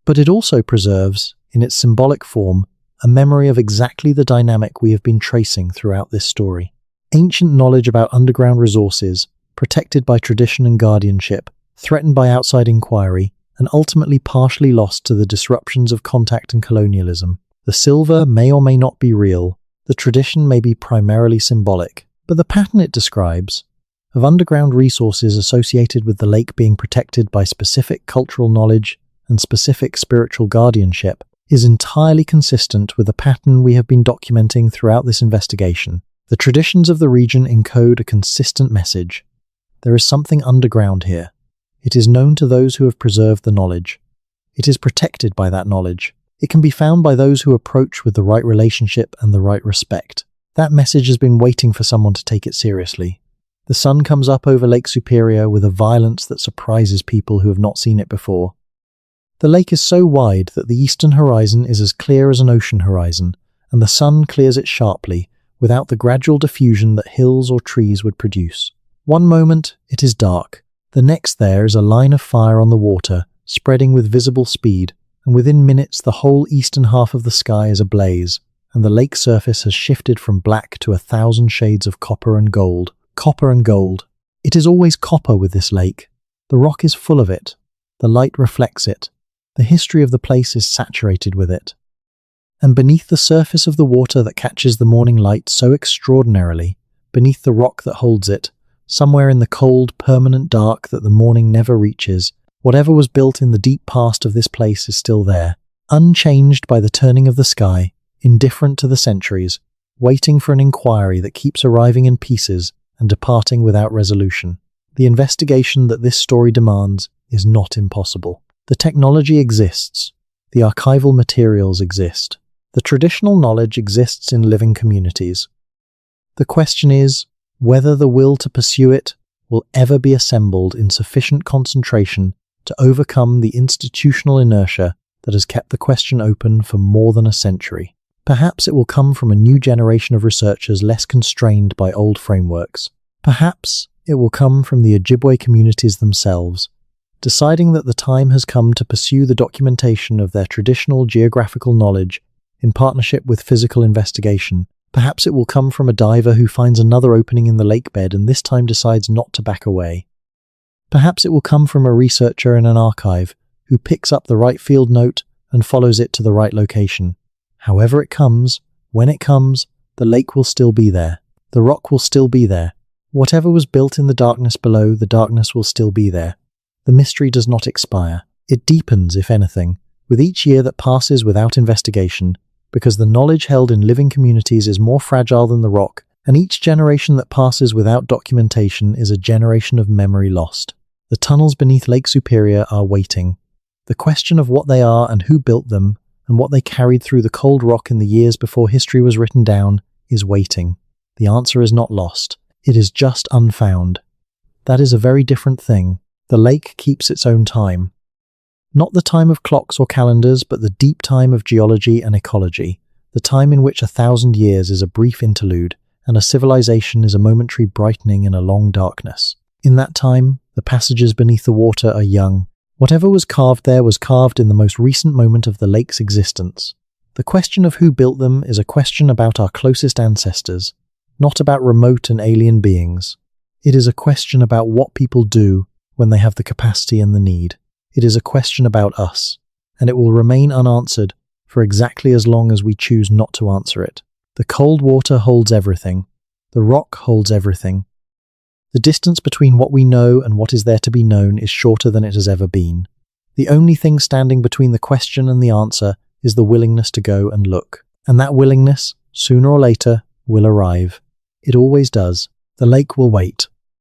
But it also preserves, in its symbolic form, a memory of exactly the dynamic we have been tracing throughout this story. Ancient knowledge about underground resources, protected by tradition and guardianship, threatened by outside inquiry, and ultimately partially lost to the disruptions of contact and colonialism. The silver may or may not be real, the tradition may be primarily symbolic, but the pattern it describes, of underground resources associated with the lake being protected by specific cultural knowledge and specific spiritual guardianship, is entirely consistent with the pattern we have been documenting throughout this investigation. The traditions of the region encode a consistent message. There is something underground here. It is known to those who have preserved the knowledge. It is protected by that knowledge. It can be found by those who approach with the right relationship and the right respect. That message has been waiting for someone to take it seriously. The sun comes up over Lake Superior with a violence that surprises people who have not seen it before. The lake is so wide that the eastern horizon is as clear as an ocean horizon, and the sun clears it sharply, without the gradual diffusion that hills or trees would produce. One moment, it is dark. The next there is a line of fire on the water, spreading with visible speed, and within minutes the whole eastern half of the sky is ablaze, and the lake surface has shifted from black to 1,000 shades of copper and gold. Copper and gold. It is always copper with this lake. The rock is full of it. The light reflects it. The history of the place is saturated with it. And beneath the surface of the water that catches the morning light so extraordinarily, beneath the rock that holds it, somewhere in the cold, permanent dark that the morning never reaches, whatever was built in the deep past of this place is still there, unchanged by the turning of the sky, indifferent to the centuries, waiting for an inquiry that keeps arriving in pieces and departing without resolution. The investigation that this story demands is not impossible. The technology exists. The archival materials exist. The traditional knowledge exists in living communities. The question is whether the will to pursue it will ever be assembled in sufficient concentration to overcome the institutional inertia that has kept the question open for more than a century. Perhaps it will come from a new generation of researchers less constrained by old frameworks. Perhaps it will come from the Ojibwe communities themselves, deciding that the time has come to pursue the documentation of their traditional geographical knowledge in partnership with physical investigation. Perhaps it will come from a diver who finds another opening in the lake bed and this time decides not to back away. Perhaps it will come from a researcher in an archive who picks up the right field note and follows it to the right location. However it comes, when it comes, the lake will still be there. The rock will still be there. Whatever was built in the darkness below, the darkness will still be there. The mystery does not expire. It deepens, if anything, with each year that passes without investigation, because the knowledge held in living communities is more fragile than the rock, and each generation that passes without documentation is a generation of memory lost. The tunnels beneath Lake Superior are waiting. The question of what they are and who built them, and what they carried through the cold rock in the years before history was written down, is waiting. The answer is not lost. It is just unfound. That is a very different thing. The lake keeps its own time. Not the time of clocks or calendars, but the deep time of geology and ecology, the time in which 1,000 years is a brief interlude, and a civilization is a momentary brightening in a long darkness. In that time, the passages beneath the water are young. Whatever was carved there was carved in the most recent moment of the lake's existence. The question of who built them is a question about our closest ancestors, not about remote and alien beings. It is a question about what people do when they have the capacity and the need. It is a question about us, and it will remain unanswered for exactly as long as we choose not to answer it. The cold water holds everything. The rock holds everything. The distance between what we know and what is there to be known is shorter than it has ever been. The only thing standing between the question and the answer is the willingness to go and look. And that willingness, sooner or later, will arrive. It always does. The lake will wait.